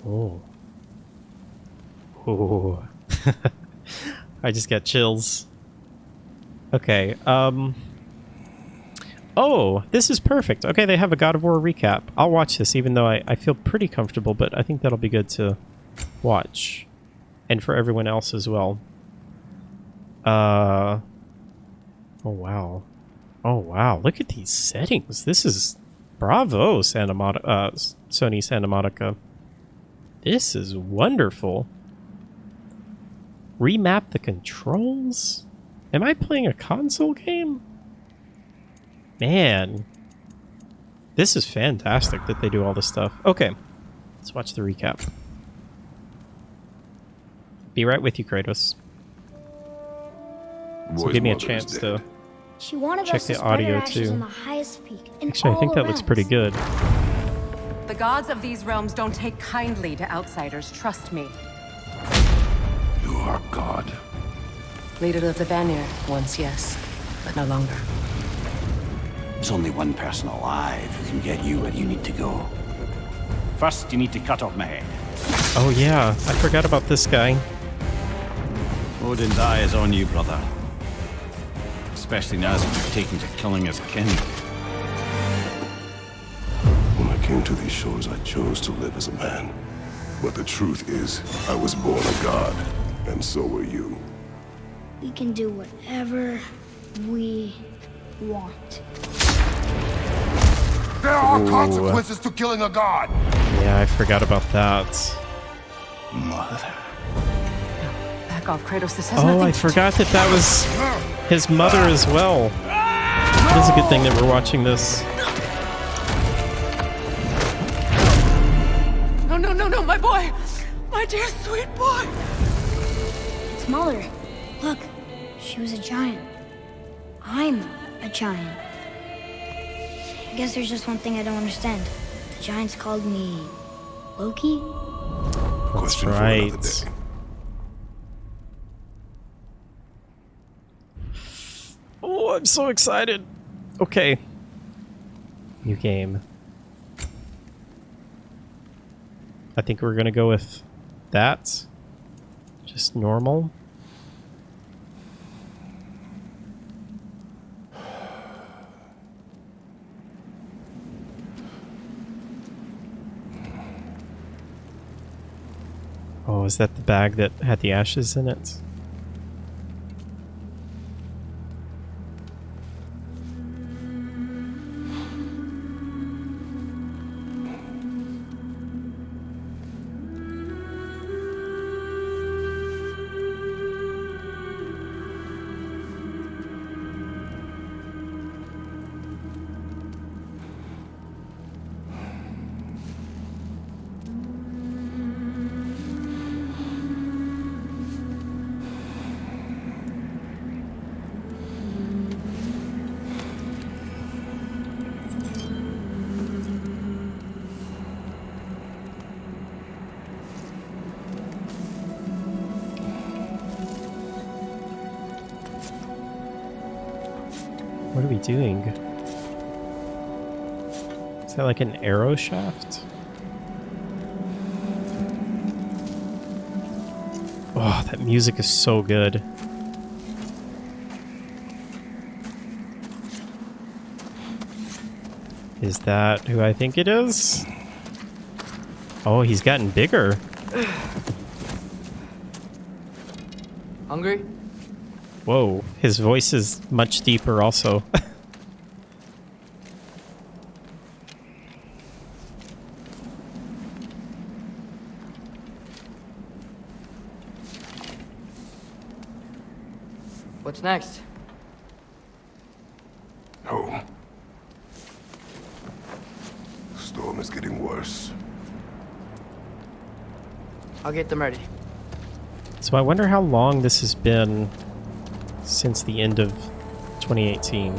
Oh. Oh. I just got chills. Okay, oh, this is perfect. Okay, they have a God of War recap. I'll watch this, even though I feel pretty comfortable, but I think that'll be good to watch. And for everyone else as well. Oh, wow. Oh, wow. Look at these settings. This is... Bravo, Sony Santa Monica. This is wonderful. Remap the controls? Am I playing a console game? Man. This is fantastic that they do all this stuff. Okay. Let's watch the recap. Be right with you, Kratos. So give me a chance to She wanted check us the to spread audio our ashes too. on the highest peak in Actually, I think all that looks realms. pretty good. The gods of these realms don't take kindly to outsiders, trust me. You are God. Leader of the Vanir, once yes, but no longer. There's only one person alive who can get you where you need to go. First, you need to cut off my head. Oh yeah, I forgot about this guy. Odin's eye is on you, brother. Especially now that you've taken to killing his kin. When I came to these shores, I chose to live as a man. But the truth is, I was born a god, and so were you. We can do whatever we want. There are consequences to killing a god! Yeah, I forgot about that. Mother. Back off, Kratos, this has nothing Oh, I to forgot that that was his mother as well. It is a good thing that we're watching this. No, my boy! My dear sweet boy! It's Mother. Look, she was a giant. I'm a giant. I guess there's just one thing I don't understand. The giants called me Loki? Question right. for another day. Oh, I'm so excited. Okay. New game. I think we're gonna go with that. Just normal. Oh, is that the bag that had the ashes in it? What are we doing? Is that like an arrow shaft? Oh, that music is so good. Is that who I think it is? Oh, he's gotten bigger. Hungry? Whoa, his voice is much deeper also. What's next? Home. Storm is getting worse. I'll get them ready. So I wonder how long this has been since the end of 2018.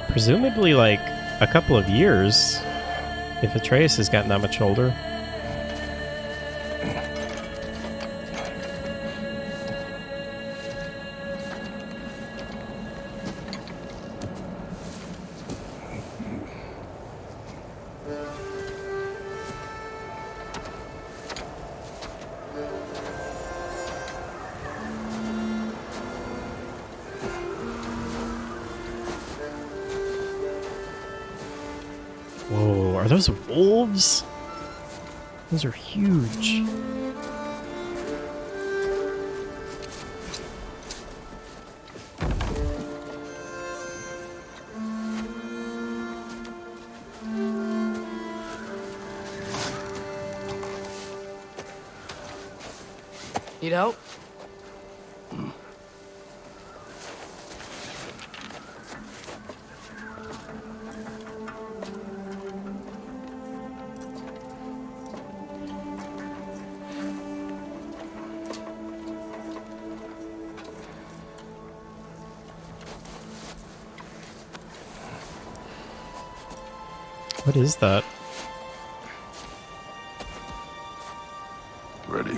Presumably like a couple of years, if Atreus has gotten that much older. those wolves? Those are huge. Need help? What is that? Ready?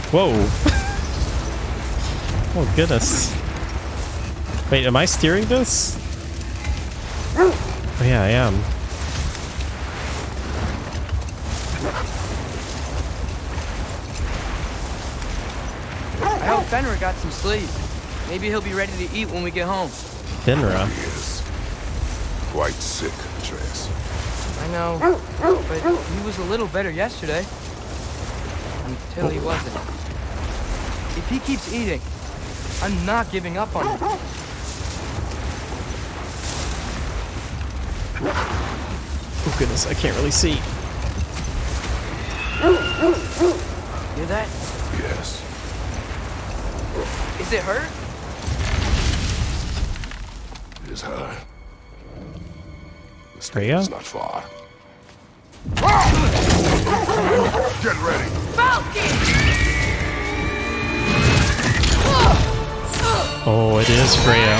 Whoa. Oh, goodness. Wait, am I steering this? Oh, yeah, I am. I hope Fenrir got some sleep. Maybe he'll be ready to eat when we get home. Finra. He is quite sick, Atreus. I know, but he was a little better yesterday. Until he wasn't. If he keeps eating, I'm not giving up on him. Oh, goodness, I can't really see. Hear that? Yes. Is it hurt? It is her. The stage Freya? is not far. Get ready. Oh, it is Freya.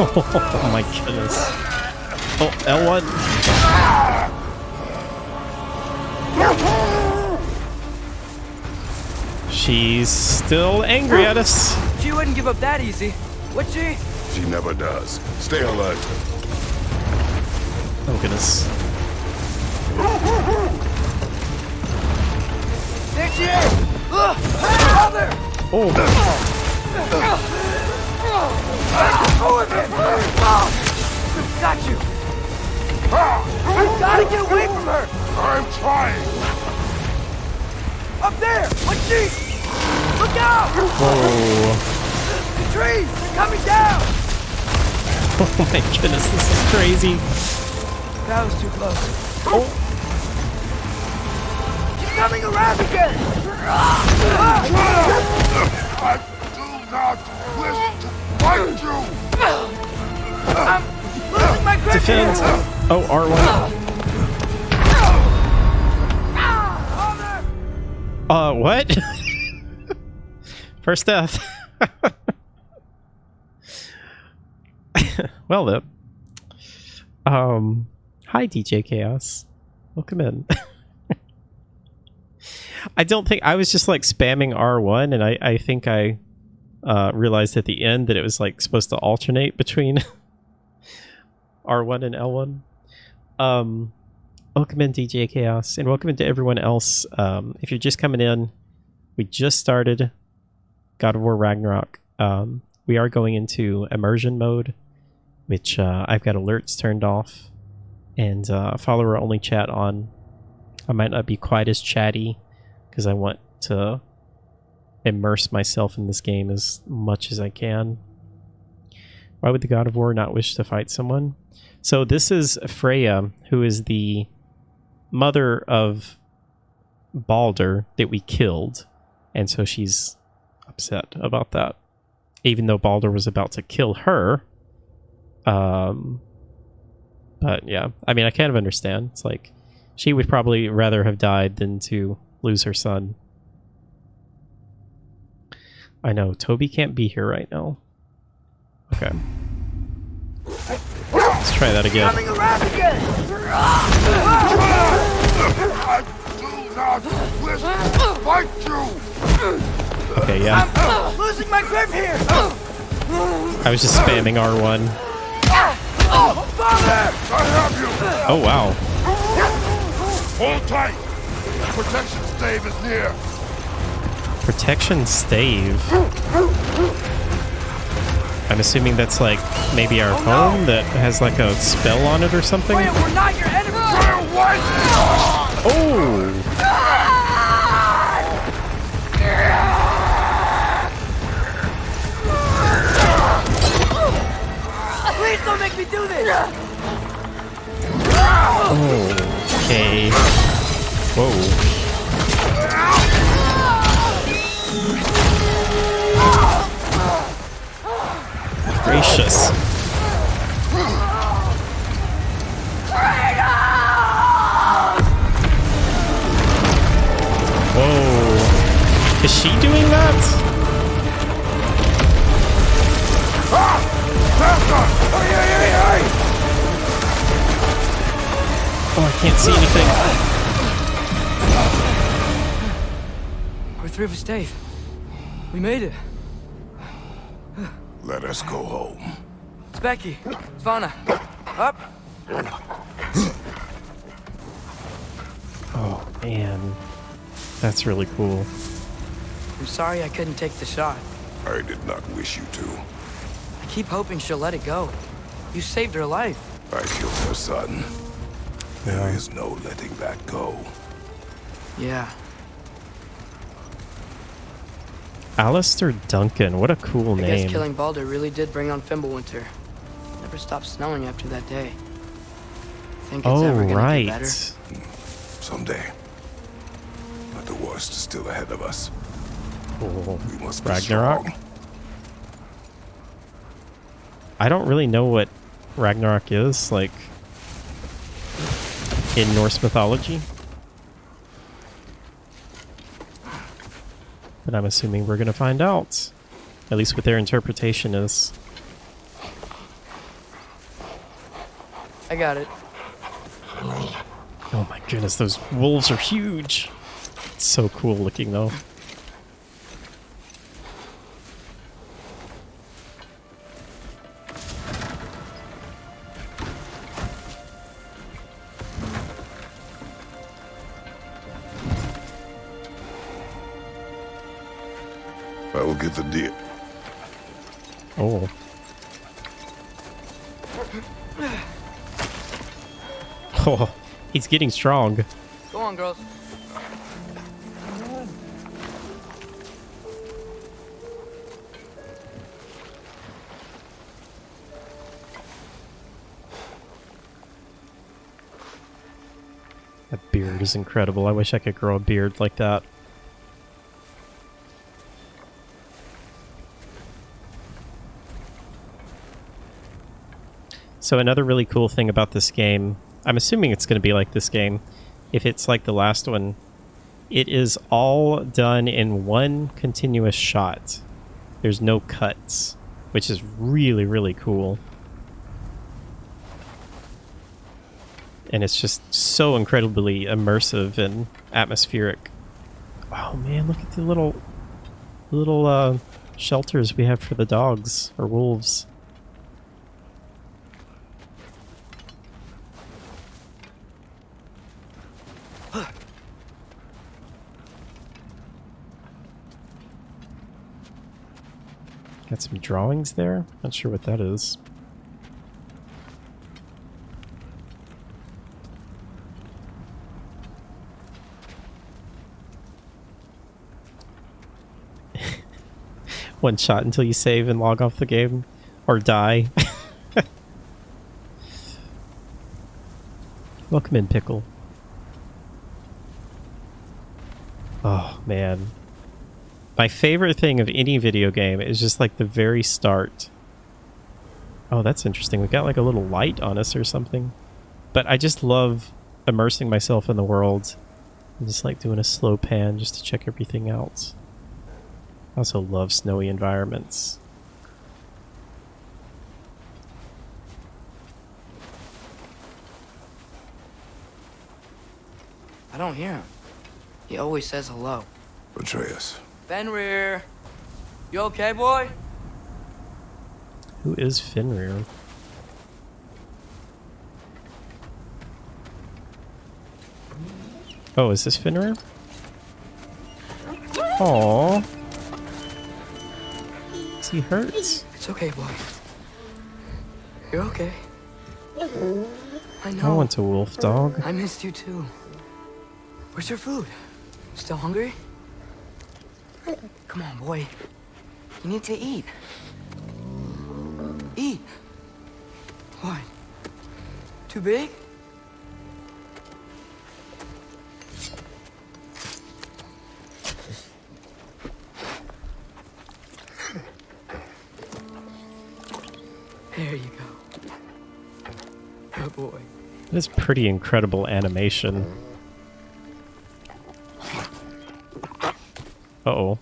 Oh my goodness. Oh, L1. She's still angry at us. She wouldn't give up that easy, would she? She never does. Stay alert. Oh goodness. There she is! Mother! Oh. Got you! You gotta get away from her! I'm trying. Up there! What's she? Look out! Whoa. The trees! They're coming down! Oh my goodness, this is crazy. That was too close. Oh. She's coming around again! I do not wish to fight you. I'm losing my grip Defend. here! Oh, R1. What? First death. Well then. Hi DJ Chaos. Welcome in. I don't think I was just like spamming R1 and I think I realized at the end that it was like supposed to alternate between R1 and L1. Welcome in DJ Chaos and welcome into everyone else. If you're just coming in, we just started God of War Ragnarok. We are going into immersion mode, which I've got alerts turned off and follower only chat on. I might not be quite as chatty because I want to immerse myself in this game as much as I can. Why would the God of War not wish to fight someone? So this is Freya, who is the mother of Baldur that we killed, and so she's upset about that, even though Baldur was about to kill her. But yeah, I mean, I kind of understand. It's like she would probably rather have died than to lose her son. I know Toby can't be here right now. Okay, let's try that again. Coming around again! I do not wish to fight you. Okay, yeah. I'm losing my grip here! I was just spamming R1. Father! I have you. Oh wow. Hold tight! Protection stave is near! Protection stave. I'm assuming that's like maybe our home that has like a spell on it or something. Quiet, we're not your enemy! Oh! Please don't make me do this! Okay. Whoa. Gracious. Whoa. Is she doing that? Oh, I can't see anything. We're through with Dave. We made it. Let us go home. It's Becky. It's Vanna. Up. Oh, man. That's really cool. I'm sorry I couldn't take the shot. I did not wish you to. I keep hoping she'll let it go. You saved her life. I killed her son. There is no letting that go. Yeah. Alistair Duncan. What a cool I name. guess killing Balder really did bring on Fimbulwinter. Never stopped snowing after that day. Think it's Oh, ever gonna right. get better? Someday. But the worst is still ahead of us. Cool. We must be Ragnarok? strong. I don't really know what Ragnarok is, like, in Norse mythology. But I'm assuming we're gonna find out. At least what their interpretation is. I got it. Oh my goodness, those wolves are huge. It's so cool looking though. I will get the deer. Oh. Oh, he's getting strong. Go on, girls. That beard is incredible. I wish I could grow a beard like that. So another really cool thing about this game, I'm assuming it's going to be like this game, if it's like the last one, it is all done in one continuous shot. There's no cuts, which is really, really cool. And it's just so incredibly immersive and atmospheric. Oh man, look at the little shelters we have for the dogs or wolves. Got some drawings there. Not sure what that is. One shot until you save and log off the game. Or die. Welcome in, Pickle. Oh, man. My favorite thing of any video game is just like the very start. Oh, that's interesting. We got like a little light on us or something. But I just love immersing myself in the world. And just like doing a slow pan just to check everything out. I also love snowy environments. I don't hear him. He always says hello. Atreus. Fenrir. You okay, boy? Who is Fenrir? Oh, is this Fenrir? Aww. He hurts. It's okay, boy. You're okay. I know. I want a wolf dog. I missed you too. Where's your food? Still hungry? Come on, boy. You need to eat. Eat. What? Too big? There you go. Good boy. It is pretty incredible animation. Uh-oh.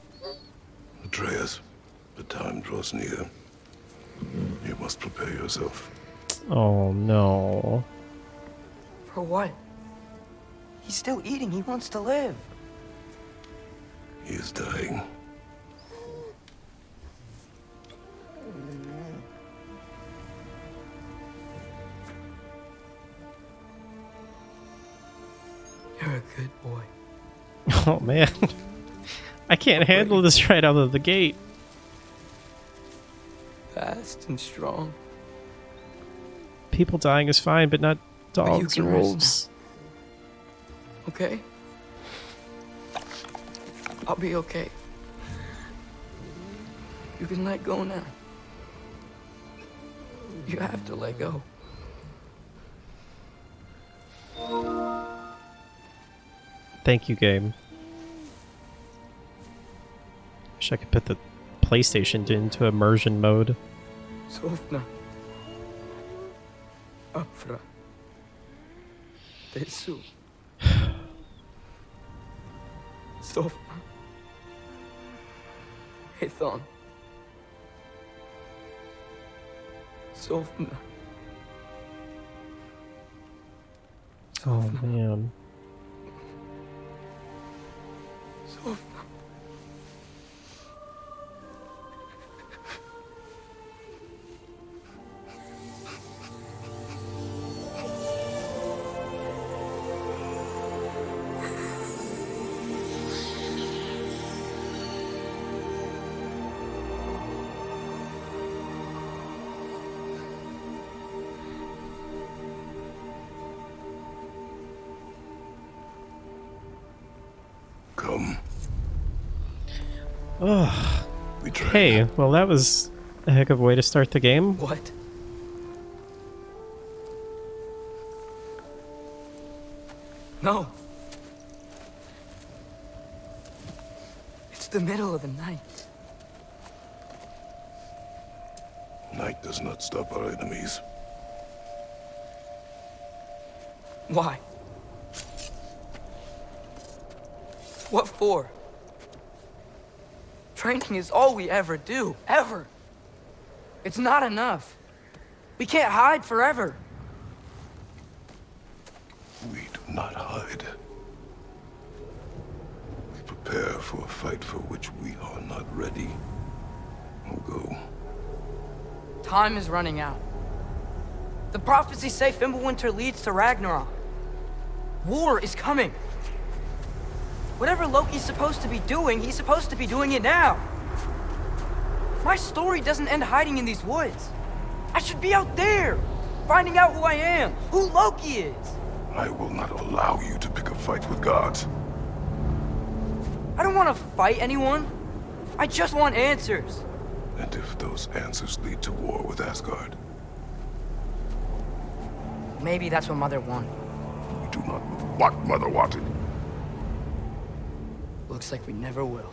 Atreus, the time draws near. You must prepare yourself. Oh, no. For what? He's still eating. He wants to live. He is dying. You're a good boy. Oh, man. I can't handle this right out of the gate. Fast and strong. People dying is fine, but not dogs or can rest wolves. Okay? I'll be okay. You can let go now. You have to let go. Thank you, game. Wish I could put the PlayStation into immersion mode. Sofna. Afra. Tesu. Sofna. Ethon. Sofna. Oh, man. Sofna. Come. Ugh. We trade. Hey, well, that was a heck of a way to start the game. What? No. It's the middle of the night. Night does not stop our enemies. Why? What for? Training is all we ever do, ever. It's not enough. We can't hide forever. We do not hide. We prepare for a fight for which we are not ready. We'll go. Time is running out. The prophecies say Fimbulwinter leads to Ragnarok. War is coming. Whatever Loki's supposed to be doing, he's supposed to be doing it now. My story doesn't end hiding in these woods. I should be out there, finding out who I am, who Loki is. I will not allow you to pick a fight with gods. I don't want to fight anyone. I just want answers. And if those answers lead to war with Asgard, Maybe that's what Mother wanted. we do not know what Mother wanted. Looks like we never will.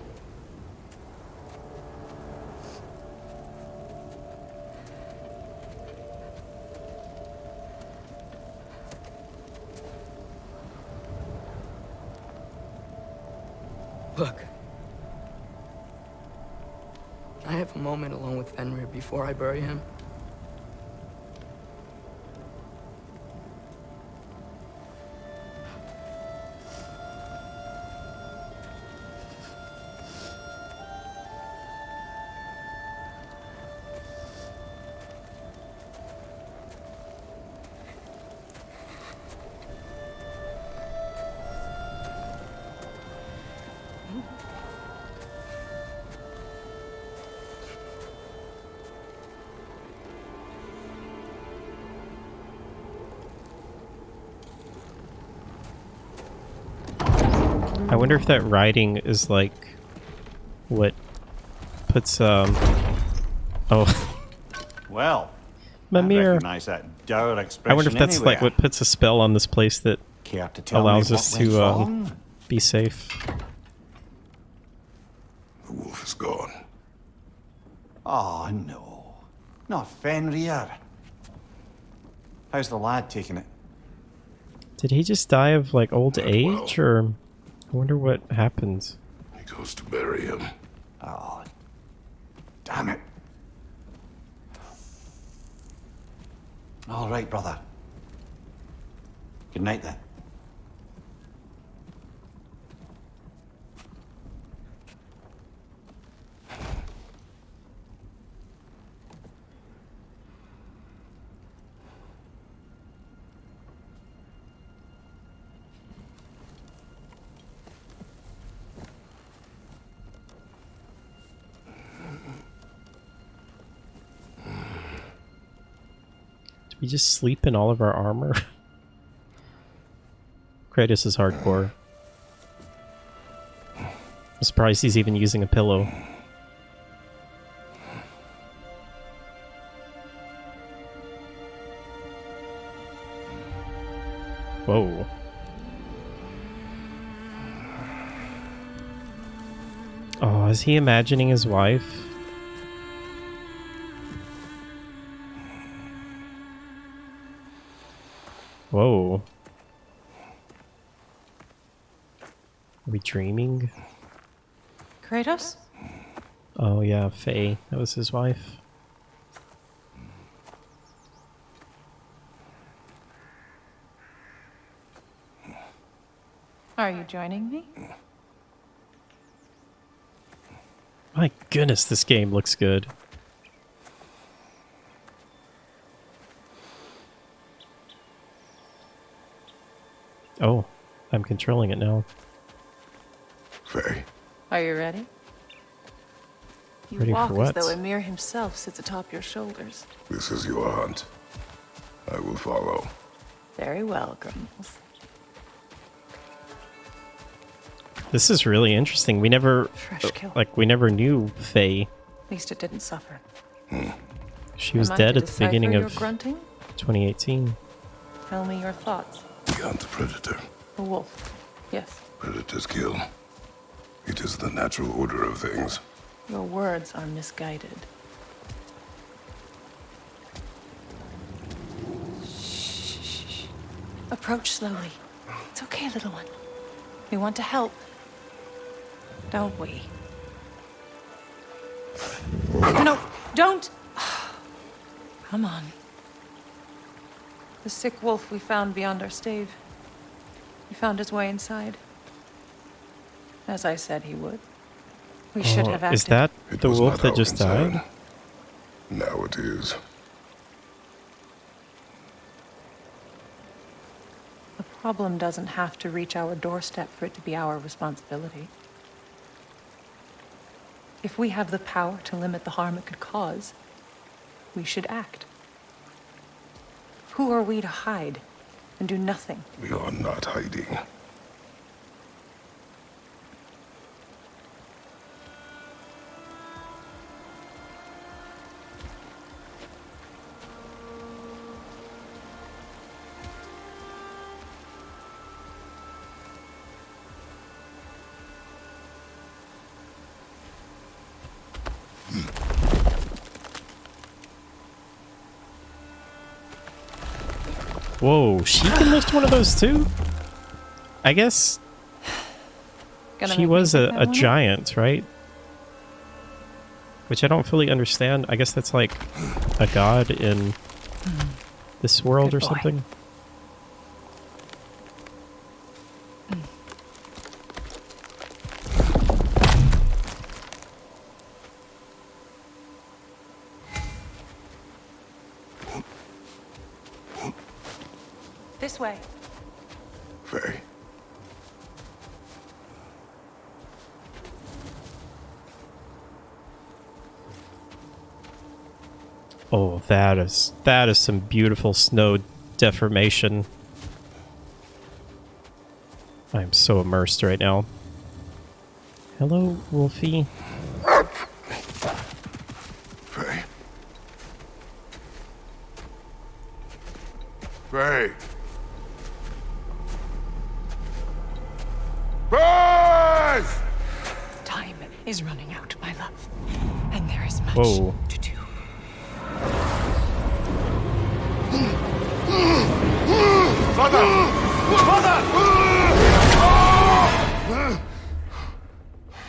Look. I have a moment alone with Fenrir before I bury him. I wonder if that writing is like what puts oh Well, I Mimir. recognize that dour expression. I wonder if that's like anywhere. what puts a spell on this place that Care to tell allows me us what went to wrong? be safe. The wolf is gone. Oh no, not Fenrir. How's the lad taking it? Did he just die of like old Not age, well. or I wonder what happens. He goes to bury him. Oh, damn it. All right, brother. Good night then. Did we just sleep in all of our armor? Kratos is hardcore. I'm surprised he's even using a pillow. Whoa. Oh, is he imagining his wife? Whoa. Are we dreaming? Kratos? Oh yeah, Faye. That was his wife. Are you joining me? My goodness, this game looks good. Oh, I'm controlling it now. Faye, Are you ready? You Ready for walk what? as though Emir himself sits atop your shoulders. this is your hunt. I will follow. Very well, Grumbles. This is really interesting. We never, Fresh kill. we never knew Faye. At least it didn't suffer. She was Am I dead to at the beginning decipher of your grunting? 2018. Tell me your thoughts. We hunt the predator. A wolf. Yes. Predators kill. It is the natural order of things. Your words are misguided. Shh. Approach slowly. It's okay, little one. We want to help. Don't we? No, don't! Come on. The sick wolf we found beyond our stave. He found his way inside. As I said he would. We should have acted. Is that It the was wolf not that our just concern. died? Now it is. The problem doesn't have to reach our doorstep for it to be our responsibility. If we have the power to limit the harm it could cause, we should act. Who are we to hide and do nothing? We are not hiding. Whoa, she can lift one of those too? I guess Gonna she make me was take a that one up? giant, right? Which I don't fully understand. I guess that's like a god in this world Good or boy. something. This way. Faye. Oh, that is some beautiful snow deformation. I am so immersed right now. Hello, Wolfie. Faye. Faye. Faye! Time is running out, my love. And there is much Whoa. to do. Mother!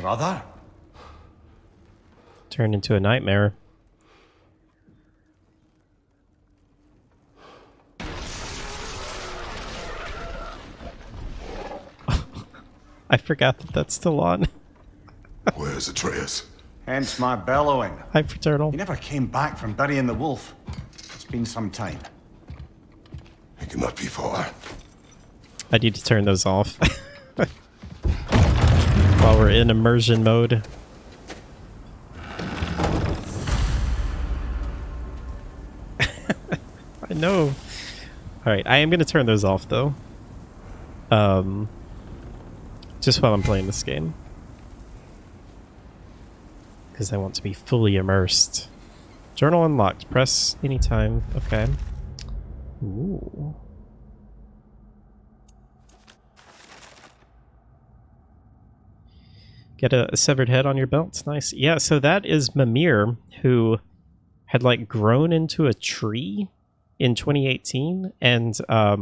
Brother? Turned into a nightmare. I forgot that that's still on. Where's Atreus? Hence my bellowing. Hi, Fraternal. He never came back from burying the wolf. It's been some time. He cannot be far. I need to turn those off. While we're in immersion mode. I know. Alright, I am going to turn those off, though. Just while I'm playing this game. Because I want to be fully immersed. Journal unlocked. Press anytime. Okay. Ooh. Get a severed head on your belt. Nice. Yeah, so that is Mimir, who had like grown into a tree in 2018, and I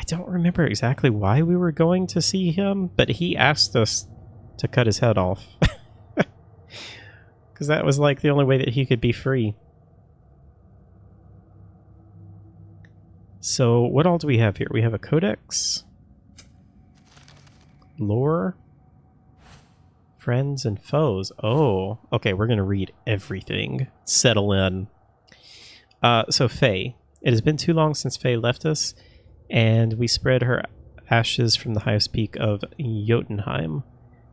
don't remember exactly why we were going to see him, but he asked us to cut his head off. Because that was like the only way that he could be free. So what all do we have here? We have a codex, lore, friends and foes. Oh, okay, we're gonna read everything. Settle in. So Faye. It has been too long since Faye left us, and we spread her ashes from the highest peak of Jotunheim.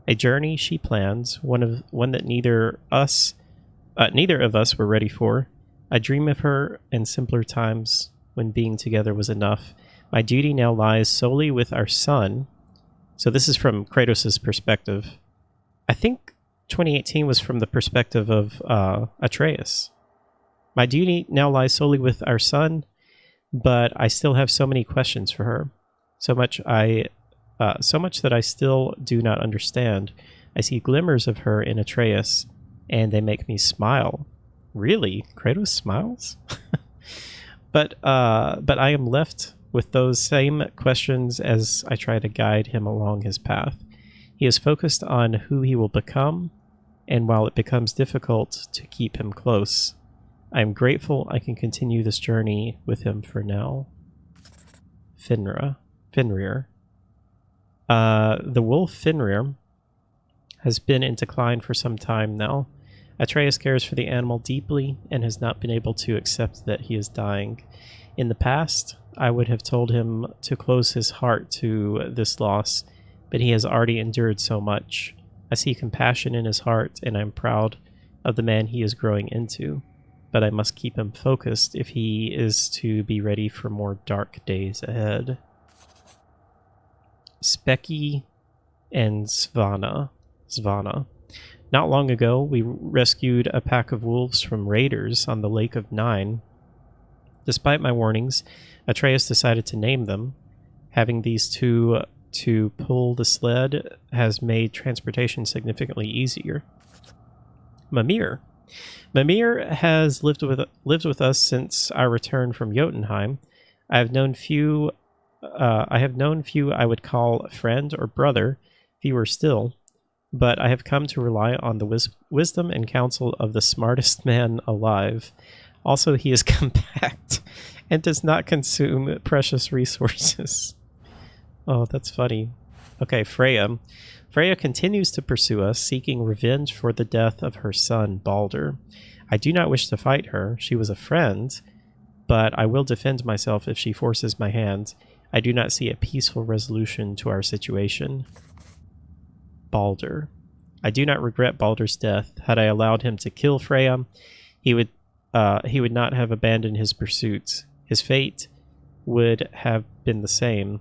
A journey she plans, one that neither of us were ready for. I dream of her in simpler times when being together was enough. My duty now lies solely with our son. So this is from Kratos' perspective. I think 2018 was from the perspective of Atreus. My duty now lies solely with our son, but I still have so many questions for her. So much that I still do not understand. I see glimmers of her in Atreus, and they make me smile. Really? Kratos smiles? But I am left with those same questions as I try to guide him along his path. He is focused on who he will become, and while it becomes difficult to keep him close, I am grateful I can continue this journey with him for now. Fenrir. The wolf Fenrir has been in decline for some time now. Atreus cares for the animal deeply and has not been able to accept that he is dying. In the past, I would have told him to close his heart to this loss, but he has already endured so much. I see compassion in his heart, and I'm proud of the man he is growing into. But I must keep him focused if he is to be ready for more dark days ahead. Specky and Svana. Not long ago, we rescued a pack of wolves from raiders on the Lake of Nine. Despite my warnings, Atreus decided to name them. Having these two to pull the sled has made transportation significantly easier. Mimir has lived with us since our return from Jotunheim. I have known few I would call a friend or brother, fewer still, but I have come to rely on the wisdom and counsel of the smartest man alive. Also, he is compact and does not consume precious resources. Oh, that's funny. Okay, Freya. Freya continues to pursue us, seeking revenge for the death of her son, Balder. I do not wish to fight her. She was a friend, but I will defend myself if she forces my hand. I do not see a peaceful resolution to our situation. Balder. I do not regret Balder's death. Had I allowed him to kill Freya, he would not have abandoned his pursuits. His fate would have been the same.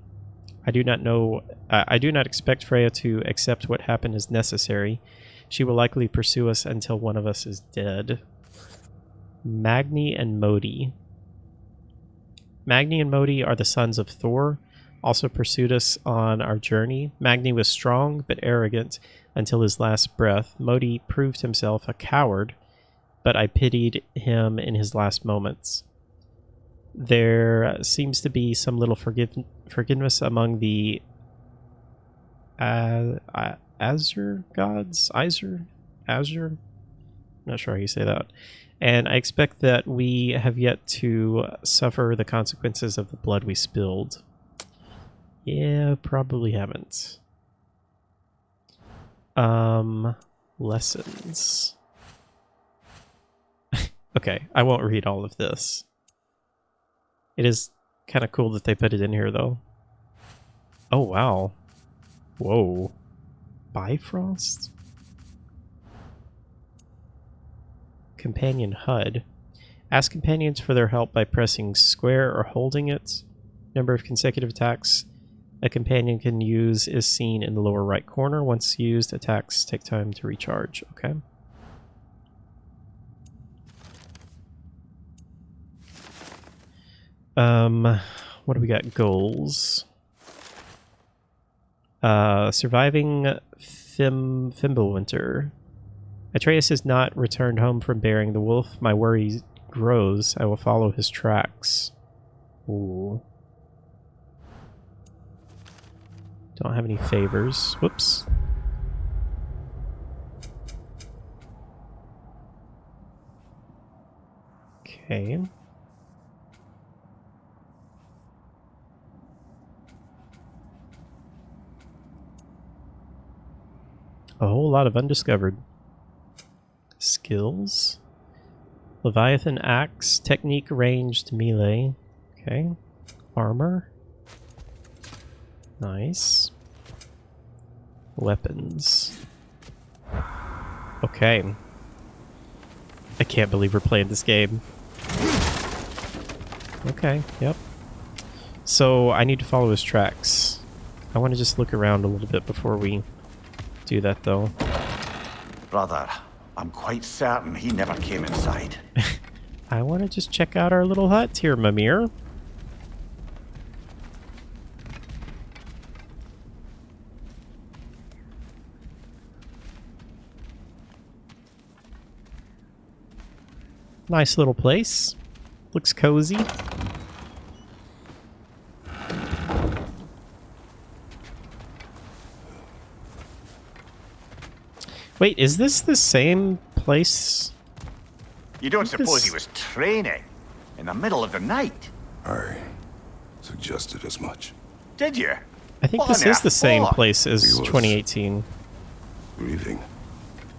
I do not know. I do not expect Freya to accept what happened as necessary. She will likely pursue us until one of us is dead. Magni and Modi. Magni and Modi are the sons of Thor, also pursued us on our journey. Magni was strong but arrogant until his last breath. Modi proved himself a coward, but I pitied him in his last moments. There seems to be some little forgiveness among the Azure gods? Azure? Not sure how you say that. And I expect that we have yet to suffer the consequences of the blood we spilled. Yeah, probably haven't. Lessons. Okay, I won't read all of this. It is kind of cool that they put it in here, though. Oh, wow. Whoa. Bifrost? Companion HUD. Ask companions for their help by pressing square or holding it. Number of consecutive attacks a companion can use is seen in the lower right corner. Once used, attacks take time to recharge. Okay. What do we got? Goals. Surviving Fimbulwinter. Atreus has not returned home from burying the wolf. My worry grows. I will follow his tracks. Ooh. Don't have any favors. Whoops. Okay. A whole lot of undiscovered. Skills. Leviathan Axe. Technique ranged melee. Okay. Armor. Nice. Weapons. Okay. I can't believe we're playing this game. Okay, yep. So I need to follow his tracks. I want to just look around a little bit before we do that, though. Brother, I'm quite certain he never came inside. I want to just check out our little hut here, Mimir. Nice little place. Looks cozy. Wait, is this the same place? You don't suppose he was training in the middle of the night? I suggested as much. Did you? I think What this on is the earth same for? place as He was- 2018. Breathing.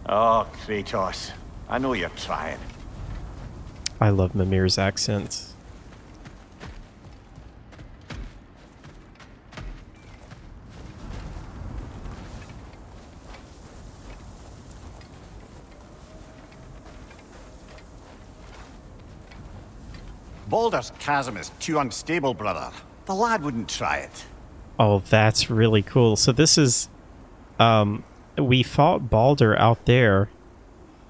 Oh, Kratos. I know you're trying. I love Mimir's accent. Baldur's Chasm is too unstable, brother. The lad wouldn't try it. Oh, that's really cool. So this is... we fought Baldur out there,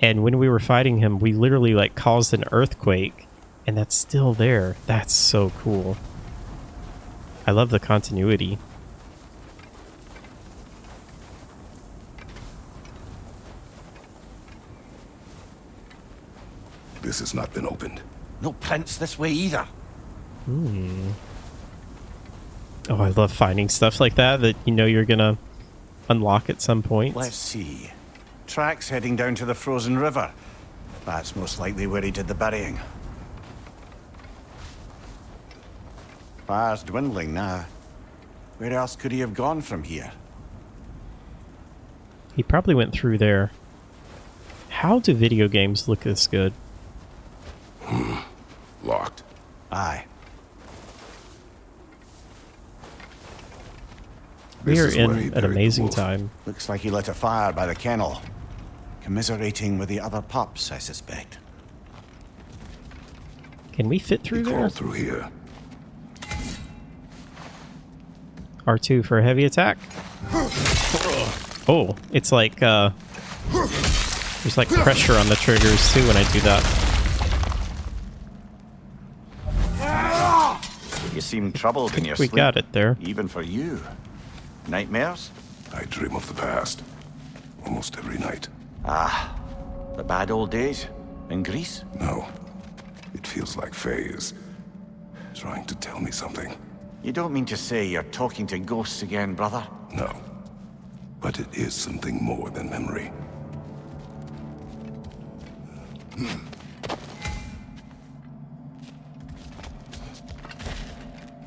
and when we were fighting him, we literally, like, caused an earthquake, and that's still there. That's so cool. I love the continuity. This has not been opened. No prints this way either. Oh, I love finding stuff like that you know you're gonna unlock at some point. Let's see. Tracks heading down to the frozen river. That's most likely where he did the burying. Fire's dwindling now. Where else could he have gone from here? He probably went through there. How do video games look this good? Locked. Aye. We This are is where in he an buried the amazing wolf. time. Looks like he lit a fire by the kennel. Commiserating with the other pups, I suspect. Can we fit He through there? crawled through here. R2 for heavy attack. Oh, it's like, there's like pressure on the triggers too when I do that. You seem troubled in your We sleep. got it there. Even for you. Nightmares? I dream of the past. Almost every night. Ah, the bad old days? In Greece? No. It feels like Faye is trying to tell me something. You don't mean to say you're talking to ghosts again, brother? No. But it is something more than memory.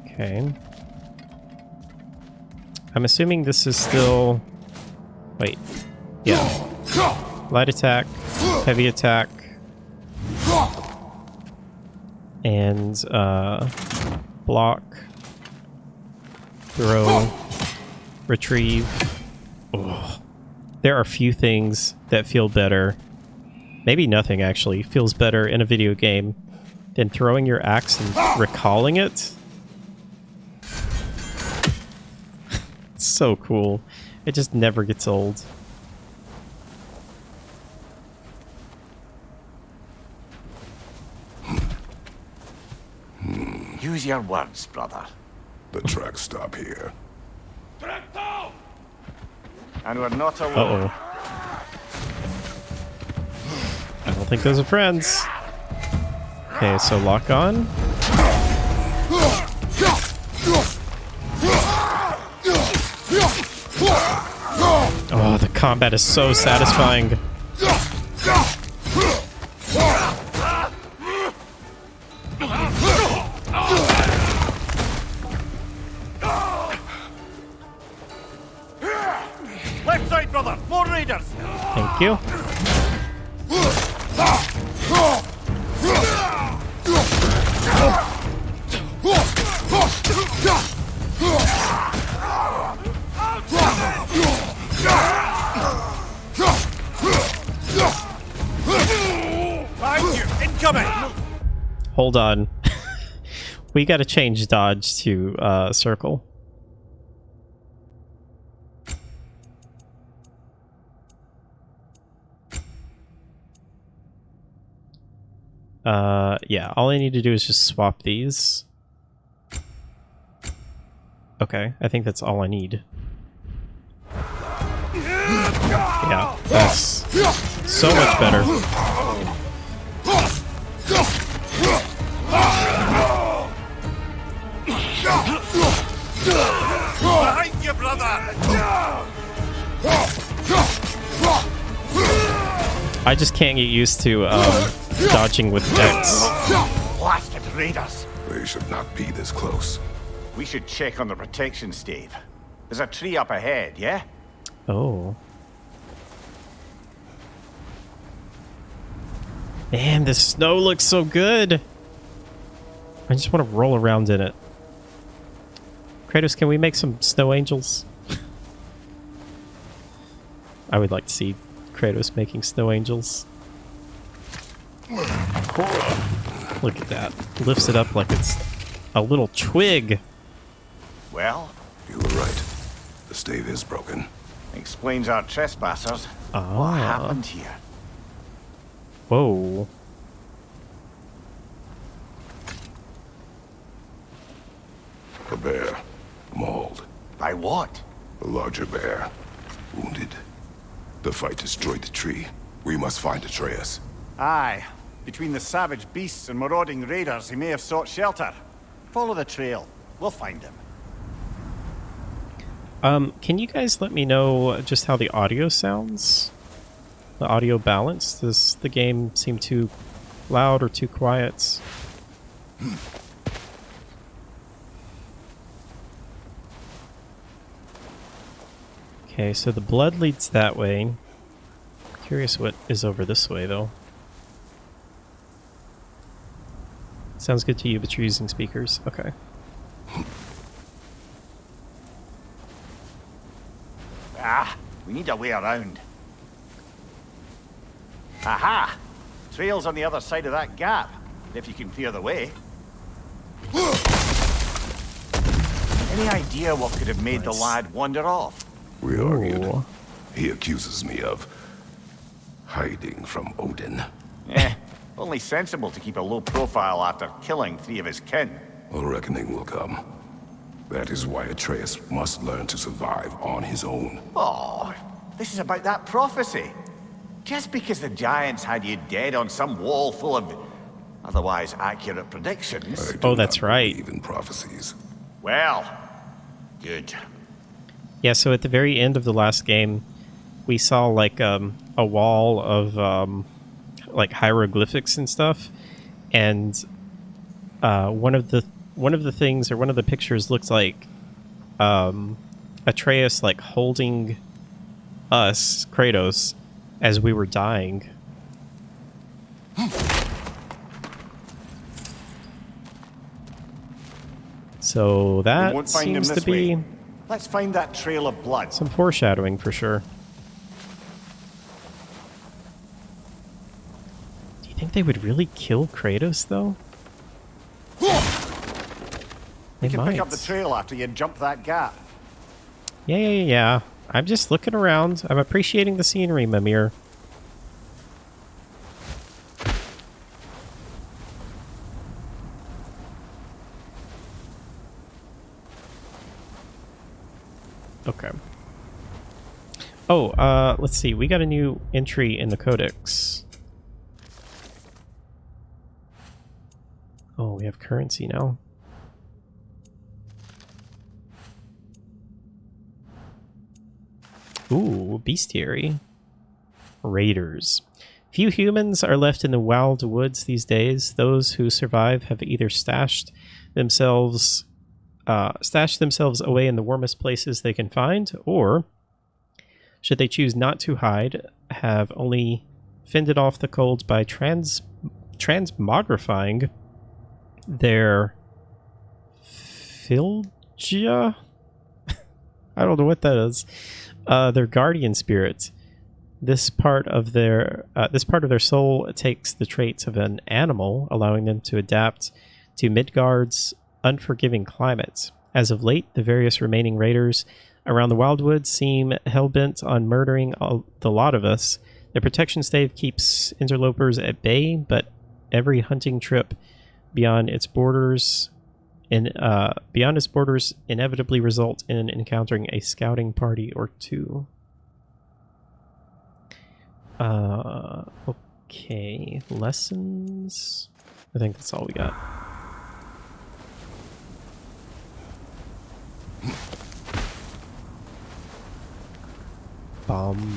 Okay. I'm assuming this is still... Wait. Yeah. Light attack, heavy attack, and block, throw, retrieve. Oh. There are few things that feel better. Maybe nothing actually feels better in a video game than throwing your axe and recalling it. It's so cool. It just never gets old. Use your words, brother. The tracks stop here. And we're not alone. Uh-oh. I don't think those are friends. Okay, so lock on. Oh, the combat is so satisfying. Left side, brother! More raiders! Thank you. Behind you! Incoming! Hold on. We gotta change dodge to circle. Yeah, all I need to do is just swap these. Okay, I think that's all I need. Yeah, that's so much better. Behind you, brother! I just can't get used to dodging with X. Blasted raiders! They should not be this close. We should check on the protection stave. There's a tree up ahead, yeah? Oh. Man, the snow looks so good. I just want to roll around in it. Kratos, can we make some snow angels? I would like to see Kratos making snow angels. Look at that. Lifts it up like it's a little twig. Well, You were right. The stave is broken. explains our trespassers. Ah. What happened here? Whoa. A bear. Mauled. By what? A larger bear. Wounded. The fight destroyed the tree. We must find Atreus. Aye. Between the savage beasts and marauding raiders, he may have sought shelter. Follow the trail. We'll find him. Can you guys let me know just how the audio sounds? The audio balance? Does the game seem too loud or too quiet? Okay, so the blood leads that way. Curious what is over this way, though. Sounds good to you, but you're using speakers. Okay. Ah, we need a way around. Aha! Trail's on the other side of that gap, if you can clear the way. Any idea what could have made the Nice. lad wander off? We argued. Ooh. He accuses me of hiding from Odin. Only sensible to keep a low profile after killing 3 of his kin. A reckoning will come. That is why Atreus must learn to survive on his own. Oh, this is about that prophecy. Just because the giants had you dead on some wall full of otherwise accurate predictions. I do Oh, that's not right. believe in prophecies. Well, good. Yeah, so at the very end of the last game, we saw like a wall of like hieroglyphics and stuff, and one of the things, or one of the pictures, looks like Atreus like holding us, Kratos, as we were dying. So We that won't find him seems to this be way. Let's find that trail of blood. some foreshadowing for sure. Do you think they would really kill Kratos, though? They You can might. pick up the trail after you jump that gap. Yeah. I'm just looking around. I'm appreciating the scenery, Mimir. Okay. Oh, let's see. We got a new entry in the Codex. Oh, we have currency now. Ooh, bestiary. Raiders. Few humans are left in the wild woods these days. Those who survive have either stashed themselves away in the warmest places they can find, or, should they choose not to hide, have only fended off the cold by transmogrifying their Philgia? I don't know what that is. Their guardian spirits. This part of their soul takes the traits of an animal, allowing them to adapt to Midgard's unforgiving climate. As of late, the various remaining raiders around the Wildwoods seem hell-bent on murdering the lot of us. The protection stave keeps interlopers at bay, but every hunting trip beyond its borders inevitably result in encountering a scouting party or two. Okay, lessons. I think that's all we got. Bum.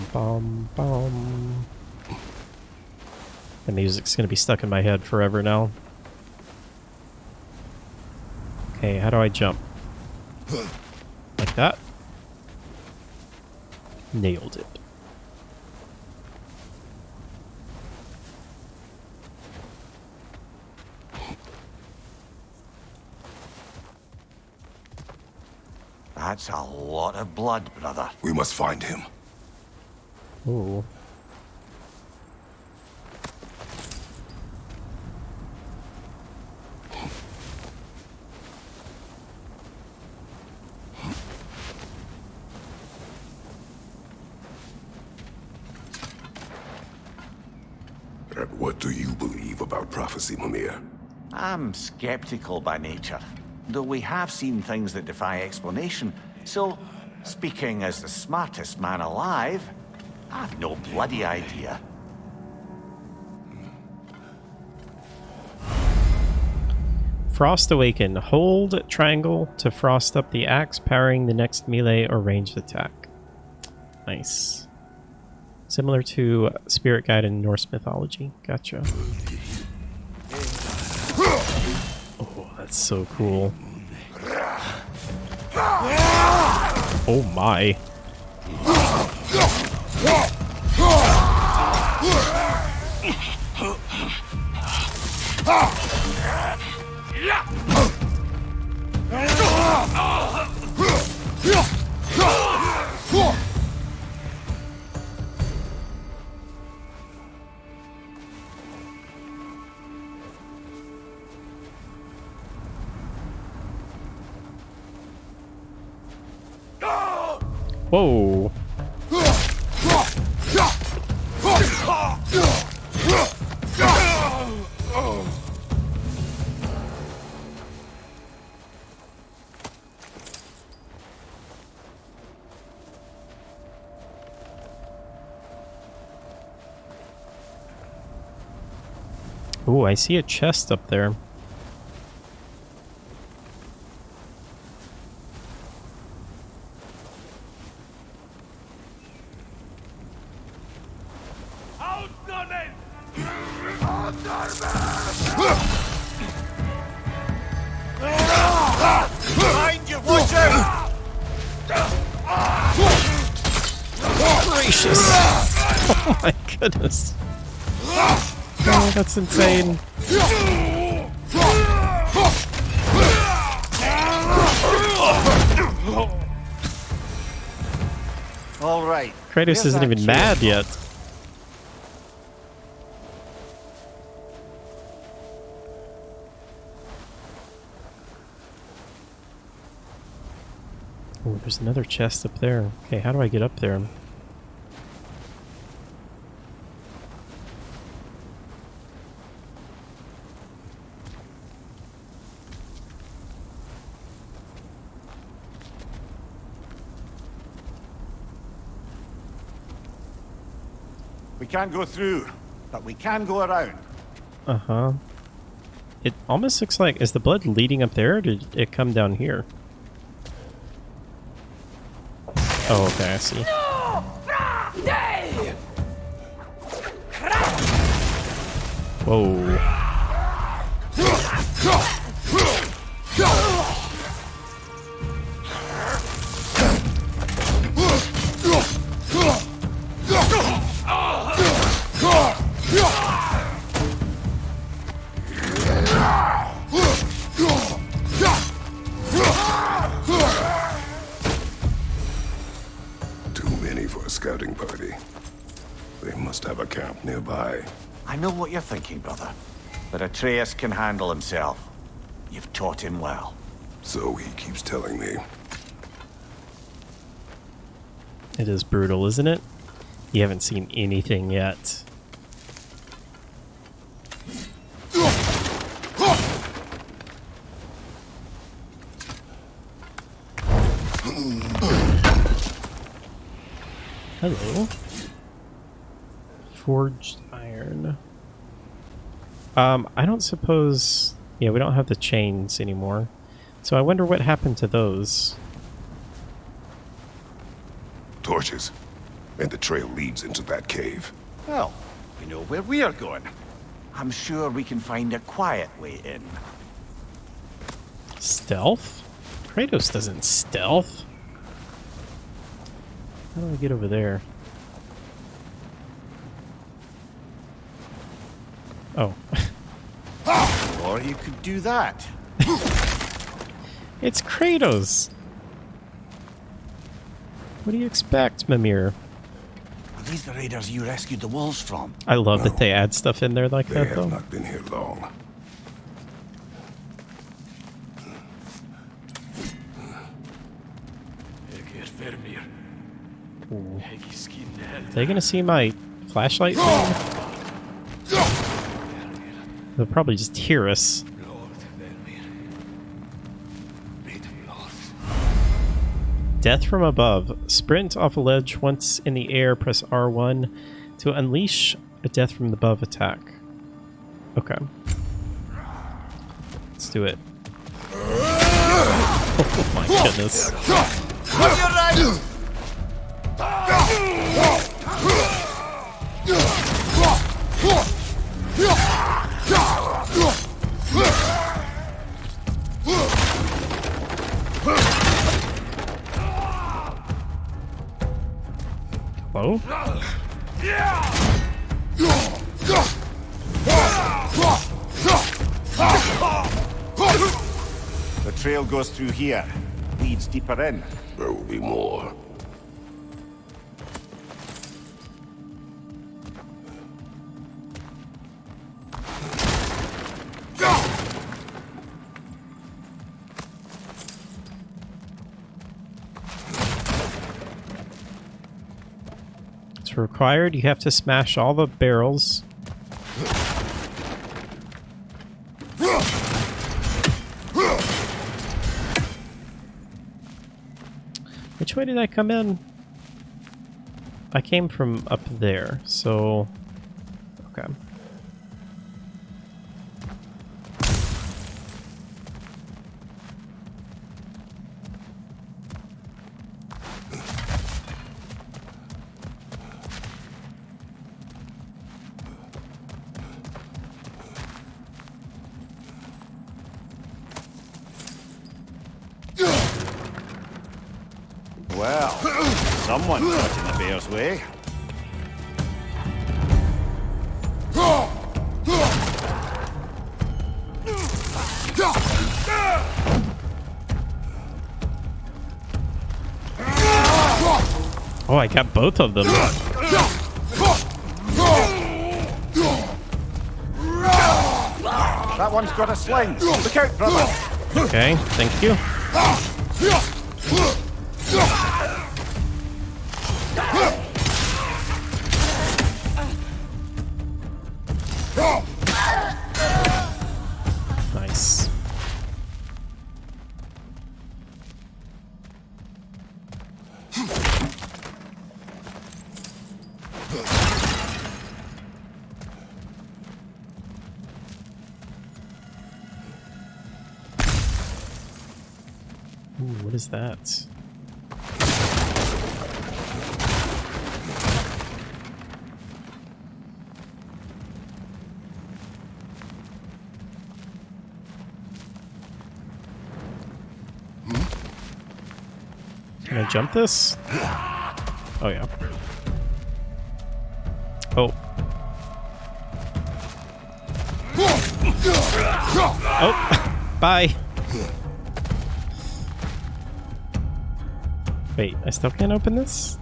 The music's gonna be stuck in my head forever now. Okay, how do I jump? Like that? Nailed it. That's a lot of blood, brother. We must find him. Ooh. And what do you believe about prophecy, Mimir? I'm skeptical by nature, though we have seen things that defy explanation. So, speaking as the smartest man alive, I've no bloody idea. Frost Awaken. Hold triangle to frost up the axe, powering the next melee or ranged attack. Nice. Similar to Spirit Guide in Norse mythology. Gotcha. Oh, that's so cool. Oh my. Whoa. Ooh, I see a chest up there. Behind you, watch out! Gracious! Oh my goodness. Oh, that's insane. All right. Kratos There's isn't that even chest. mad yet. Oh, there's another chest up there. Okay, how do I get up there? We can't go through, but we can go around. Uh-huh. It almost looks like... Is the blood leading up there, or did it come down here? Oh, okay, I see. Whoa. Too many for a scouting party. They must have a camp nearby. I know what you're thinking, brother. But Atreus can handle himself. You've taught him well. So he keeps telling me. It is brutal, isn't it? You haven't seen anything yet. Hello. Forged iron. I don't suppose... Yeah, we don't have the chains anymore. So I wonder what happened to those. Torches. And the trail leads into that cave. Well, we know where we are going. I'm sure we can find a quiet way in. Stealth? Kratos doesn't stealth. How do I get over there? Oh. Or you could do that. It's Kratos! What do you expect, Mimir? Are these the raiders you rescued the wolves from? I love that they add stuff in there like They that, have though. not been here long. Are they gonna see my flashlight thing? They'll probably just hear us. Death from above. Sprint off a ledge once in the air, press R1 to unleash a death from above attack. Okay. Let's do it. Oh my goodness. Hello? The trail goes through here. Leads deeper in. There will be more. What's required? You have to smash all the barrels. Which way did I come in? I came from up there, so... Okay. Well, someone got in the bear's way. Oh, I got both of them. That one's got a sling. Look out, brother. Okay, thank you. Nice. Ooh, what is that? Can I jump this? Oh, yeah. Oh. Oh, bye. Wait, I still can't open this?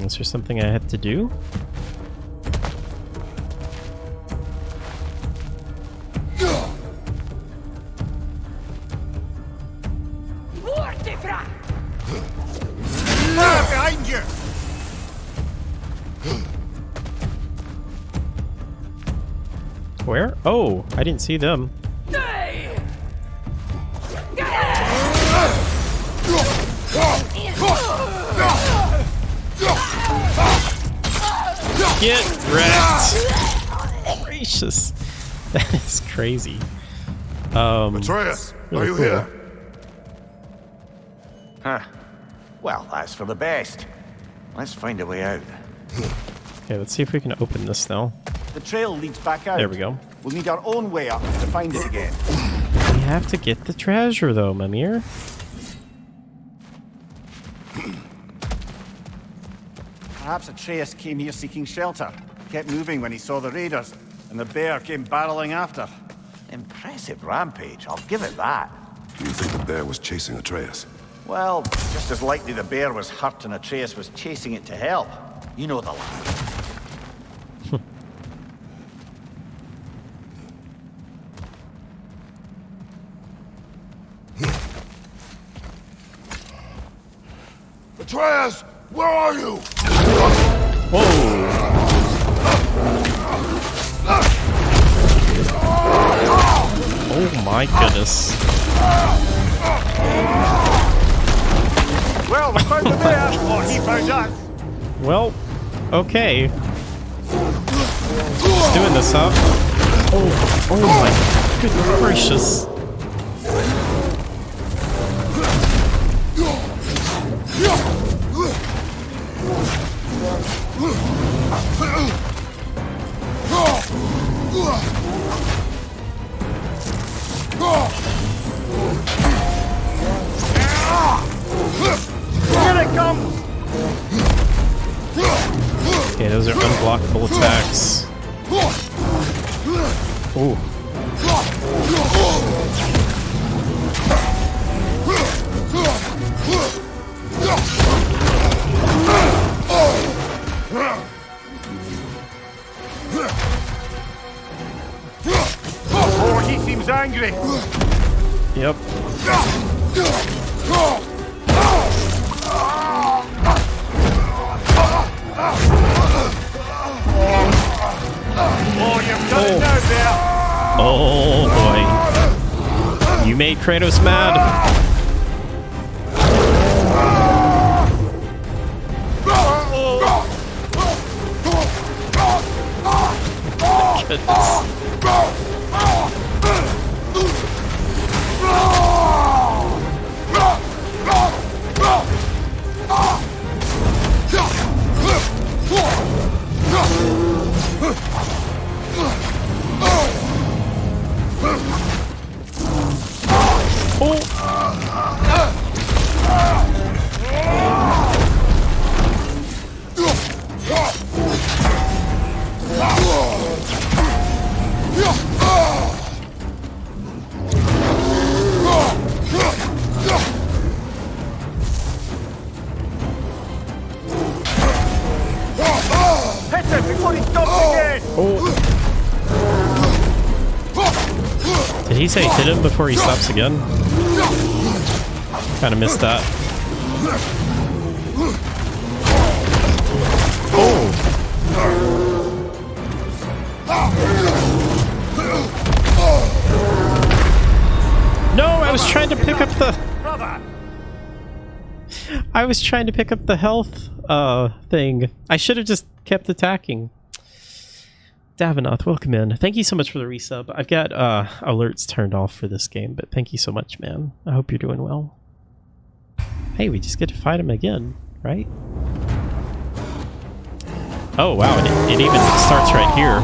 Is there something I have to do? Behind you! Where? Oh, I didn't see them. Get wrecked! Gracious. That is crazy. Atreus, really are you cool. here? Huh. Well, that's for the best. Let's find a way out. Okay, let's see if we can open this now. The trail leads back out. There we go. We'll need our own way up to find it again. We have to get the treasure though, Mimir. Perhaps Atreus came here seeking shelter. Kept moving when he saw the raiders, and the bear came barreling after. Impressive rampage, I'll give it that. Do you think the bear was chasing Atreus? Well, just as likely the bear was hurt and Atreus was chasing it to help. You know the line. Atreus, where are you? Whoa! Oh my goodness. Well, we found the bear, or he found us. Well, okay. Just doing this, huh? Oh my good gracious. Here it comes! Okay, those are unblockable attacks. Ooh. Oh, he seems angry. Yep. Kratos mad. Goodness. Did he say hit him before he stops again? Kind of missed that. Oh! No, I was trying to pick up the... I was trying to pick up the health thing. I should have just kept attacking. Davinoth, welcome in. Thank you so much for the resub. I've got alerts turned off for this game, but thank you so much, man. I hope you're doing well. Hey, we just get to fight him again, right? Oh, wow, it even starts right here.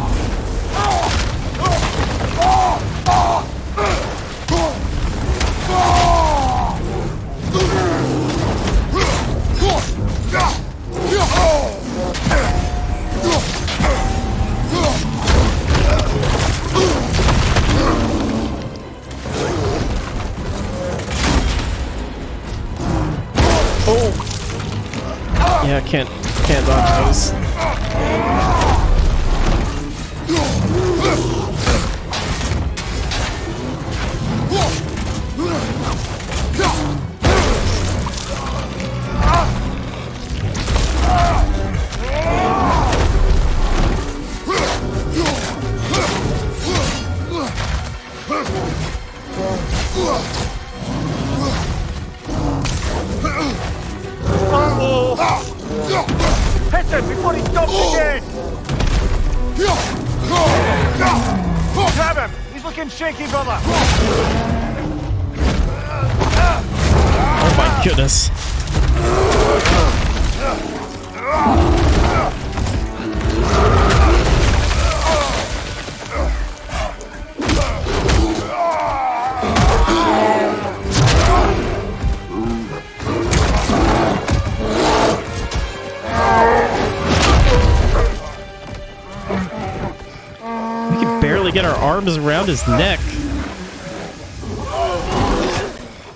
Yeah, can't dodge those. Hit him before he stops again! Grab him! He's looking shaky, brother! Oh my goodness. Get our arms around his neck.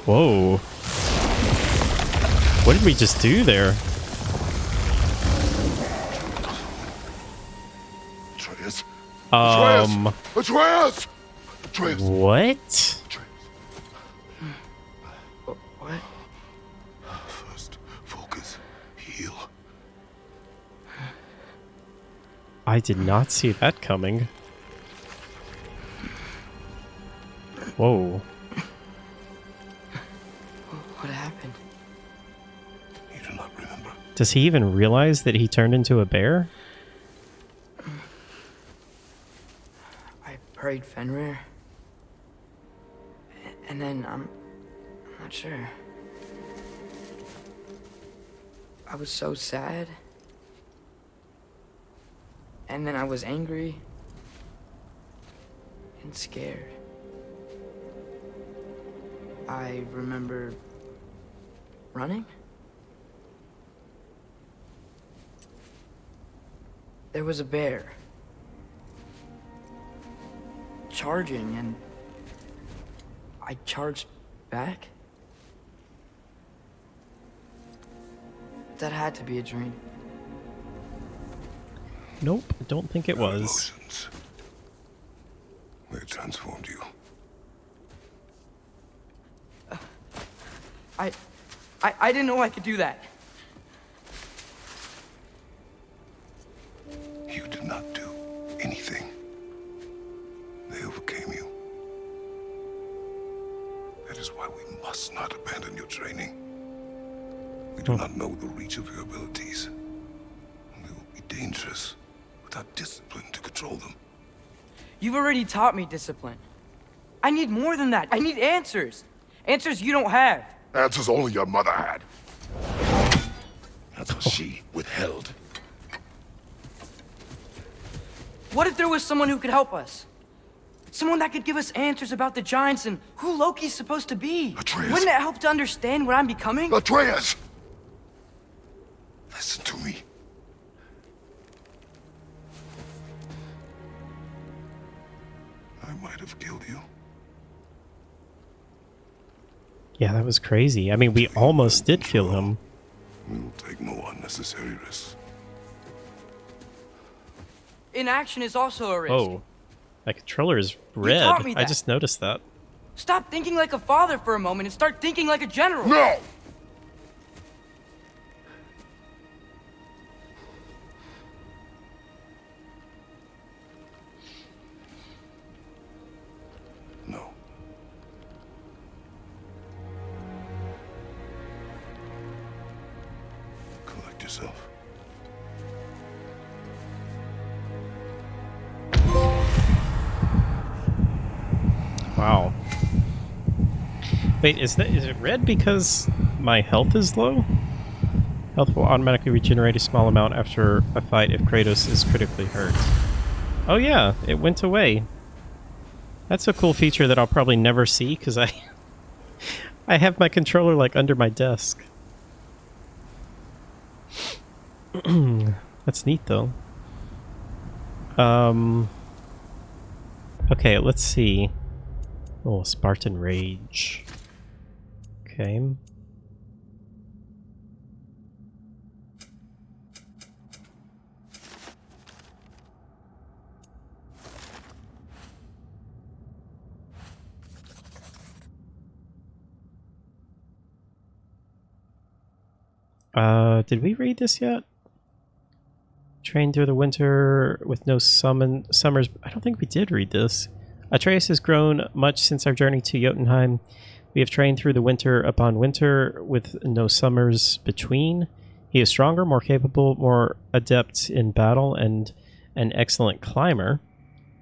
Whoa. What did we just do there? Atreus. Atreus! Atreus! What? What? First, focus. Heal. I did not see that coming. Whoa. What happened? You do not remember. Does he even realize that he turned into a bear? I prayed Fenrir. And then I'm not sure. I was so sad. And then I was angry. And scared. I remember running. There was a bear charging, and I charged back. That had to be a dream. Nope, I don't think it was. Emotions. They transformed you. I didn't know I could do that. You did not do anything. They overcame you. That We do not know the reach of your abilities. They will be dangerous without discipline to control them. You've already taught me discipline. I need more than that. I need answers. Answers you don't have. Answers only your mother had. That's what she withheld. What if there was someone who could help us? Someone that could give us answers about the Giants and who Loki's supposed to be. Atreus. Wouldn't it help to understand what I'm becoming? Atreus! Listen to me. I might have killed you. Yeah, that was crazy. I mean, we almost did kill him. We will take no unnecessary risks. Inaction is also a risk. Oh, my controller is red. taught me I that. just noticed that. Stop thinking like a father for a moment and start thinking like a general. No! No. Collect yourself. Wow. Wait, is it red because my health is low? Health will automatically regenerate a small amount after a fight if Kratos is critically hurt. Oh yeah, it went away. That's a cool feature that I'll probably never see because I have my controller like under my desk. That's neat though. Okay, let's see. Oh, Spartan Rage. Okay. Did we read this yet? Train through the winter with no summers. I don't think we did read this. Atreus has grown much since our journey to Jotunheim. We have trained through the winter upon winter with no summers between. He is stronger, more capable, more adept in battle, and an excellent climber.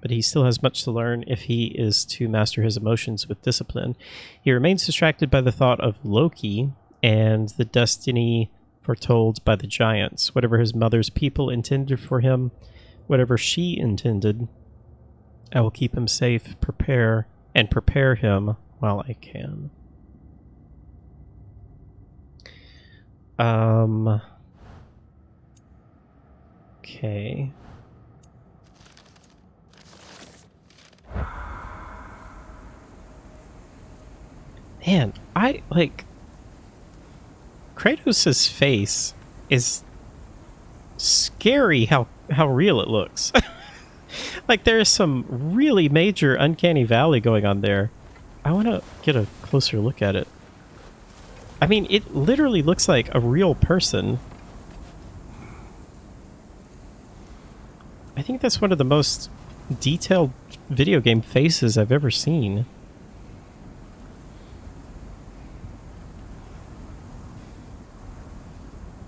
But he still has much to learn if he is to master his emotions with discipline. He remains distracted by the thought of Loki and the destiny foretold by the giants. Whatever his mother's people intended for him, whatever she intended, I will keep him safe, prepare him while I can. Okay. Man, I like Kratos' face is scary how real it looks. Like there's some really major uncanny valley going on there. I want to get a closer look at it. I mean, it literally looks like a real person. I think that's one of the most detailed video game faces I've ever seen.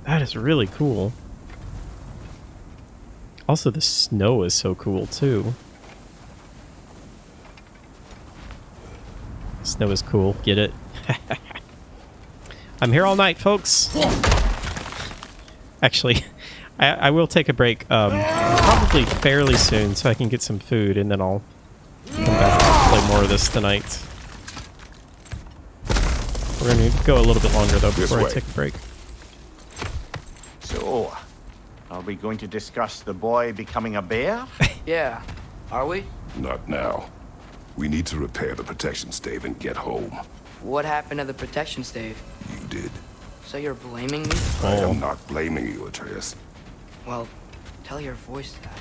That is really cool. Also, the snow is so cool, too. Snow is cool. Get it? I'm here all night, folks. Actually, I will take a break probably fairly soon so I can get some food, and then I'll come back and play more of this tonight. We're going to go a little bit longer, though, before I take a break. So, are we going to discuss the boy becoming a bear? Yeah. Are we? Not now. We need to repair the protection stave and get home. What happened to the protection stave? You did. So you're blaming me? I am not blaming you, Atreus. Well, tell your voice that.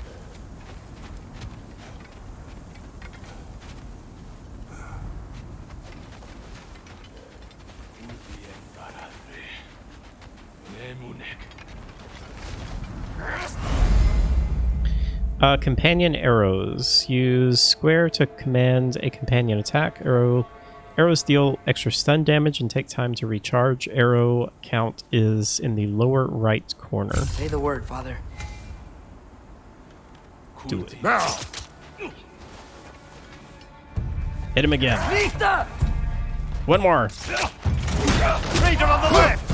Companion arrows. Use square to command a companion attack. Arrow Arrows deal extra stun damage and take time to recharge. Arrow count is in the lower right corner. Say the word, Father. Do it. Now! Hit him again. Nista! One more. Ranger on the left!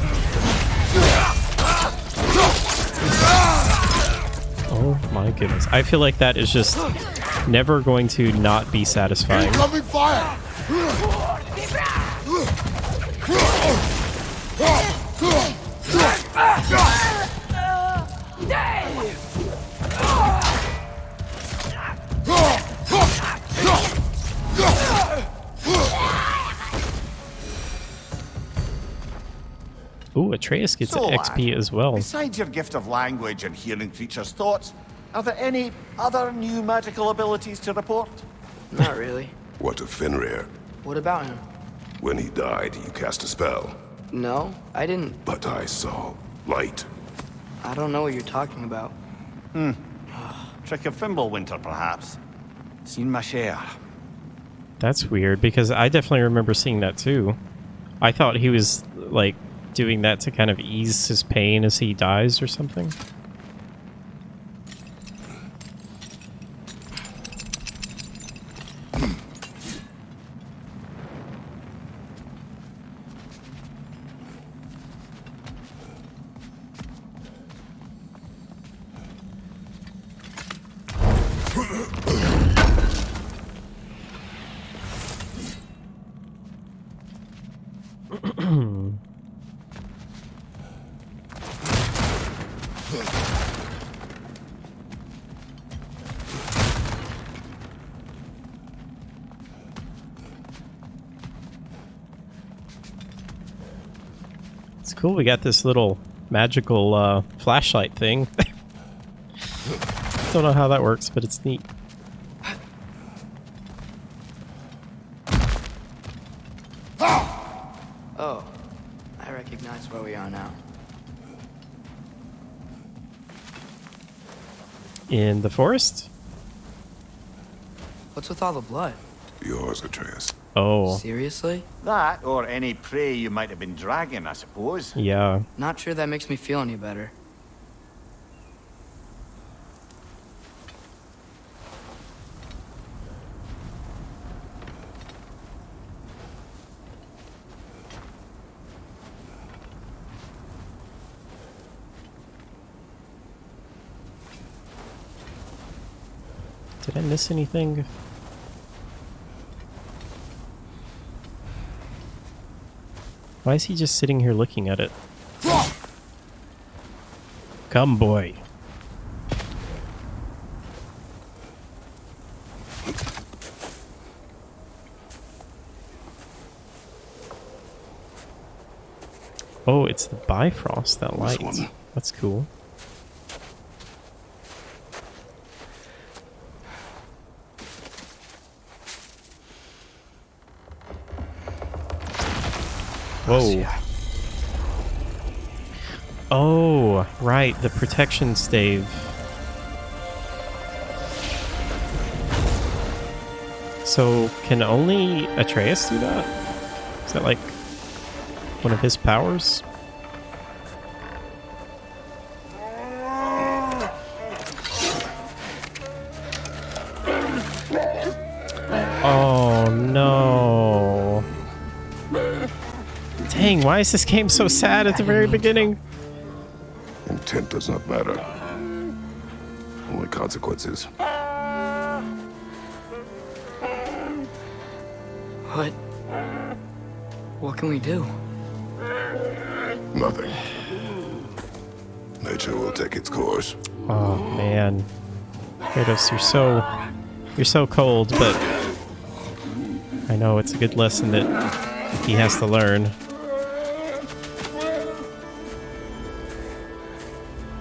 Oh my goodness. I feel like that is just never going to not be satisfying. Incoming fire! Ooh, Atreus gets So, XP as well. Besides your gift of language and hearing creatures' thoughts, are there any other new magical abilities to report? Not really. What of Fenrir? What about him? When he died, you cast a spell. No, I didn't. But I saw light. I don't know what you're talking about. Trick of Fimbulwinter, perhaps? Seen my share. That's weird because I definitely remember seeing that too. I thought he was like doing that to kind of ease his pain as he dies or something. It's cool we got this little magical flashlight thing. Don't know how that works, but it's neat. Oh, I recognize where we are now. In the forest? What's with all the blood? Yours, Atreus. Oh, Seriously? That, or any prey you might have been dragging, I suppose. yeah. Not sure that makes me feel any better. Did I miss anything? Why is he just sitting here looking at it? Come, boy. Oh, it's the Bifrost that lights. one. That's cool. Whoa. Oh, right, the protection stave. So, can only Atreus do that? Is that like one of his powers? Oh no. Dang, why is this game so sad at the very beginning? Intent does not matter. Only consequences. What can we do? Nothing. Nature will take its course. Oh man. Kratos, you're so cold, but I know it's a good lesson that he has to learn.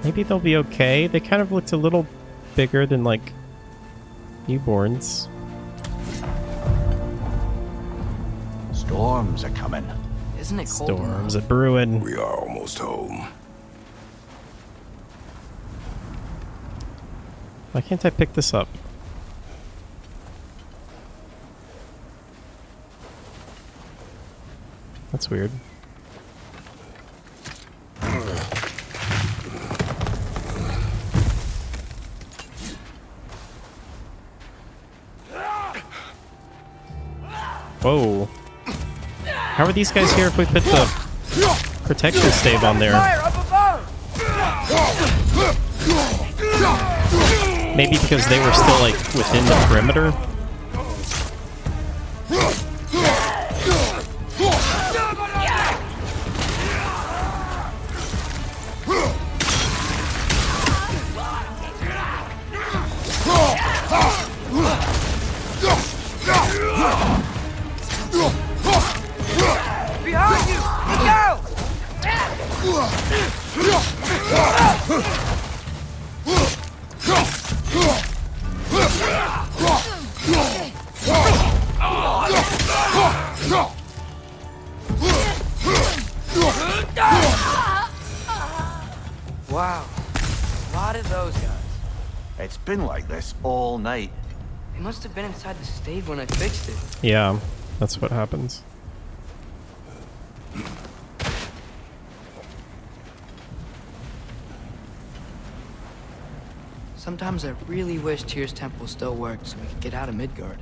Maybe they'll be okay. They kind of looked a little bigger than, like, newborns. Storms are coming. Isn't it cold enough? Storms a brewing. We are almost home. Why can't I pick this up? That's weird. Whoa. How are these guys here if we put the protection stave on there? Fire up above! Maybe because they were still, like, within the perimeter? Behind you! Go! Wow. A lot of those guys. It's been like this all night. They must have been inside the stave when I fixed it. Yeah, that's what happens. Sometimes I really wish Tyr's temple still worked so we could get out of Midgard.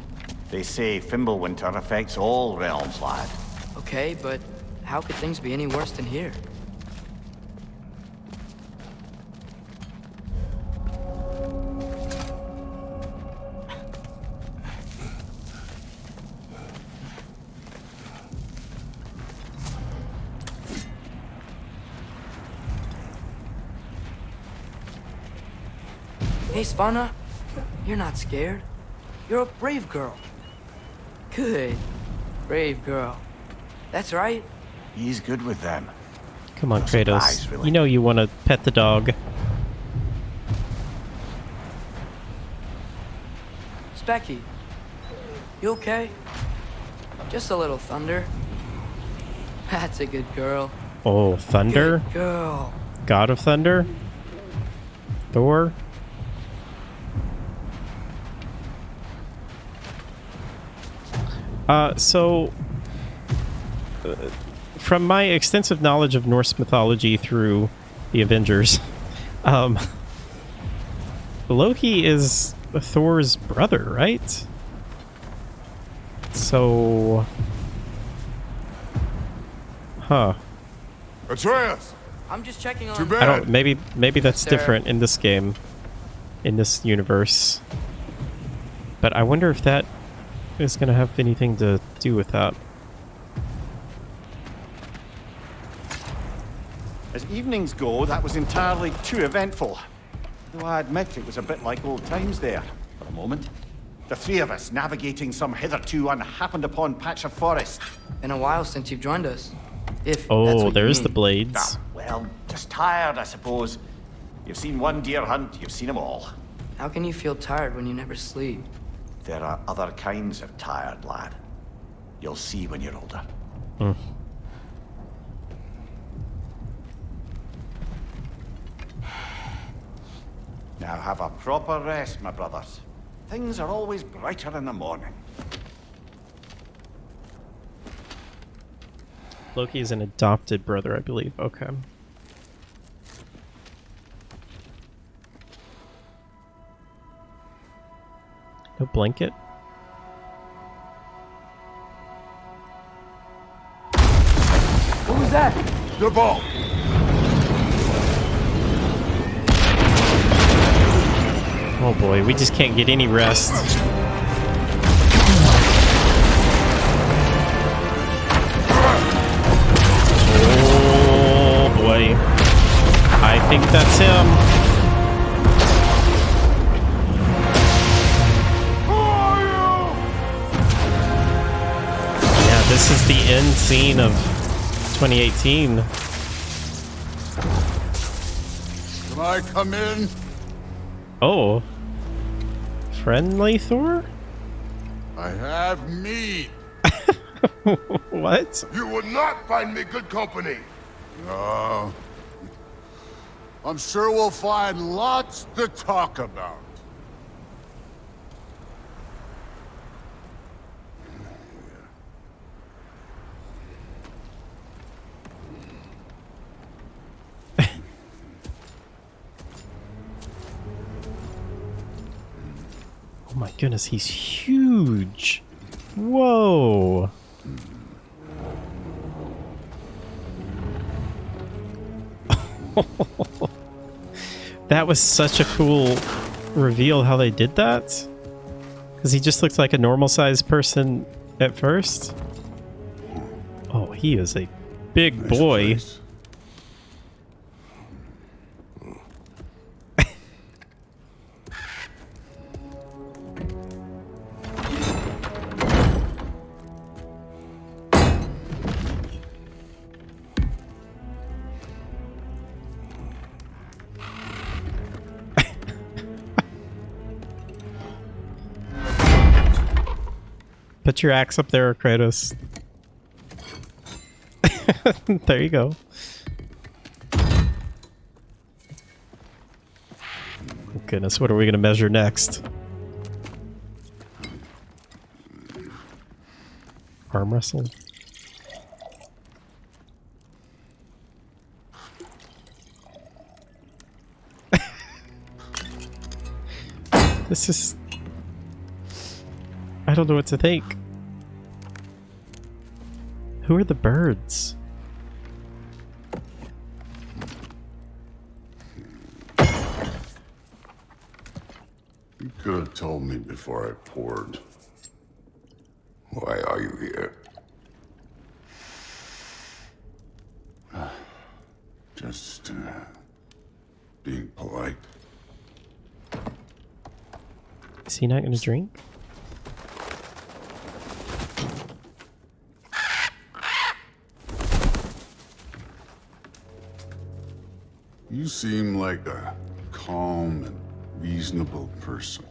They say Fimbulwinter affects all realms, lad. Okay, but how could things be any worse than here? Hey, Svanna, you're not scared. You're a brave girl. Good. Brave girl. That's right. He's good with them. Come on, No Kratos. surprise, really. You know you want to pet the dog. Specky, you okay? Just a little thunder. That's a good girl. Oh, Thunder? Good girl. God of Thunder? Thor? From my extensive knowledge of Norse mythology through the Avengers, Loki is Thor's brother, right? So... Huh. Atreus! I'm just checking on. Too bad. I don't... Maybe that's Sarah. different in this game. In this universe. But I wonder if that is going to have anything to do with that. As evenings go, that was entirely too eventful. Though I admit it was a bit like old times there, for a moment. The three of us navigating some hitherto unhappened upon patch of forest. Been a while since you've joined us. If that's Oh, what you there's the mean. blades. Ah, well, just tired, I suppose. You've seen one deer hunt, you've seen them all. How can you feel tired when you never sleep? There are other kinds of tired, lad. You'll see when you're older. Now have a proper rest, my brothers. Things are always brighter in the morning. Loki is an adopted brother, I believe. Okay. No blanket? What was that? The ball! Oh boy, we just can't get any rest. Oh boy. I think that's him. Yeah, this is the end scene of 2018. Can I come in? Oh. Friendly Thor? I have meat. What? You would not find me good company. No. I'm sure we'll find lots to talk about. Oh my goodness, he's huge. Whoa. That was such a cool reveal how they did that. Because he just looked like a normal sized person at first. Oh, he is a big Nice boy. place. Put your axe up there, Kratos. There you go. Oh, goodness, what are we going to measure next? Arm wrestle? This is... I don't know what to think. Who are the birds? You could have told me before I poured. Why are you here? Just being polite. Is he not going to drink? You seem like a calm and reasonable person.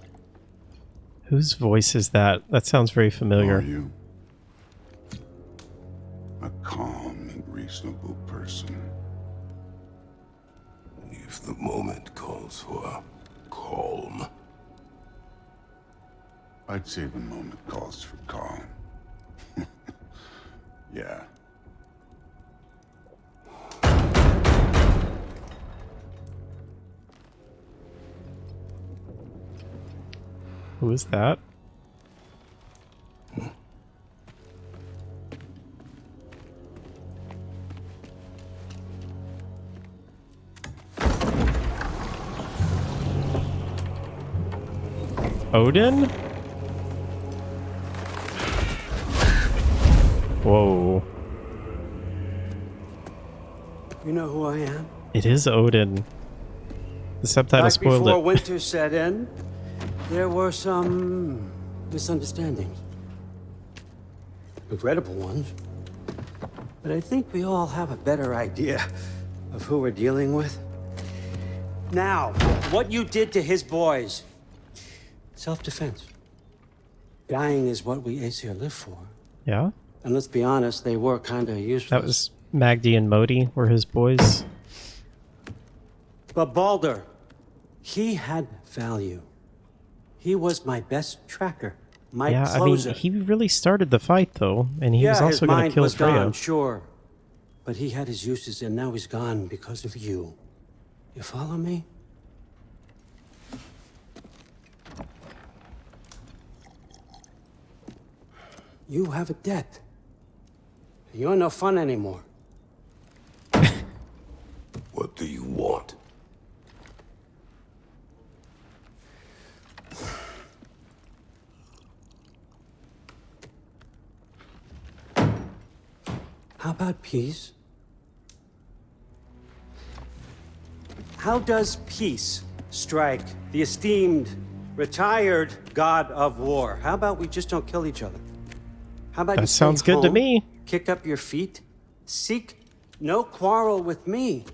Whose voice is that? That sounds very familiar. Are you? A calm and reasonable person. If the moment calls for calm. I'd say the moment calls for calm. Yeah. Who is that? Odin? Whoa. You know who I am? It is Odin. The subtitle Back spoiled before it. winter set in, there were some misunderstandings. Regrettable ones. But I think we all have a better idea of who we're dealing with. Now, what you did to his boys. Self-defense. Dying is what we Aesir live for. Yeah? And let's be honest, they were kind of useless. That was Magdi and Modi were his boys. But Baldur, he had value. He was my best tracker, my Yeah, closer. I mean, he really started the fight, though. And he was his also going to mind kill was Freya. gone, sure. But he had his uses, and now he's gone because of you. You follow me? You have a debt. You're no fun anymore. What do you want? How about peace? How does peace strike the esteemed, retired god of war? How about we just don't kill each other? How about That you stay sounds good to home, me. Kick up your feet, seek no quarrel with me,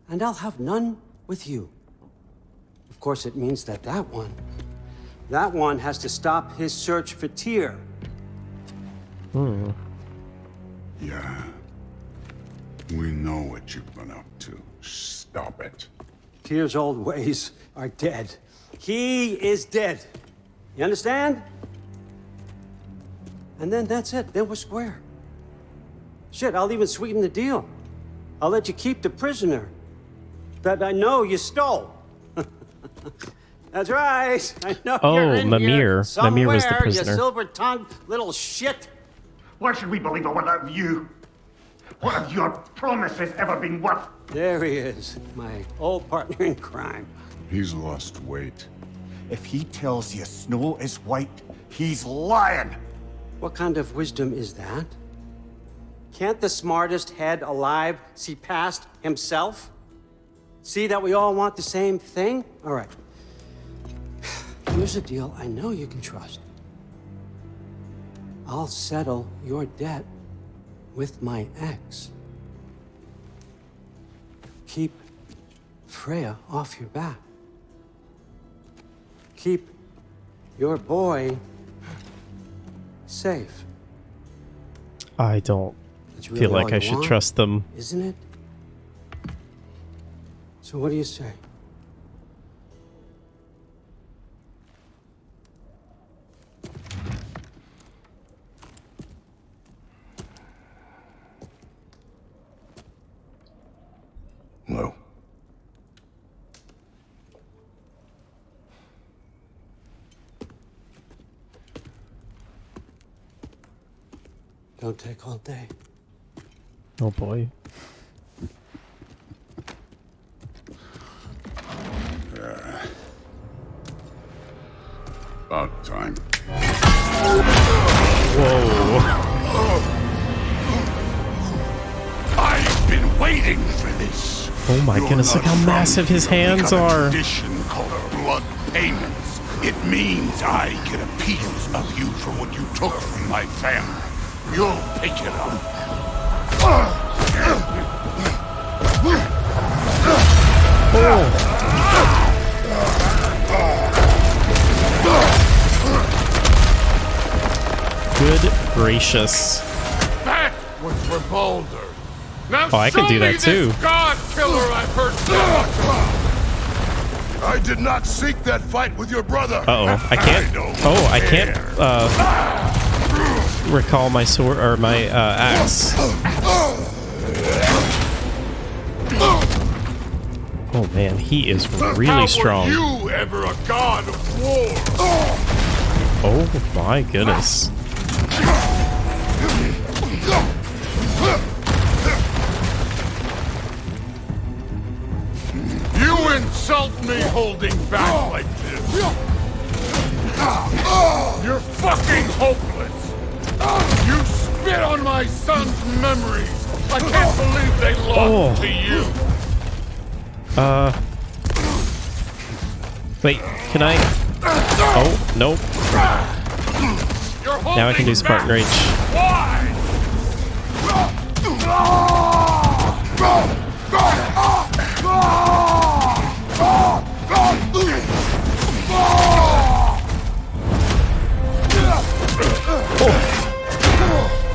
and I'll have none with you. Of course, it means that that one has to stop his search for Tyr. Yeah. We know what you've been up to. Stop it. Tyr's old ways are dead. He is dead. You understand? And then that's it. Then we're square. Shit, I'll even sweeten the deal. I'll let you keep the prisoner that I know you stole. That's right. I know Oh, you're in Mimir. here Mimir was the somewhere, prisoner. You silver-tongued little shit. Why should we believe a word out of you? What have your promises ever been worth? There he is, my old partner in crime. He's lost weight. If he tells you snow is white, he's lying. What kind of wisdom is that? Can't the smartest head alive see past himself? See that we all want the same thing? All right. Here's a deal I know you can trust. I'll settle your debt with my ex. Keep Freya off your back. Keep your boy safe. I don't That's really feel like all I you should want, trust them. isn't it? So what do you say? No. Don't take all day. Oh boy. About time. Whoa. I've been waiting for this. Oh my goodness, look how massive his hands We got a are. tradition called blood payments. It means I get a piece of you for what you took from my family. You'll pick it up. Good gracious. That was for Boulder. Now Oh, I can do that too. God killer I've heard so much about. I did not seek that fight with your brother. Uh-oh, I can't. Oh, I can't recall my sword or my axe. Oh man, he is really strong. How were you ever a god of war? Oh my goodness. You insult me holding back like this. You're fucking hopeless. You spit on my son's memories. I can't believe they belong to you. Wait, can I? Oh, nope. Now I can do Spartan Rage. Why?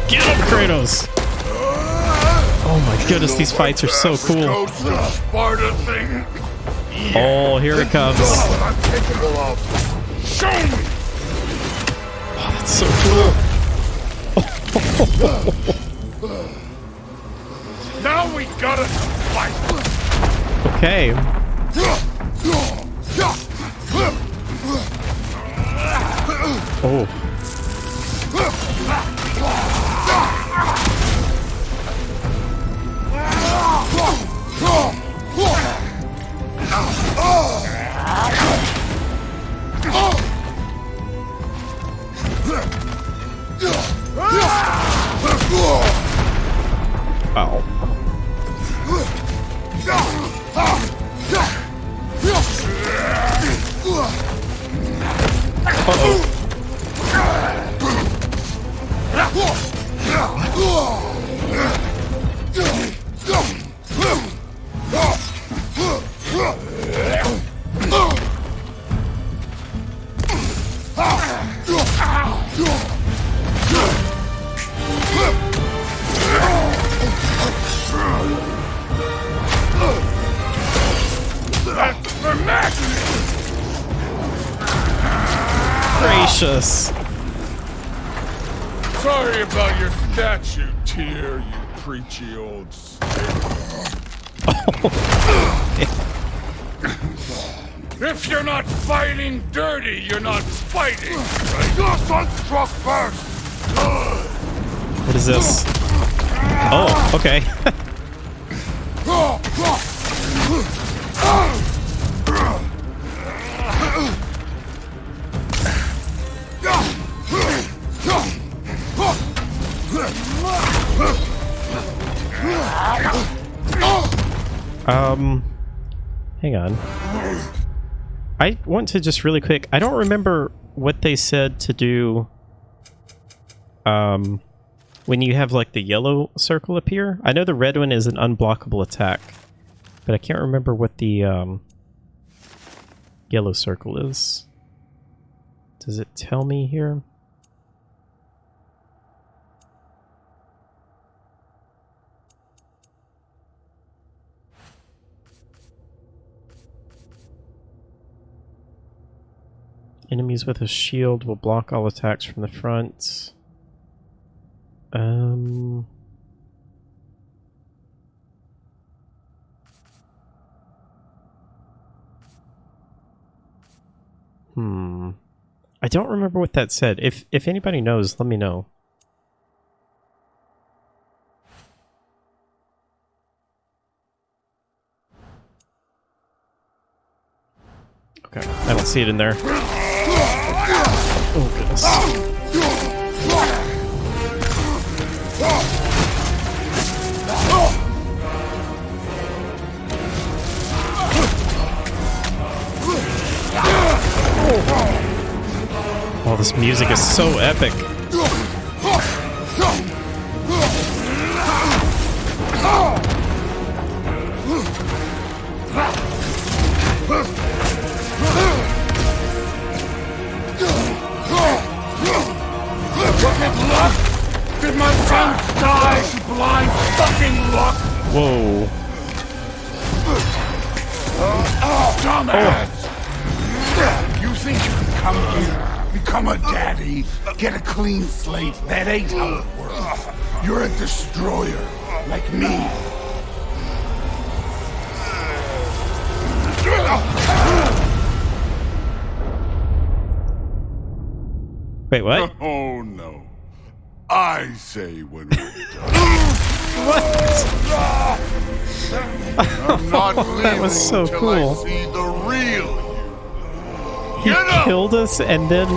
Get him, Kratos! Oh my goodness, these fights are so cool. Ghost of Sparta thing. Oh, here it comes. What I'm capable of. Show me. Oh, that's so cool. Now we gotta fight. Okay. Oh. Ow. Gracious. Sorry about your statue, Tyr, you preachy old If you're not fighting dirty, you're not fighting. Right? Your son struck first. Good. What is this? Oh, okay. Hang on. I want to just really quick, I don't remember what they said to do when you have like the yellow circle appear. I know the red one is an unblockable attack, but I can't remember what the yellow circle is. Does it tell me here? Enemies with a shield will block all attacks from the front. I don't remember what that said. If anybody knows, let me know. Okay, I don't see it in there. Oh, goodness. Oh, this music is so epic. Luck? Did my son die, blind fucking luck? Whoa. Dumbass! You think you can come here, become a daddy, get a clean slate? That ain't how it works. You're a destroyer, like me. Wait, what? Oh no. I say when we're done. What? I'm not That was so leaving cool. until I see the real you. He killed us and then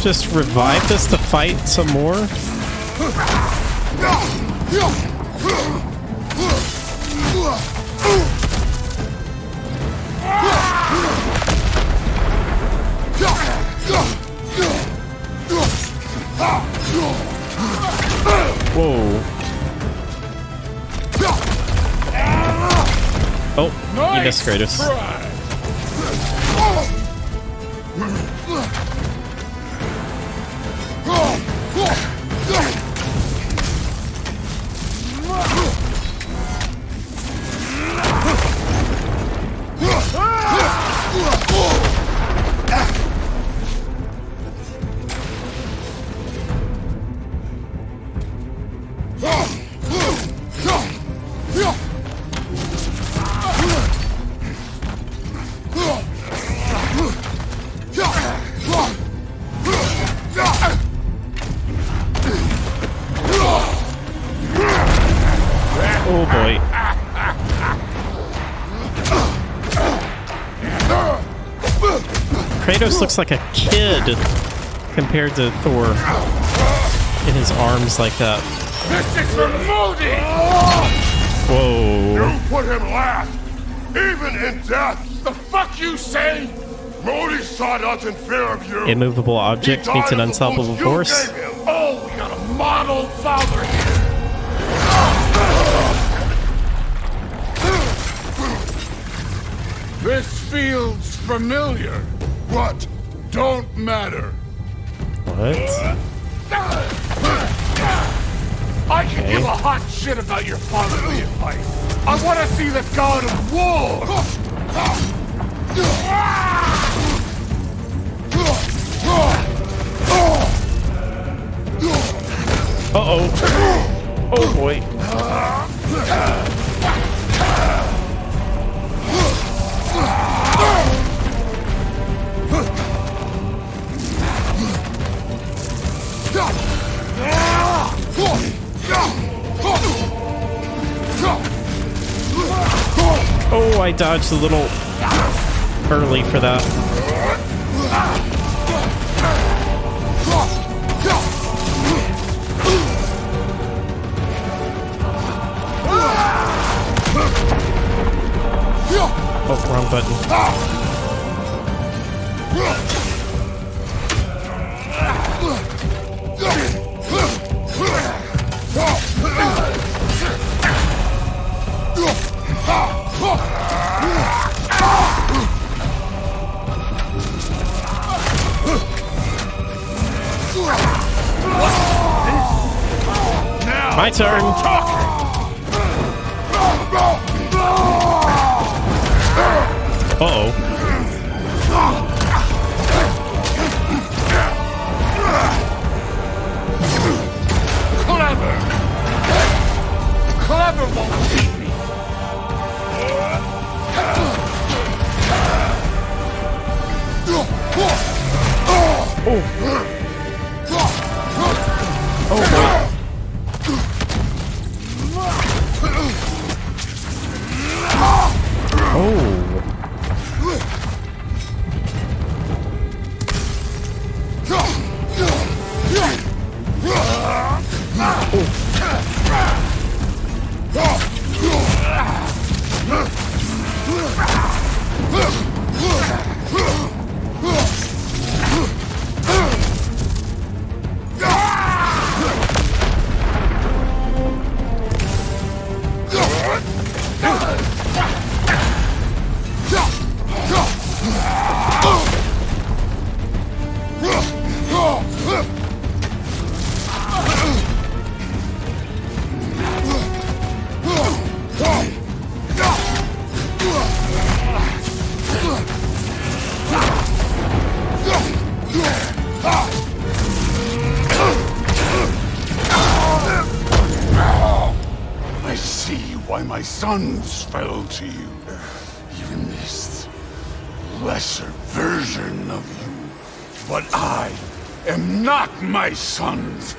just revived us to fight some more? Whoa. Oh, you missed, Kratos. Oh boy. Kratos looks like a kid compared to Thor in his arms like that. This is for Modi! Whoa. You put him last, even in death. The fuck you say? Modi saw us in fear of you. Immovable object He meets an died of the unstoppable wounds you force. gave him. Oh, we got a model father here. This feels familiar. What? Don't matter. What? I can give a hot shit about your fatherly advice. I want to see the god of war. Uh-oh. Oh boy. Oh, I dodged a little early for that. Oh, wrong button. My turn. Uh-oh. Clever won't beat me. I see why my sons fell to you. Even this lesser version of you. But I am not my sons.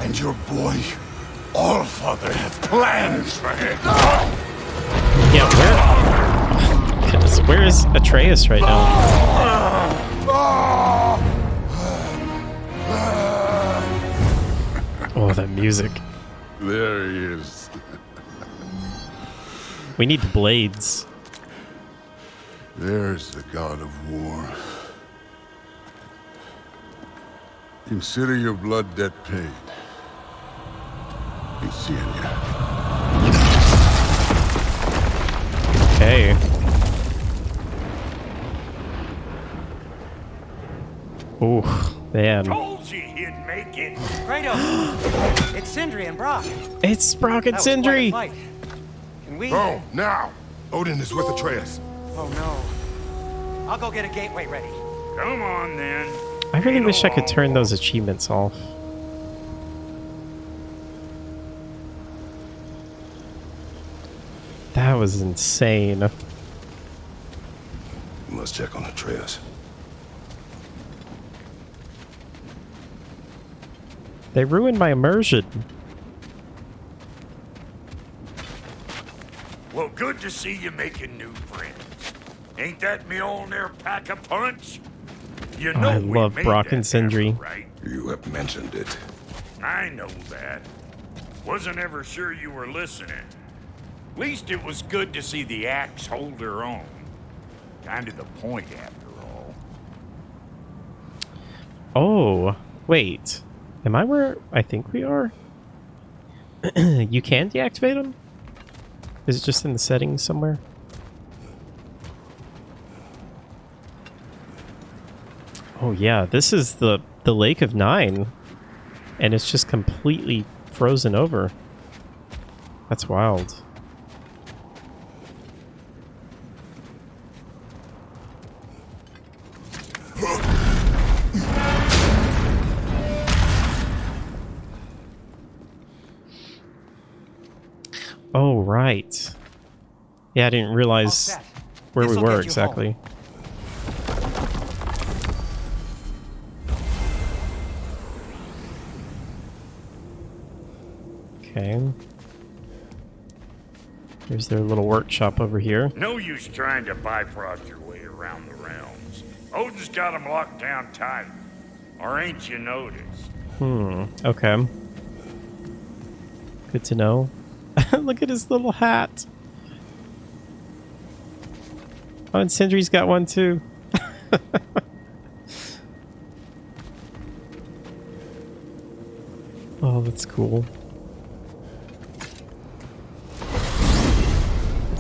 And your boy, Allfather, have plans for him. Yeah, where? Goodness, where is Atreus right now? Oh, that music. There he is. We need blades. There's the god of war. Consider your blood debt paid. Be seeing you. Okay. Ooh, man. Told you he'd make it. Kratos! It's Sindri and Brock. It's Brock and That was quite a Sindri. fight. Can we... Go, now! Odin is with Atreus. Oh no. I'll go get a gateway ready. Come on, then. I really Ain't wish I could long. turn those achievements off. That was insane. You must check on Atreus. They ruined my immersion. Well, good to see you making new friends. Ain't that Mjolnir pack a punch? You know I we love made Brock that and Sindri. effort, right? You have mentioned it. I know that. Wasn't ever sure you were listening. Least it was good to see the axe hold her own. Kind of the point, after all. Oh, wait. Am I where I think we are? You can deactivate them? Is it just in the settings somewhere? Oh yeah, this is the Lake of Nine. And it's just completely frozen over. That's wild. Oh, right. Yeah, I didn't realize where we This'll were get you exactly. Okay. Here's their little workshop over here. No use trying to bifrost your way around the realms. Odin's got them locked down tight. Or ain't you noticed? Okay. Good to know. Look at his little hat. Oh, and Sindri's got one too. Oh, that's cool.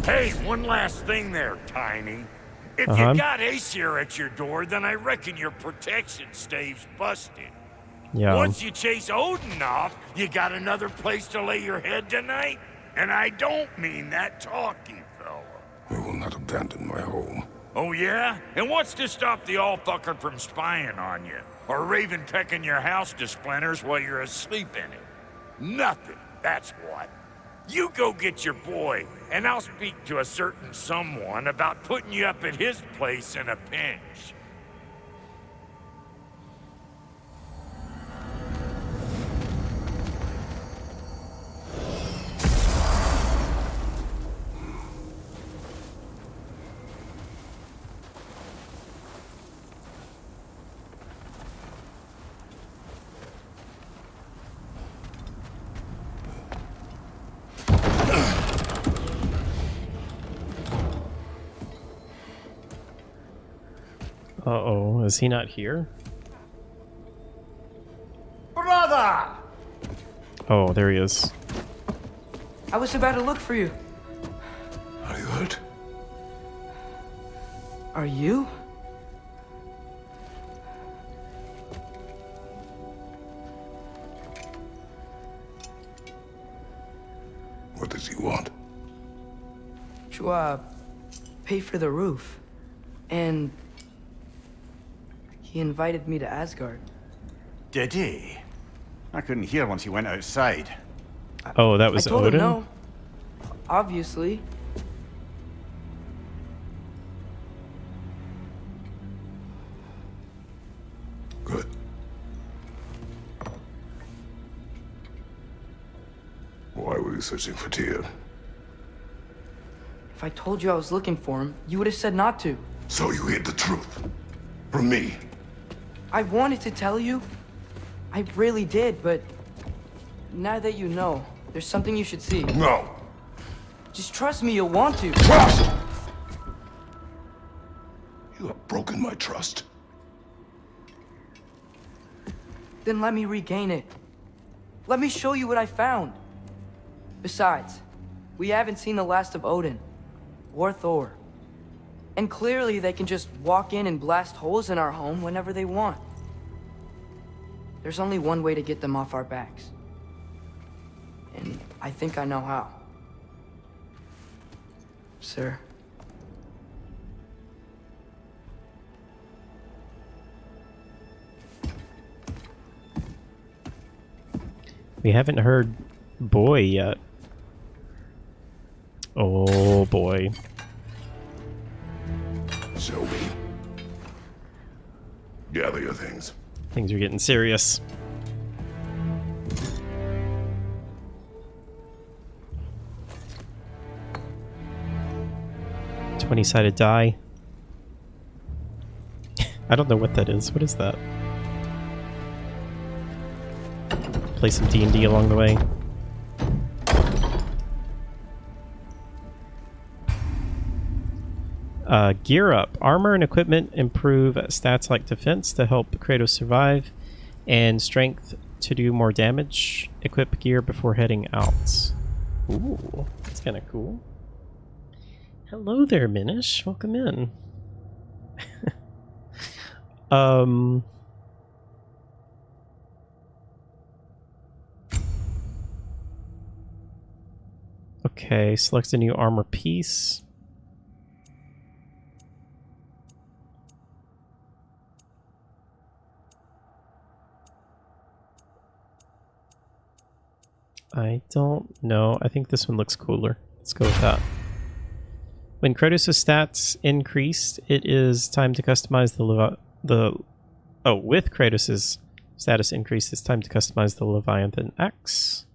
Hey, one last thing there, Tiny. If you got Aesir at your door, then I reckon your protection stave's busted. Yeah. Once you chase Odin off, you got another place to lay your head tonight? And I don't mean that talky fella. I will not abandon my home. Oh yeah? And what's to stop the all-fucker from spying on you? Or raven pecking your house to splinters while you're asleep in it? Nothing, that's what. You go get your boy, and I'll speak to a certain someone about putting you up at his place in a pinch. Uh-oh, is he not here? Brother! Oh, there he is. I was about to look for you. Are you hurt? Are you? What does he want? To, pay for the roof. And he invited me to Asgard. Did he? I couldn't hear once he went outside. Oh, that was I told Odin? him no. Obviously. Good. Why were you searching for Tyr? If I told you I was looking for him, you would have said not to. So you hid the truth. From me. I wanted to tell you. I really did, but now that you know, there's something you should see. No. Just trust me, you'll want to. Trust! You have broken my trust. Then let me regain it. Let me show you what I found. Besides, we haven't seen the last of Odin. Or Thor. And clearly they can just walk in and blast holes in our home whenever they want. There's only one way to get them off our backs. And I think I know how. Sir. We haven't heard boy yet. Oh boy. Sylvie. Gather your things. Things are getting serious. $20-sided die. I don't know what that is. What is that? Play some D&D along the way. Gear up. Armor and equipment improve stats like defense to help Kratos survive, and strength to do more damage. Equip gear before heading out. Ooh, that's kind of cool. Hello there, Minish. Welcome in. Okay, select a new armor piece. I don't know. I think this one looks cooler. Let's go with that. When Kratos' stats increased, it is time to customize with Kratos' status increased, it's time to customize the Leviathan X.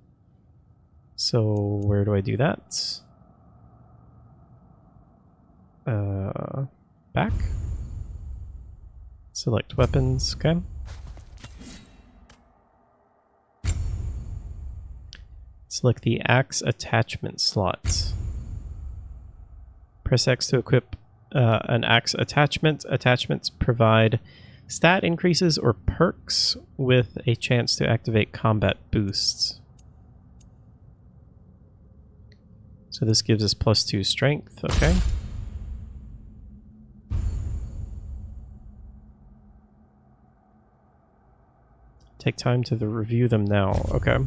So where do I do that? Back. Select weapons, okay. Select the axe attachment slot. Press X to equip an axe attachment. Attachments provide stat increases or perks with a chance to activate combat boosts. So this gives us +2 strength, okay. Take time to review them now, okay.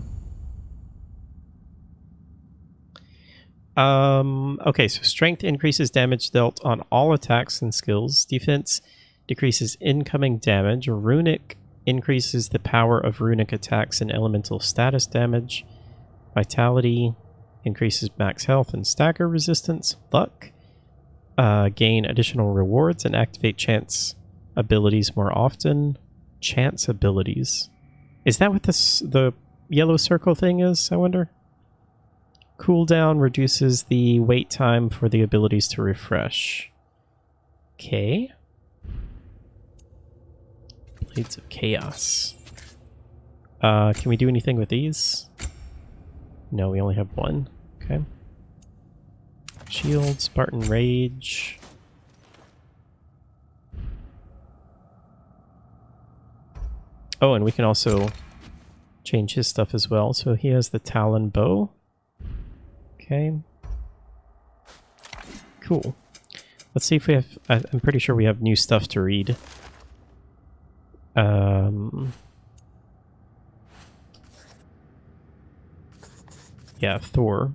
Okay, so strength increases damage dealt on all attacks and skills. Defense decreases incoming damage. Runic increases the power of runic attacks and elemental status damage. Vitality increases max health and stagger resistance. Luck, gain additional rewards and activate chance abilities more often. Chance abilities. Is that what the yellow circle thing is, I wonder? Cooldown reduces the wait time for the abilities to refresh. Okay. Blades of Chaos. Can we do anything with these? No, we only have one. Okay. Shield, Spartan Rage. Oh, and we can also change his stuff as well. So he has the Talon Bow. Okay. Cool. Let's see if we have... I'm pretty sure we have new stuff to read. Yeah, Thor.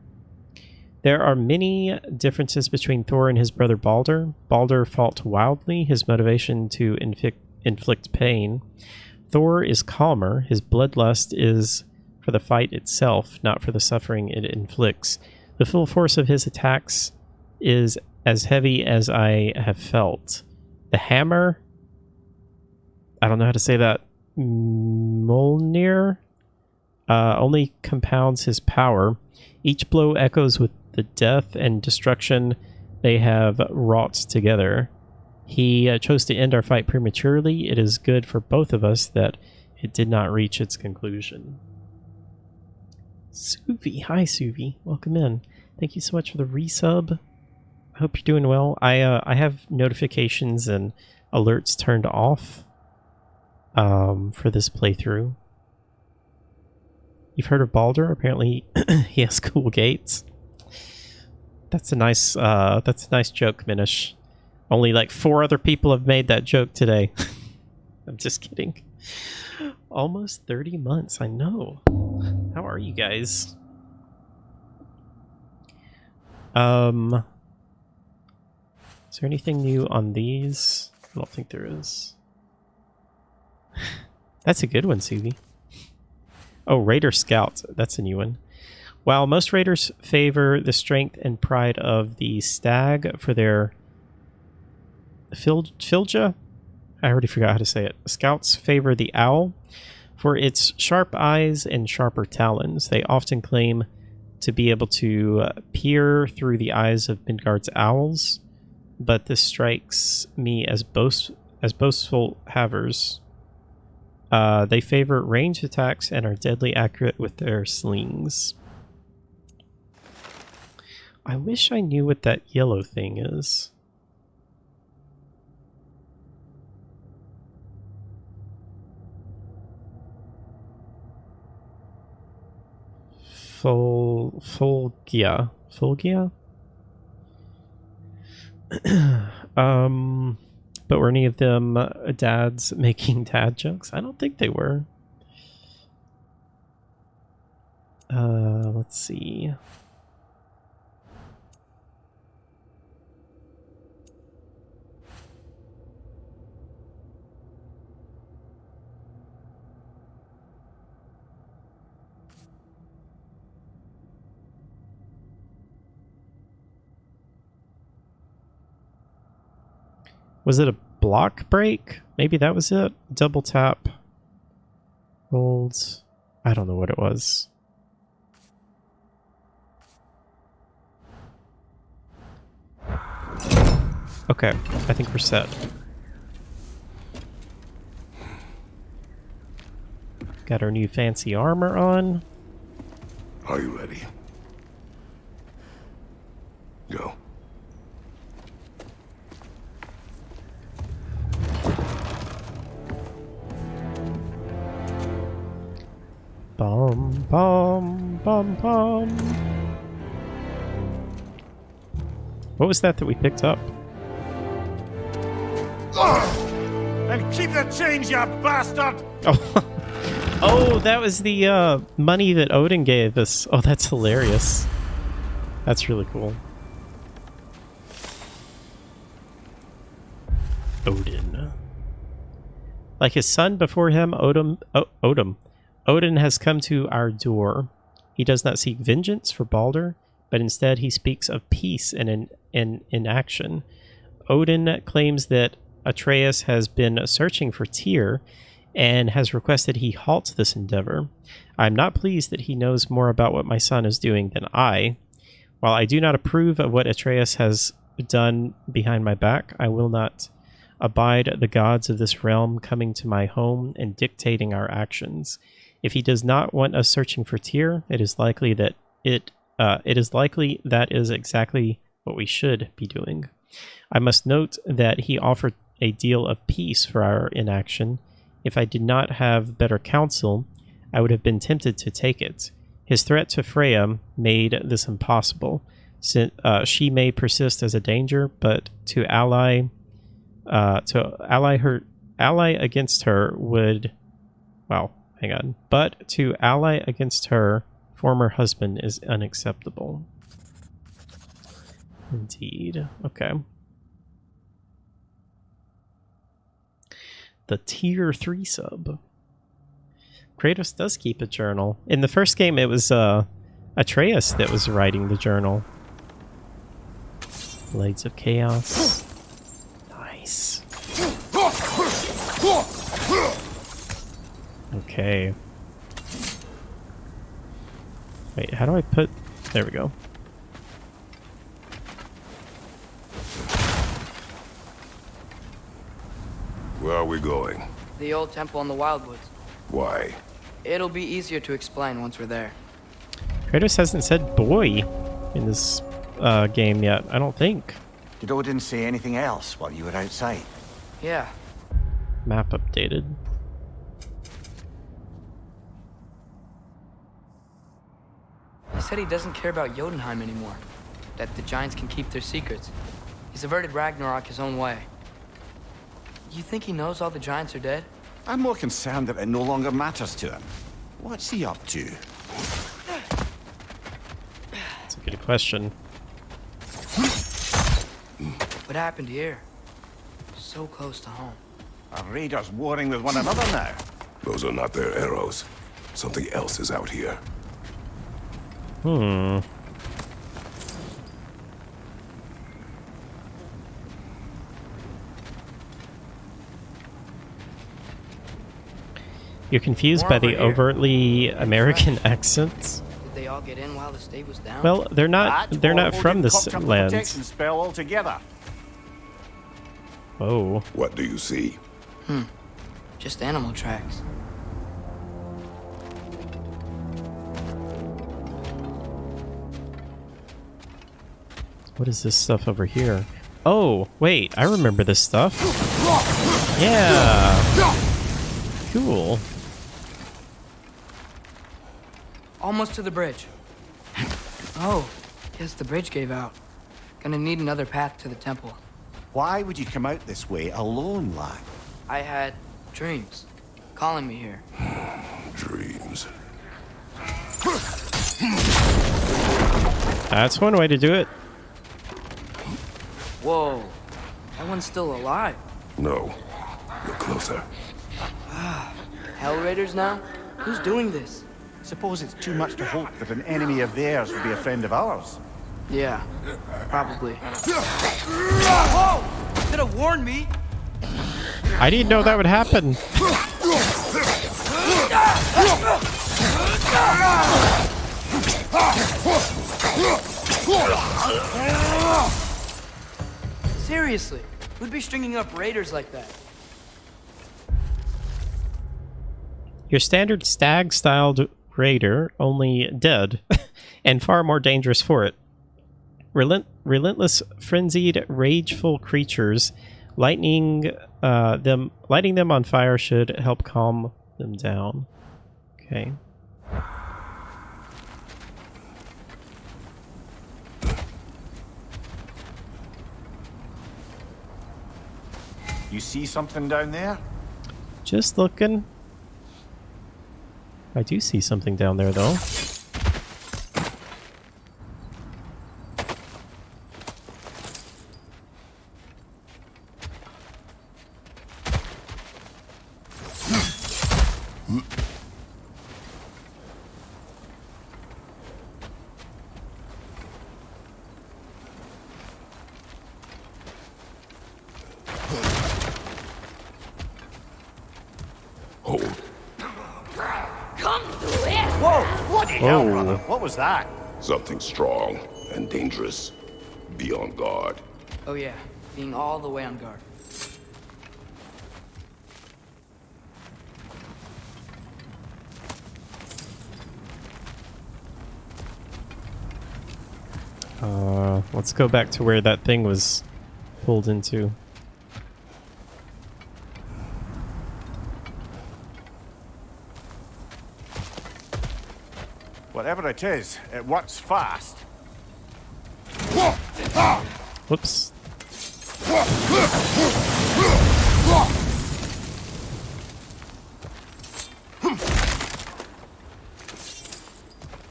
There are many differences between Thor and his brother Balder. Balder fought wildly, his motivation to inflict pain. Thor is calmer. His bloodlust is for the fight itself, not for the suffering it inflicts. The full force of his attacks is as heavy as I have felt. The hammer, I don't know how to say that, Mjolnir, only compounds his power. Each blow echoes with the death and destruction they have wrought together. He chose to end our fight prematurely. It is good for both of us that it did not reach its conclusion. Suvi, hi Suvi, welcome in. Thank you so much for the resub. I hope you're doing well. I have notifications and alerts turned off for this playthrough. You've heard of Balder? Apparently he has cool gates. That's a nice joke, Minish. Only like 4 other people have made that joke today. I'm just kidding. Almost 30 months, I know. How are you guys? Is there anything new on these? I don't think there is. That's a good one, Suvi. Oh, Raider Scout. That's a new one. While most raiders favor the strength and pride of the stag for their Filja? I already forgot how to say it. Scouts favor the owl for its sharp eyes and sharper talons. They often claim to be able to peer through the eyes of Midgard's owls, but this strikes me as boastful havers. They favor ranged attacks and are deadly accurate with their slings. I wish I knew what that yellow thing is. Fulgia. But were any of them dads making dad jokes? I don't think they were. Let's see. Was it a block break? Maybe that was it? Double tap. Hold. I don't know what it was. Okay, I think we're set. Got our new fancy armor on. Are you ready? Go. Bum, bum, bum, bum. What was that we picked up? And keep the change, you bastard! Oh, oh, that was the money that Odin gave us. Oh, that's hilarious. That's really cool. Odin. Like his son before him, Odin has come to our door. He does not seek vengeance for Baldur, but instead he speaks of peace and in action. Odin claims that Atreus has been searching for Tyr and has requested he halt this endeavor. I am not pleased that he knows more about what my son is doing than I. While I do not approve of what Atreus has done behind my back, I will not abide the gods of this realm coming to my home and dictating our actions. If he does not want us searching for Tyr, it is likely that that is exactly what we should be doing. I must note that he offered a deal of peace for our inaction. If I did not have better counsel, I would have been tempted to take it. His threat to Freya made this impossible. She may persist as a danger, but to ally against her would, well, hang on. But to ally against her former husband is unacceptable. Indeed. Okay. The tier 3 sub. Kratos does keep a journal. In the first game, it was Atreus that was writing the journal. Blades of Chaos. Nice. Okay. Wait, how do I put... There we go. Where are we going? The old temple in the Wildwoods. Why? It'll be easier to explain once we're there. Kratos hasn't said boy in this game yet, I don't think. Did Odin say anything else while you were outside? Yeah. Map updated. He said he doesn't care about Jotunheim anymore. That the giants can keep their secrets. He's averted Ragnarok his own way. You think he knows all the giants are dead? I'm more concerned that it no longer matters to him. What's he up to? That's a good question. What happened here? So close to home. Are raiders warring with one another now? Those are not their arrows. Something else is out here. Hmm. You're confused More by over the here. overtly American accents? Did they all get in while the stave was down? Well, they're not. They're not from this Protection land. spell altogether. Oh. What do you see? Just animal tracks. What is this stuff over here? Oh, wait. I remember this stuff. Yeah. Cool. Almost to the bridge. Oh, guess the bridge gave out. Gonna need another path to the temple. Why would you come out this way alone, lad? I had dreams calling me here. Dreams. That's one way to do it. Whoa, that one's still alive. No. Look closer. Hell Raiders now? Who's doing this? Suppose it's too much to hope that an enemy of theirs would be a friend of ours. Yeah, probably. Whoa! Could have warned me. I didn't know that would happen. Seriously, who'd be stringing up raiders like that? Your standard stag-styled raider, only dead, and far more dangerous for it. Relentless, frenzied, rageful creatures, lighting them on fire should help calm them down. Okay. You see something down there? Just looking. I do see something down there, though. Hold. Whoa! Bloody hell, brother! What was that? Something strong and dangerous. Be on guard. Oh yeah, being all the way on guard. Let's go back to where that thing was pulled into. Whatever it is, it works fast. Whoops.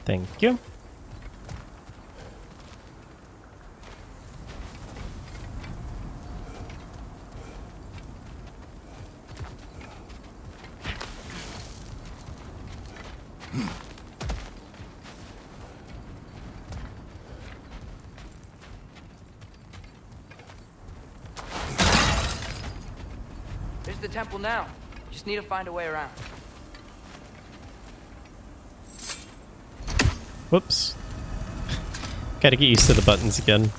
Thank you. There's the temple now. Just need to find a way around. Whoops. Gotta get used to the buttons again.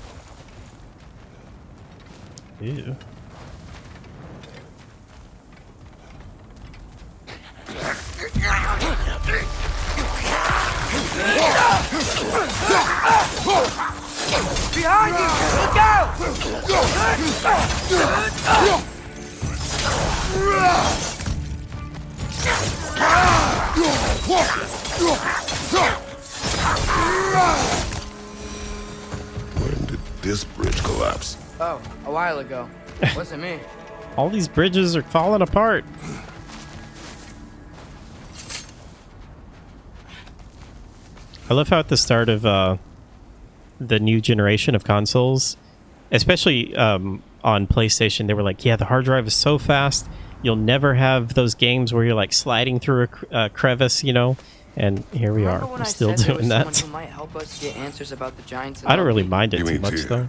Ew. Behind you! Look out! When did this bridge collapse? Oh, a while ago. Wasn't me. All these bridges are falling apart. I love how at the start of the new generation of consoles, especially on PlayStation, they were like, yeah, the hard drive is so fast, you'll never have those games where you're like sliding through a crevice, you know? And here we are, we're still doing that. Who might help us get answers about the giants? I don't really mind it You too mean much, Tyr, though.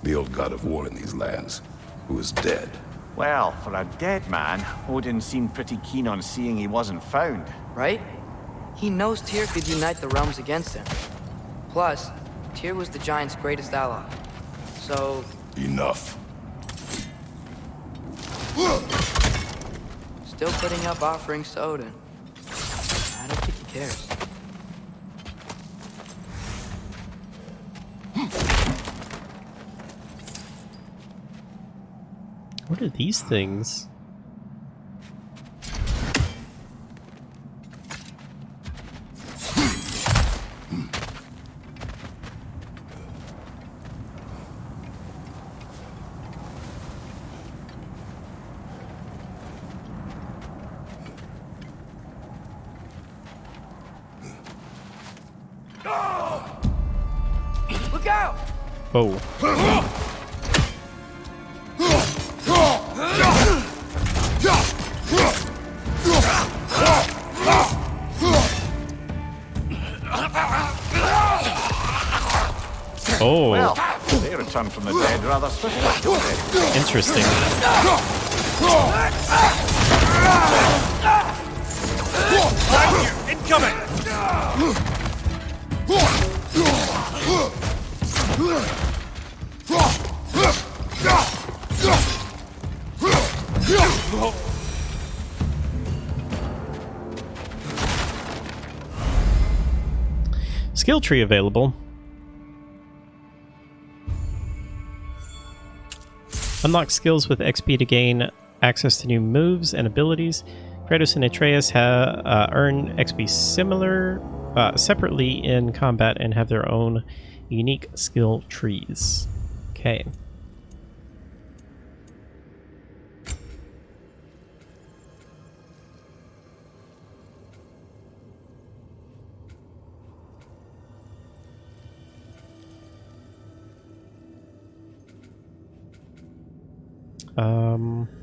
the old god of war in these lands, who is dead. Well, for a dead man, Odin seemed pretty keen on seeing he wasn't found. Right? He knows Tyr could unite the realms against him. Plus, Tyr was the giant's greatest ally. So... Enough. Still putting up offerings to Odin. I don't think he cares. What are these things? Look out! Whoa. Oh, Well, they returned from the dead rather swiftly, don't they? interesting. Incoming! Skill tree available. Unlock skills with XP to gain access to new moves and abilities. Kratos and Atreus earn XP separately in combat and have their own unique skill trees. Okay.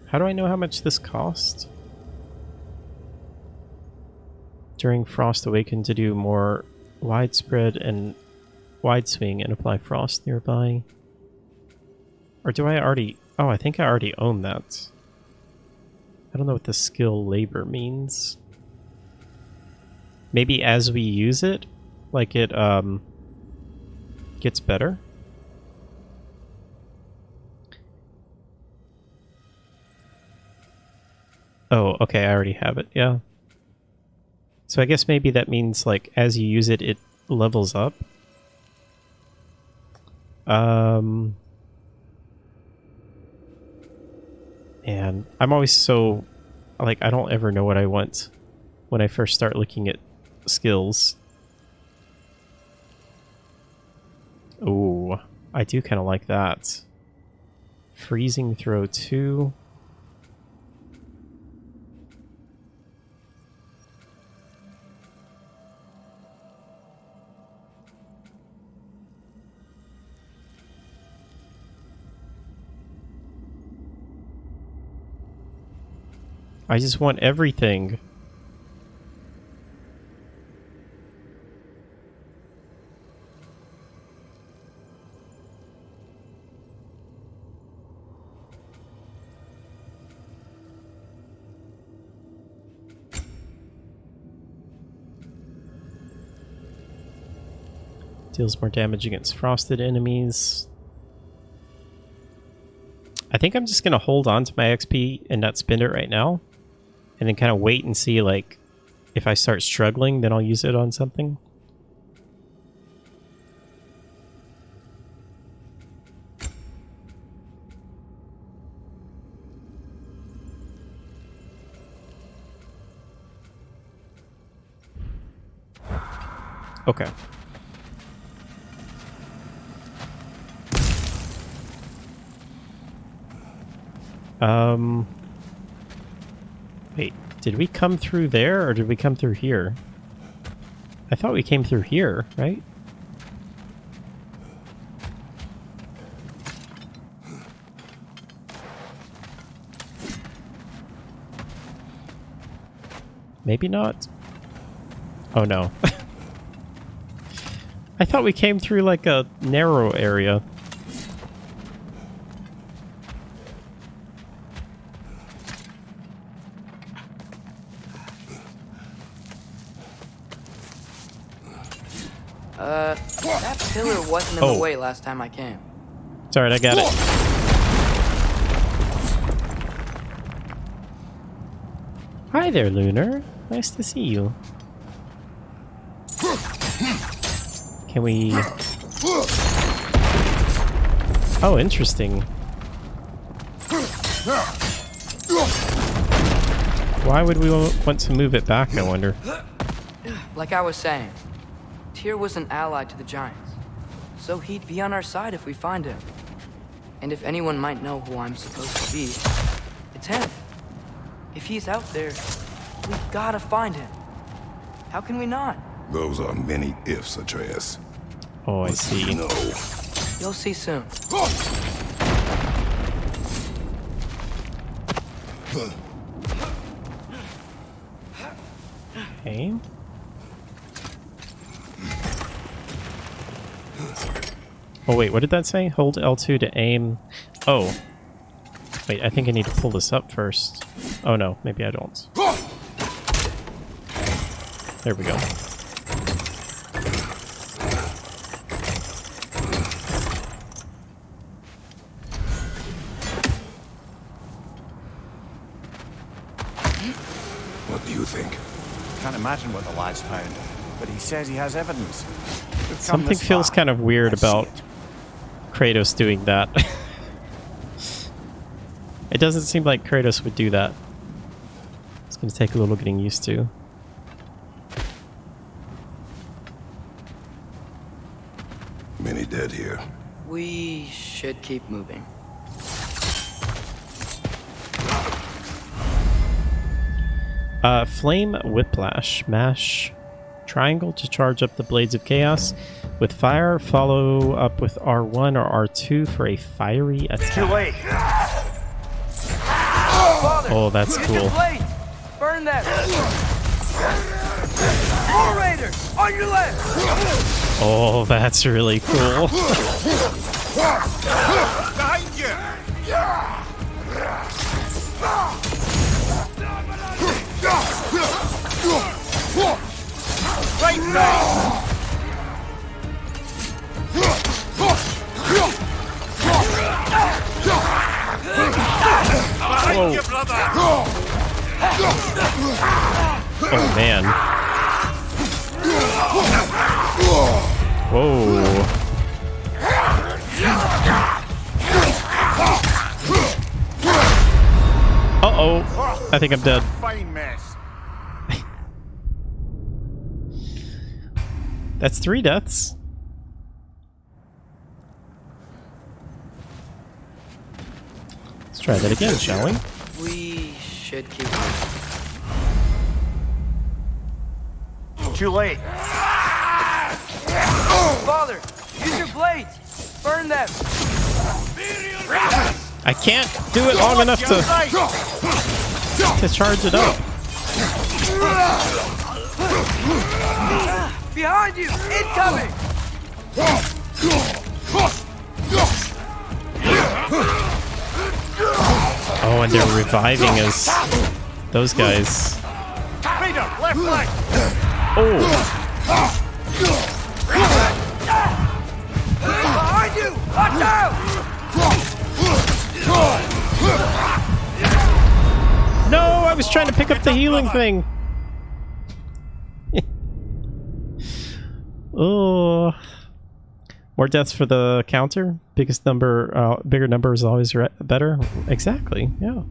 How do I know how much this cost? During Frost Awaken to do more widespread and wide swing and apply frost nearby. Or do I already... Oh, I think I already own that. I don't know what the skill labor means. Maybe as we use it, like it gets better? Oh, okay, I already have it, yeah. So I guess maybe that means, like, as you use it, it levels up. And I'm always so, like, I don't ever know what I want when I first start looking at skills. Ooh, I do kind of like that. Freezing throw 2. I just want everything. Deals more damage against frosted enemies. I think I'm just going to hold on to my XP and not spend it right now. And then kind of wait and see, like, if I start struggling, then I'll use it on something. Okay. Wait, did we come through there or did we come through here? I thought we came through here, right? Maybe not. Oh no. I thought we came through like a narrow area. That pillar wasn't in the way last time I came. It's alright, I got it. Hi there, Lunar. Nice to see you. Can we... Oh, interesting. Why would we want to move it back, I wonder? Like I was saying, Tyr was an ally to the Giants, so he'd be on our side if we find him. And if anyone might know who I'm supposed to be, it's him. If he's out there, we gotta find him. How can we not? Those are many ifs, Atreus. Oh, I see. No. You'll see soon. Okay. Oh wait, what did that say? Hold L2 to aim. Oh. Wait, I think I need to pull this up first. Oh no, maybe I don't. There we go. do you think? Can't imagine what the lad's found, but he says he has evidence. We've come Something this feels far. kind of weird Let's see about it. Kratos doing that. It doesn't seem like Kratos would do that. It's going to take a little getting used to. Many dead here. We should keep moving. Flame Whiplash. Mash triangle to charge up the Blades of Chaos. With fire, follow up with R1 or R2 for a fiery attack. Too late. Father, Oh, that's use your cool. blades. Burn them. More raiders on your left. Oh, that's really cool. Behind you! Right now! Behind you, brother! Oh, man. Whoa. Uh-oh. I think I'm dead. Fine mess. That's 3 deaths. Let's try that again, shall we? We should keep moving. Too late. Father, use your blades. Burn them. I can't do it long enough to charge it up. Behind you! Incoming! Oh, and they're reviving us. Those guys. Raider, left leg! Oh, Behind you! Watch out! no, I was trying to pick up the healing thing. Oh, more deaths for the counter. Biggest number, bigger number is always better. Exactly. Yeah.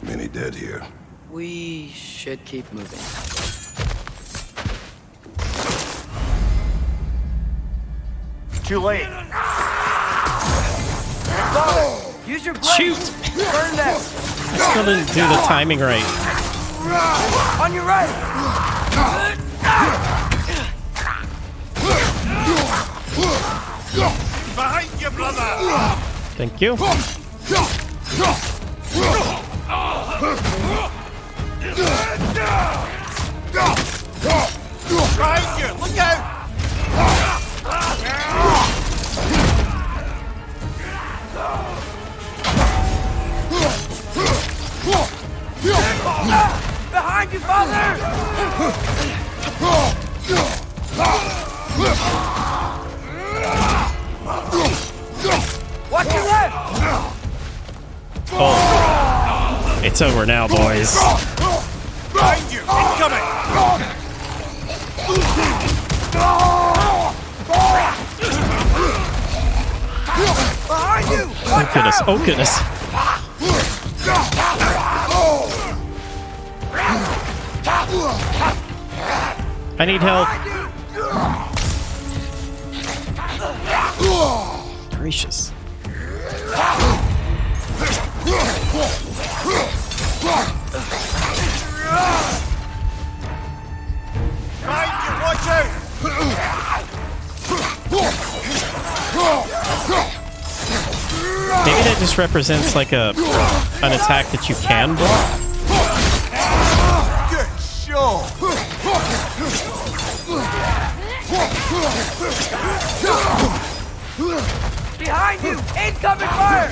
Many dead here. We should keep moving. Too late. Father, use your blades. Shoot! Burn them. Still didn't do the timing right. On your right. Behind you, brother! Thank you. Behind you! Look out! Behind you, Father! Watch your left! Oh, it's over now, boys. Behind you! Incoming! Behind you! Oh goodness! Oh goodness! I need help. Gracious. Behind you! Watch out! Maybe that just represents like an attack that you can block. Good show! Behind you! Incoming fire!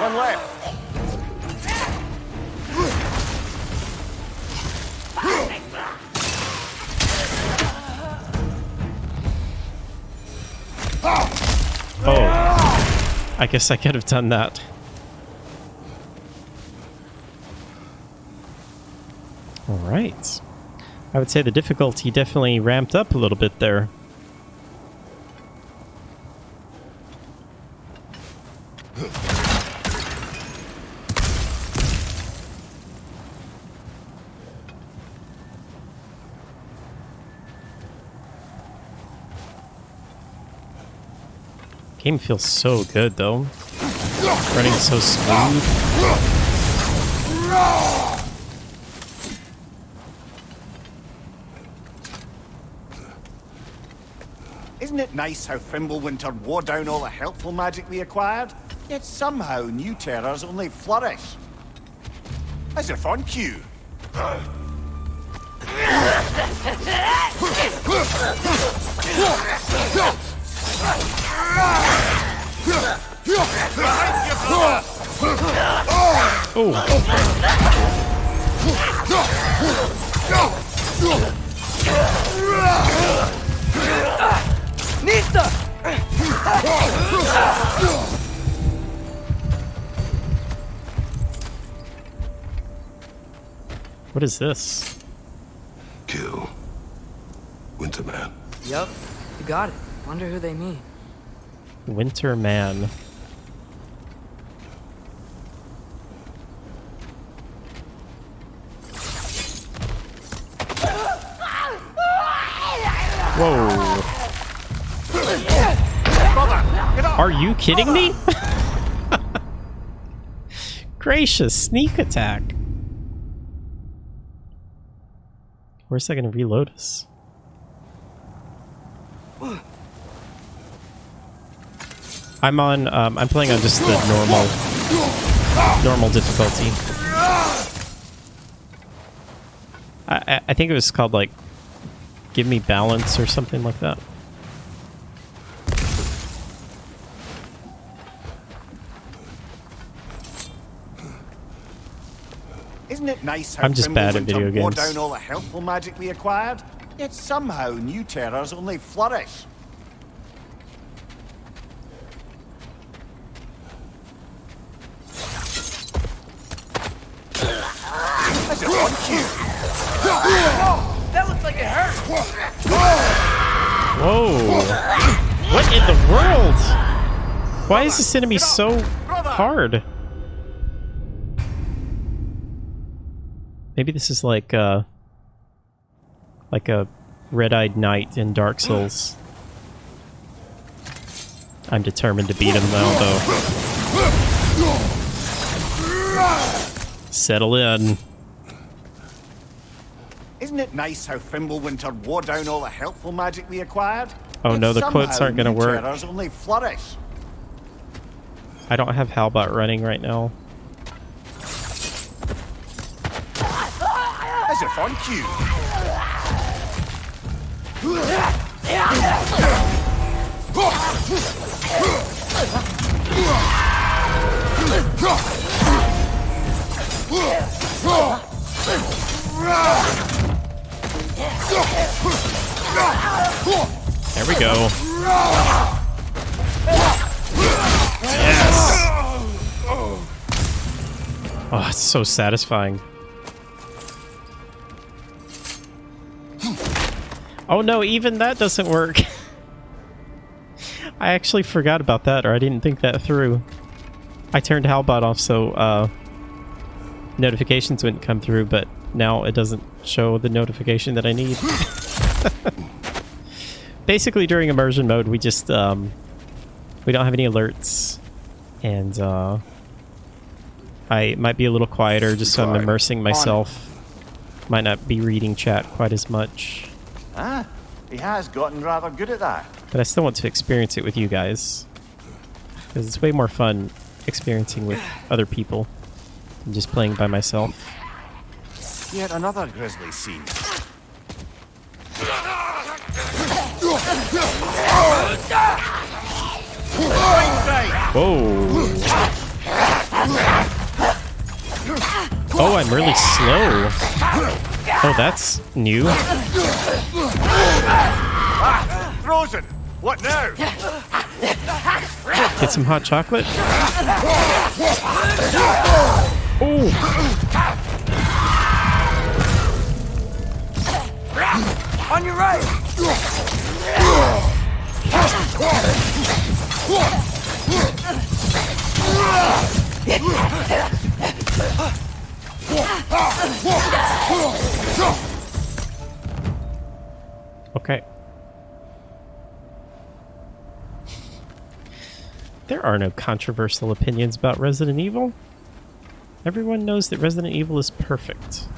One left. I guess I could have done that. Alright. I would say the difficulty definitely ramped up a little bit there. Game feels so good though. Running so smooth. Isn't it nice how Fimbulwinter wore down all the helpful magic we acquired? Yet somehow new terrors only flourish. As if on cue. Nista! What is this? Kill. Winterman. Yup, you got it. Wonder who they mean. Winter Man. Whoa. Are you kidding me? Gracious, sneak attack. Where's that gonna reload us? I'm playing on just the normal difficulty. I think it was called like Give Me Balance or something like that. Isn't it nice how I'm just bad at video Fimbulwinter wore games. down all the helpful magic we acquired? Yet somehow new terrors only flourish. As if on cue. That looks like it hurt! Whoa! What in the world? Why is this enemy so hard? Maybe this is like a red-eyed knight in Dark Souls. I'm determined to beat him now, though. Settle in. Isn't it nice how Fimbulwinter wore down all the helpful magic we acquired? Oh Yet no, the quotes somehow aren't gonna new work. terrors only flourish. I don't have Halbot running right now. As if on cue. There we go. Yes! Oh, it's so satisfying. Oh no, even that doesn't work. I actually forgot about that, or I didn't think that through. I turned Halbot off so notifications wouldn't come through, but now it doesn't show the notification that I need. Basically, during immersion mode, we just we don't have any alerts, and I might be a little quieter just so I'm immersing myself. Might not be reading chat quite as much. Ah, he has gotten rather good at that. But I still want to experience it with you guys. Because it's way more fun experiencing with other people than just playing by myself. Yet another grisly scene. Whoa! Oh, I'm really slow. Oh, that's new. Frozen! What now? Get some hot chocolate. Oh! On your right! Okay. There are no controversial opinions about Resident Evil. Everyone knows that Resident Evil is perfect.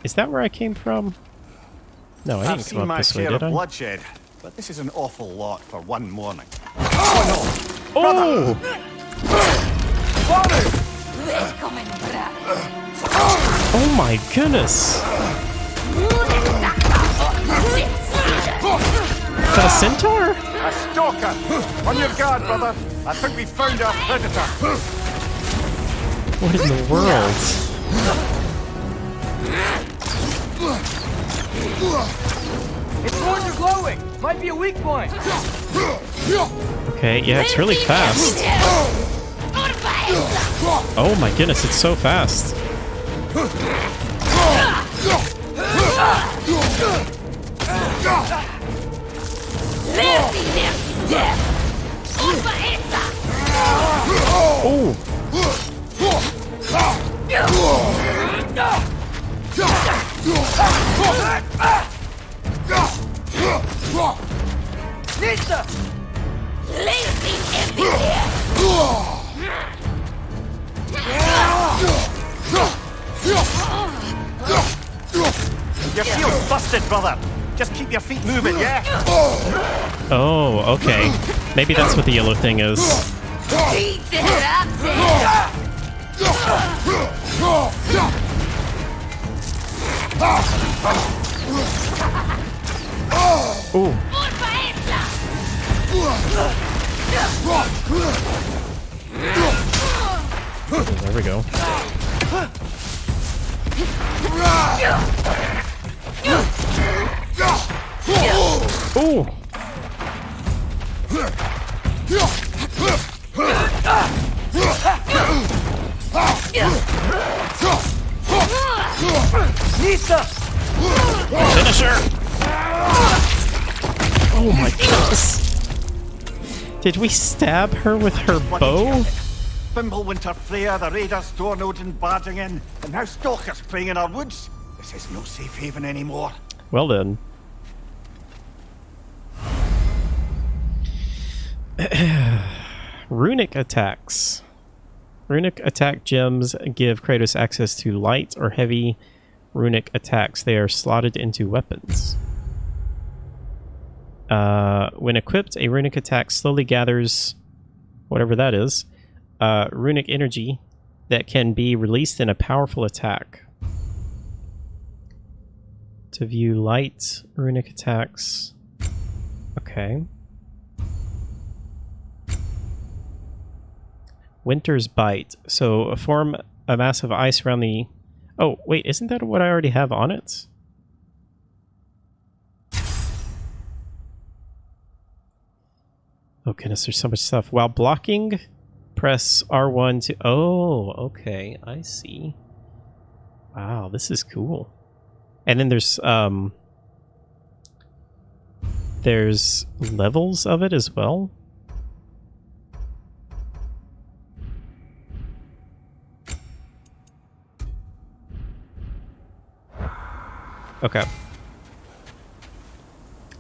Is that where I came from? No, I I've didn't seen come my up this way, share did of I? bloodshed, but this is an awful lot for one morning. Oh! Oh my goodness! Is that a centaur? A stalker! On your guard, brother. I think we found our predator. What in the world? Its horns are glowing! Might be a weak point! Okay, yeah, it's really fast. Oh my goodness, it's so fast. Oh! Nista! Your shield's busted, brother. Just keep your feet moving, yeah? Oh, okay. Maybe that's what the yellow thing is. Ooh. There we go. Ooh. Nista! Finisher! Oh my goodness. Did we stab her with her bow? Fimbulwinter Freya, the raiders, Stornode and barging in, and now stalkers preying in our woods. This is no safe haven anymore. Well then. Runic attacks. Runic attack gems give Kratos access to light or heavy runic attacks. They are slotted into weapons. When equipped, a runic attack slowly gathers whatever that is, runic energy that can be released in a powerful attack. To view light runic attacks. Okay. Winter's Bite. So form a mass of ice around the... Oh, wait, isn't that what I already have on it? Oh goodness, there's so much stuff. While blocking, press R1 to... Oh, okay, I see. Wow, this is cool. And then there's levels of it as well. Okay.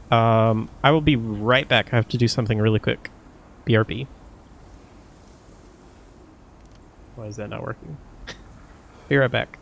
I will be right back. I have to do something really quick. BRB. Why is that not working? Be right back.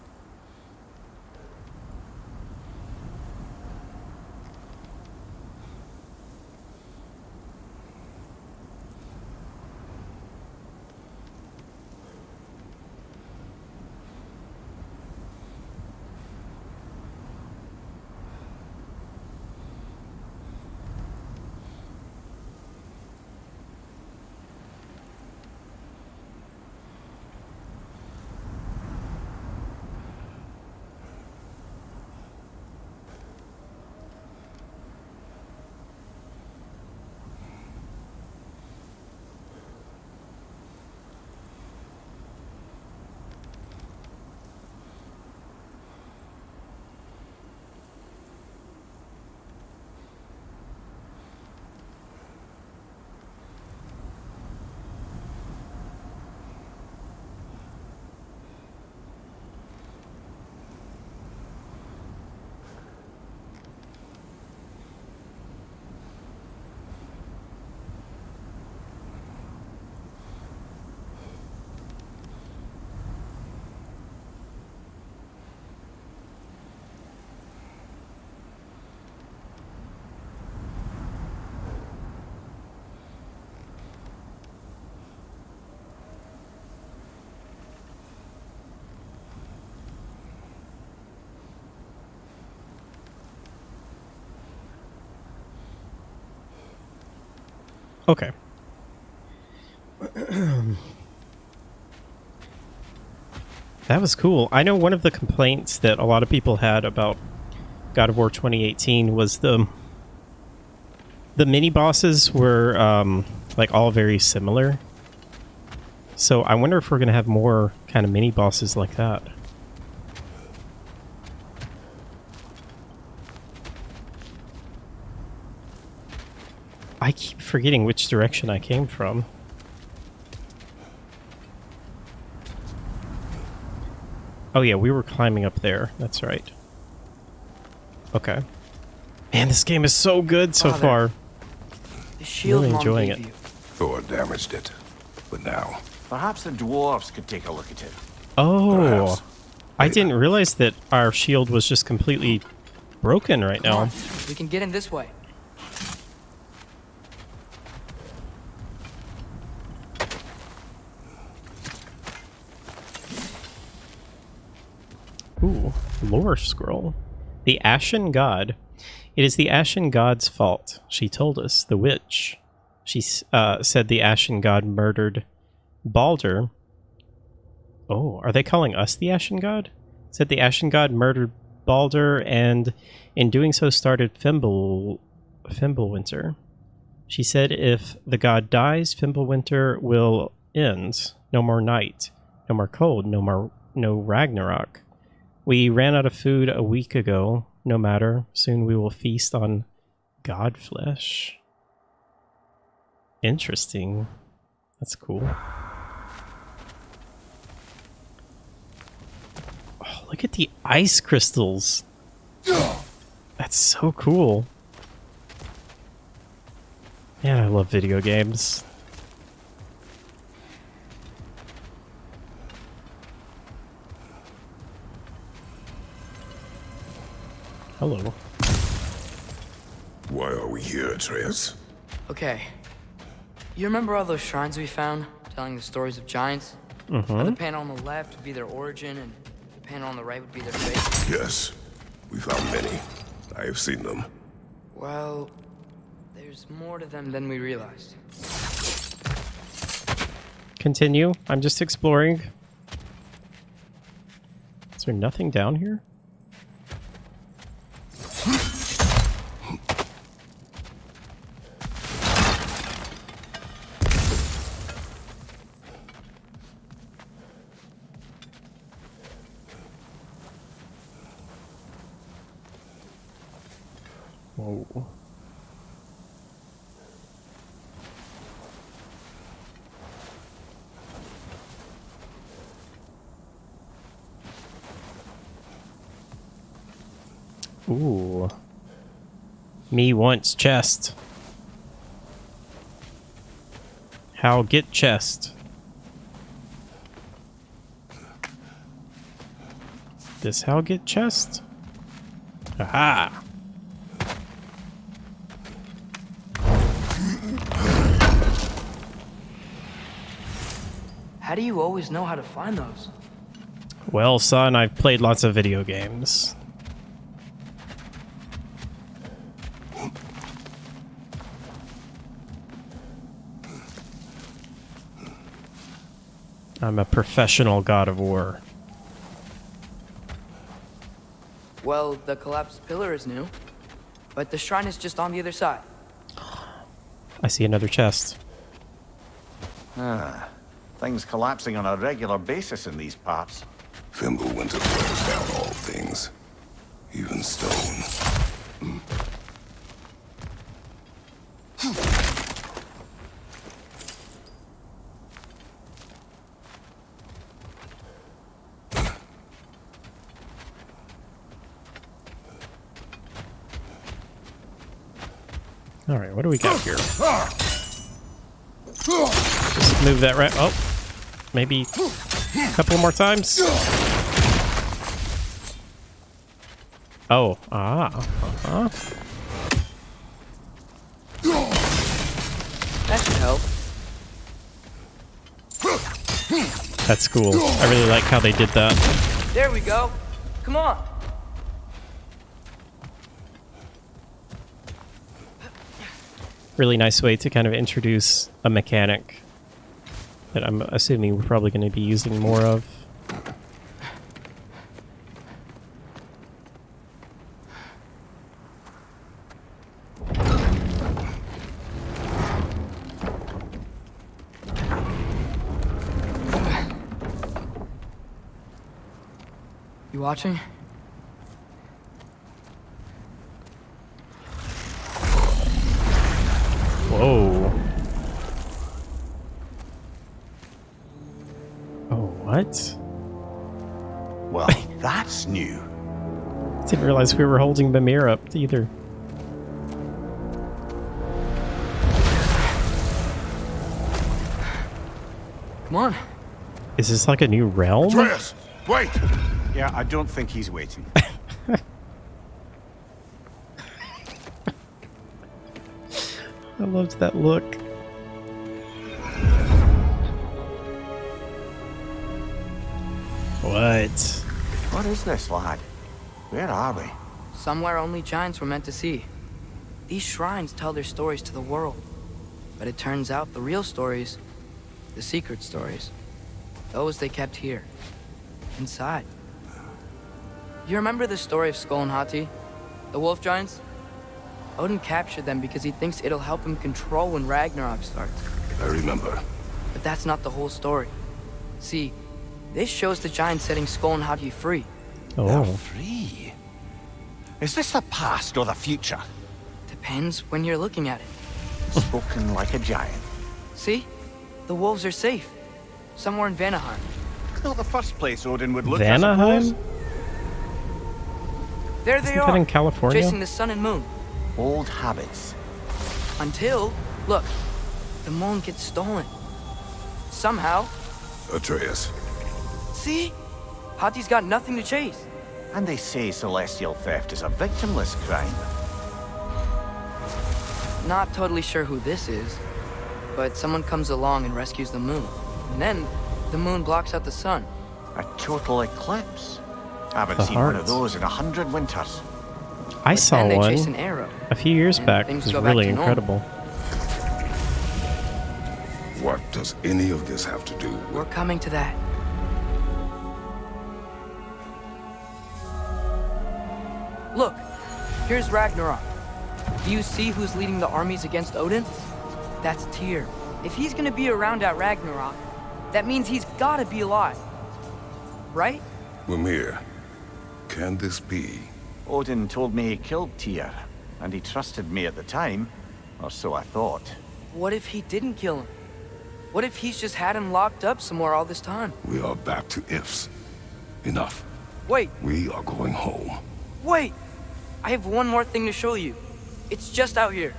Okay. That was cool. I know one of the complaints that a lot of people had about God of War 2018 was the mini bosses were like all very similar. So I wonder if we're going to have more kind of mini bosses like that. I keep forgetting which direction I came from. Oh yeah, we were climbing up there. That's right. Okay. Man, this game is so good so far. The shield Really Mom enjoying gave it. you. Thor damaged it. But now, Perhaps the dwarves could take a look at it. Oh, Perhaps. I didn't realize that our shield was just completely broken right Come now. on, we can get in this way. Ooh, lore scroll. The Ashen God. It is the Ashen God's fault, she told us, the witch. She said the Ashen God murdered Balder. Oh, are they calling us the Ashen God? Said the Ashen God murdered Balder and in doing so started Fimbulwinter. She said if the god dies, Fimbulwinter will end. No more night, no more cold, no Ragnarok. We ran out of food a week ago. No matter, soon we will feast on god flesh. Interesting. That's cool. Oh, look at the ice crystals. That's so cool. Man, I love video games. Hello. Why are we here, Atreus? Okay. You remember all those shrines we found, telling the stories of giants? Mm-hmm. How the panel on the left would be their origin, and the panel on the right would be their fate? Yes. We found many. I have seen them. Well, there's more to them than we realized. Continue. I'm just exploring. Is there nothing down here? Whoa. Ooh. Me wants chest. How get chest? This how get chest? Aha! How do you always know how to find those? Well, son, I've played lots of video games. I'm a professional God of War. Well, the collapsed pillar is new, but the shrine is just on the other side. I see another chest. Ah, things collapsing on a regular basis in these parts. Fimbulwinter wears down all things. Even stone. All right, what do we got here? Just move that right. Oh, maybe a couple more times. Oh, uh-huh. That should help. That's cool. I really like how they did that. There we go. Come on. really nice way to kind of introduce a mechanic that I'm assuming we're probably going to be using more of. You watching? Whoa. Oh, what? Well, that's new. Didn't realize we were holding Mimir up either. Come on. Is this like a new realm? Atreus, wait! Yeah, I don't think he's waiting. I loved that look. What? What is this, lad? Where are we? Somewhere only giants were meant to see. These shrines tell their stories to the world. But it turns out the real stories, the secret stories, those they kept here, inside. You remember the story of Skull and Hati? The wolf giants? Odin captured them because he thinks it'll help him control when Ragnarok starts. I remember. But that's not the whole story. See, this shows the giants setting Skull and Hati free. Oh. Free? Is this the past or the future? Depends when you're looking at it. Spoken like a giant. See? The wolves are safe. Somewhere in Vanaheim. Not the first place Odin would look, Vanaheim? I suppose. There they Isn't that are, in California? chasing the sun and moon. Old habits. Until, look, the moon gets stolen. Somehow. Atreus. See? Hati's got nothing to chase. And they say celestial theft is a victimless crime. Not totally sure who this is, but someone comes along and rescues the moon. And then, the moon blocks out the sun. A total eclipse. I haven't The seen one of heart. those in 100 winters. I But saw then they one chase an arrow. a few years and back. It things was go back really to normal. incredible. What does any of this have to do with... We're coming to that. Look, here's Ragnarok. Do you see who's leading the armies against Odin? That's Tyr. If he's gonna be around at Ragnarok, that means he's gotta be alive. Right? Mimir, can this be? Odin told me he killed Tyr, and he trusted me at the time, or so I thought. What if he didn't kill him? What if he's just had him locked up somewhere all this time? We are back to ifs. Enough. Wait, We are going home. wait! I have one more thing to show you. It's just out here.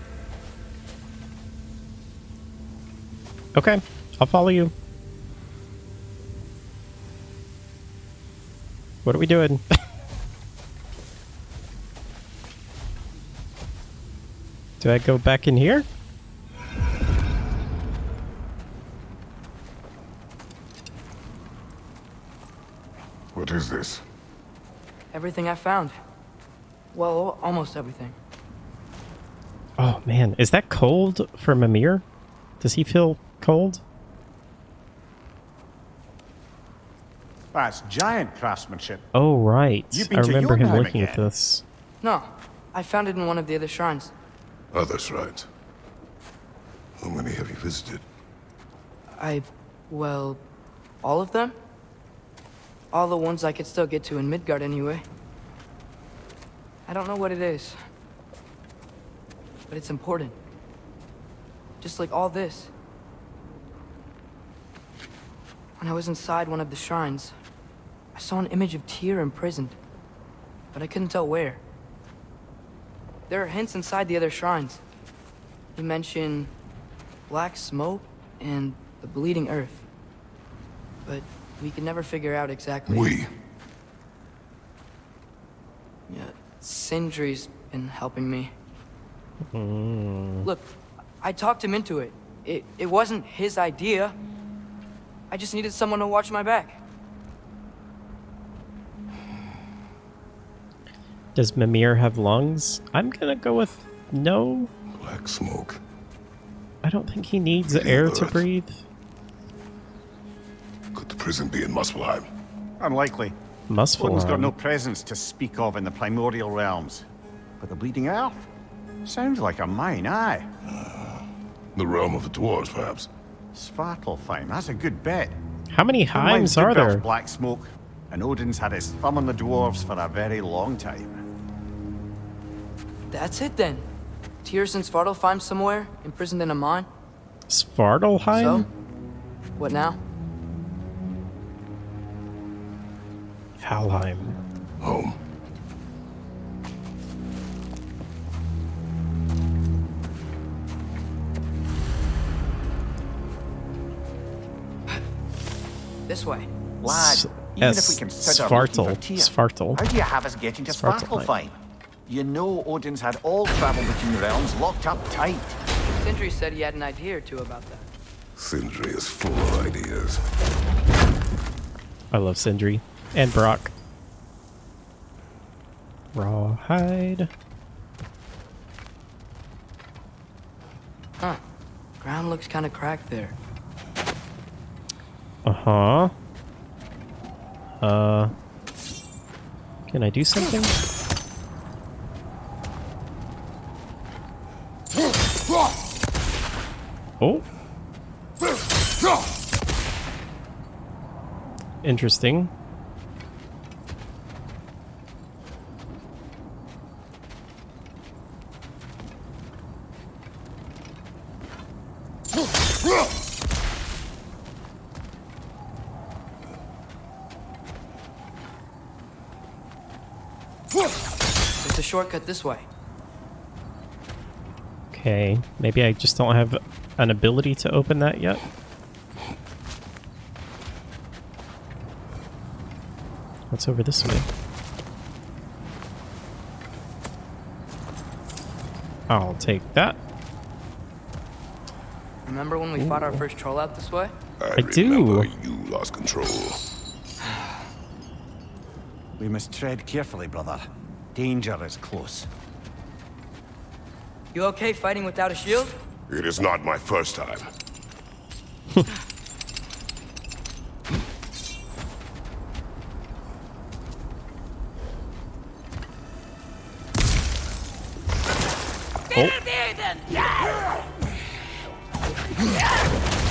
Okay, I'll follow you. What are we doing? Do I go back in here? What is this? Everything I found. Well, almost everything. Oh man, is that cold for Mimir? Does he feel cold? That's giant craftsmanship. Oh right, You've been I to remember him Jotunheim looking at again. this. No, I found it in one of the other shrines. Other shrines. How many have you visited? Well, all of them? All the ones I could still get to in Midgard anyway. I don't know what it is, but it's important. Just like all this. When I was inside one of the shrines, I saw an image of Tyr imprisoned, but I couldn't tell where. There are hints inside the other shrines. You mention black smoke and the bleeding earth, but we could never figure out exactly. We. Yeah, Sindri's been helping me. Look, I talked him into it. It wasn't his idea. I just needed someone to watch my back. Does Mimir have lungs? I'm gonna go with no. Black smoke. I don't think he needs air to breathe. Could the prison be in Muspelheim? Unlikely. Muspelheim. Odin's got no presence to speak of in the primordial realms. But the Bleeding Earth? Sounds like a mine, aye. The realm of the dwarves, perhaps. Svartalfheim, that's a good bet. How many Heims are there? Black smoke, and Odin's had his thumb on the dwarves for a very long time. That's it then. Tears and Svartalfheim somewhere, imprisoned in a mine. Svartalfheim? So, what now? Halheim. Home. This way. Lad, even if we consider Svartal. looking for Tyr, Svartal. how do you have us getting to Svartalfheim. Svartalfheim? You know Odin's had all travel between realms locked up tight. Sindri said he had an idea or two about that. Sindri is full of ideas. I love Sindri. And Brock. Rawhide. Huh. Ground looks kind of cracked there. Uh-huh. Can I do something? Oh. Interesting. There's a shortcut this way. Okay, maybe I just don't have an ability to open that yet. What's over this way? I'll take that. Remember when we fought our first troll out this way? I do. Remember you lost control. We must tread carefully, brother. Danger is close. You okay fighting without a shield? It is not my first time.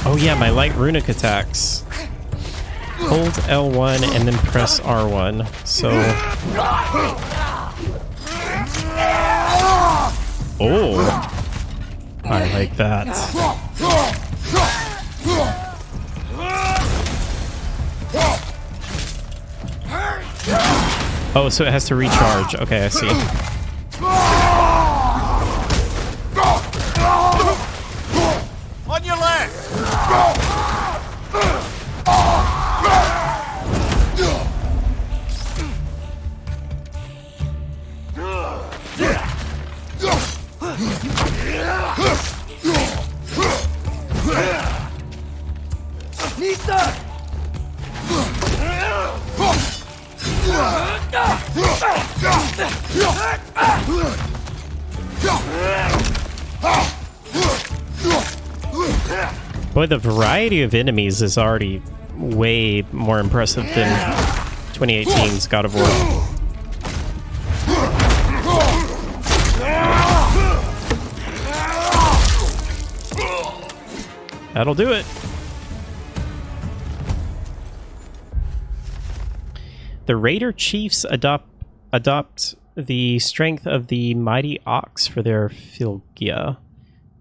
Oh yeah, my light runic attacks. Hold L1 and then press R1. So... Oh! I like that. Oh, so it has to recharge. Okay, I see. On your left! Boy, the variety of enemies is already way more impressive than 2018's God of War. That'll do it. The Raider Chiefs adopt the strength of the mighty ox for their Fylgja.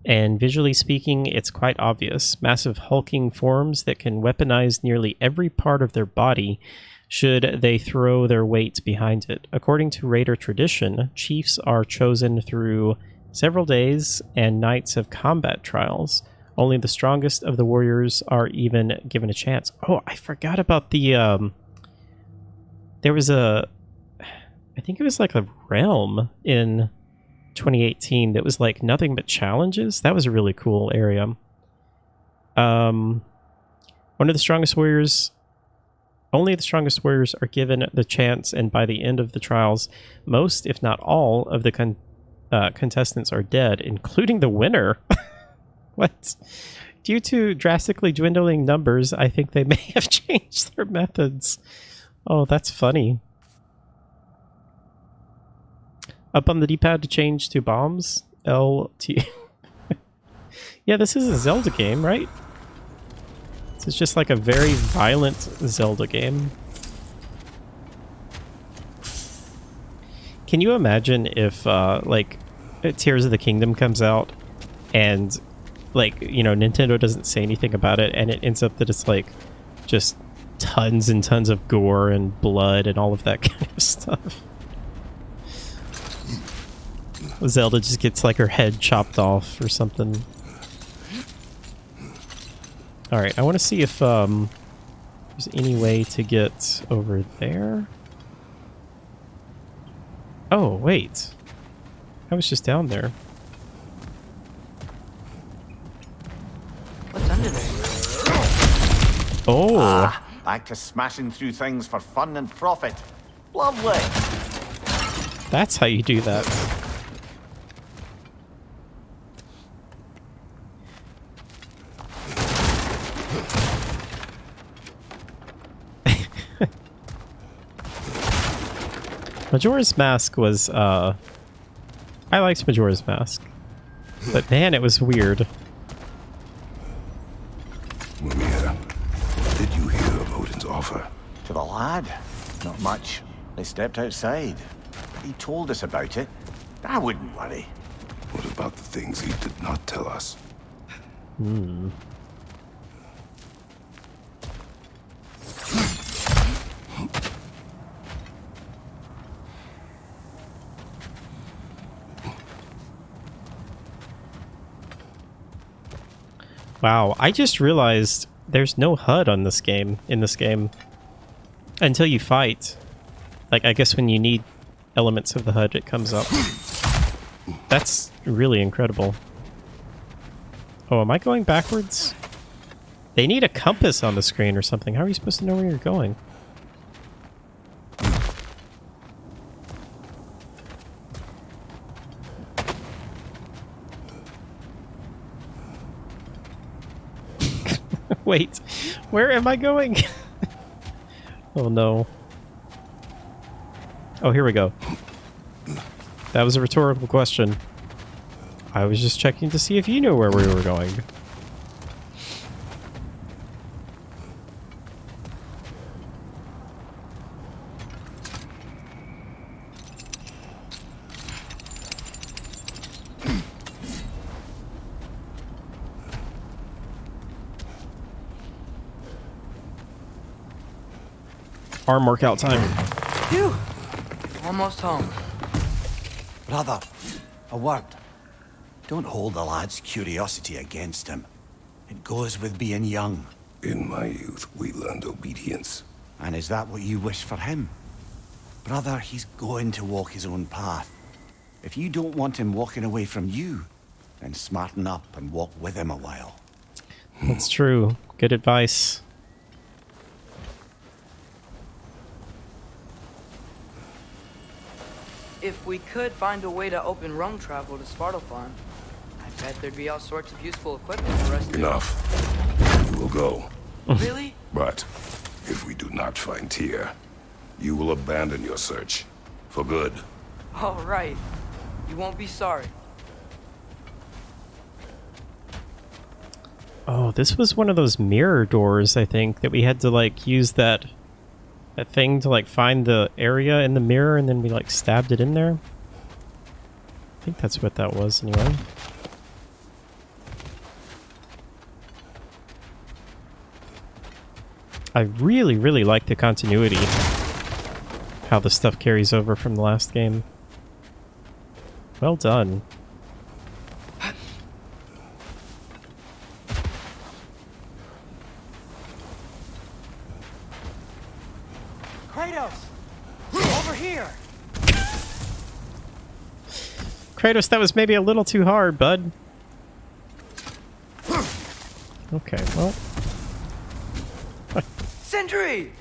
And visually speaking, it's quite obvious. Massive hulking forms that can weaponize nearly every part of their body should they throw their weight behind it. According to Raider tradition, chiefs are chosen through several days and nights of combat trials. Only the strongest of the warriors are even given a chance. Oh, I forgot about the... there was a... I think it was like a realm in 2018 that was like nothing but challenges. That was a really cool area. One of the strongest warriors... Only the strongest warriors are given the chance, and by the end of the trials, most, if not all, of the contestants are dead, including the winner. What? Due to drastically dwindling numbers, I think they may have changed their methods. Oh, that's funny. Up on the D-pad to change to bombs. LT. Yeah, this is a Zelda game, right? This is just like a very violent Zelda game. Can you imagine if, like, Tears of the Kingdom comes out and, like, you know, Nintendo doesn't say anything about it and it ends up that it's, like, just tons and tons of gore and blood and all of that kind of stuff? Zelda just gets, like, her head chopped off or something. Alright, I want to see if there's any way to get over there. Oh, wait. I was just down there. What's under there? Oh! Ah, back to smashing through things for fun and profit. Lovely. That's how you do that. Majora's Mask was, I liked Majora's Mask. But man, it was weird. Mimir, did you hear of Odin's offer? To the lad? Not much. They stepped outside. He told us about it. I wouldn't worry. What about the things he did not tell us? Hmm. Wow, I just realized there's no HUD on this game, in this game. Until you fight. Like, I guess when you need elements of the HUD, it comes up. That's really incredible. Oh, am I going backwards? They need a compass on the screen or something. How are you supposed to know where you're going? Wait, where am I going? Oh no. Oh, here we go. That was a rhetorical question. I was just checking to see if you knew where we were going. Arm workout time. Phew! Almost home. Brother, a word. Don't hold the lad's curiosity against him. It goes with being young. In my youth, we learned obedience. And is that what you wish for him? Brother, he's going to walk his own path. If you don't want him walking away from you, then smarten up and walk with him a while. That's true. Good advice. If we could find a way to open roam travel to Svartalfheim, I bet there'd be all sorts of useful equipment for us to... Enough. We will go. Really? But if we do not find Tyr, you will abandon your search. For good. All right. You won't be sorry. Oh, this was one of those mirror doors, I think, that we had to, like, use that thing to, like, find the area in the mirror, and then we, like, stabbed it in there. I think that's what that was, anyway. I really, really like the continuity. How the stuff carries over from the last game. Well done. Kratos! Over here! Kratos, that was maybe a little too hard, bud. Okay, well. Sentry!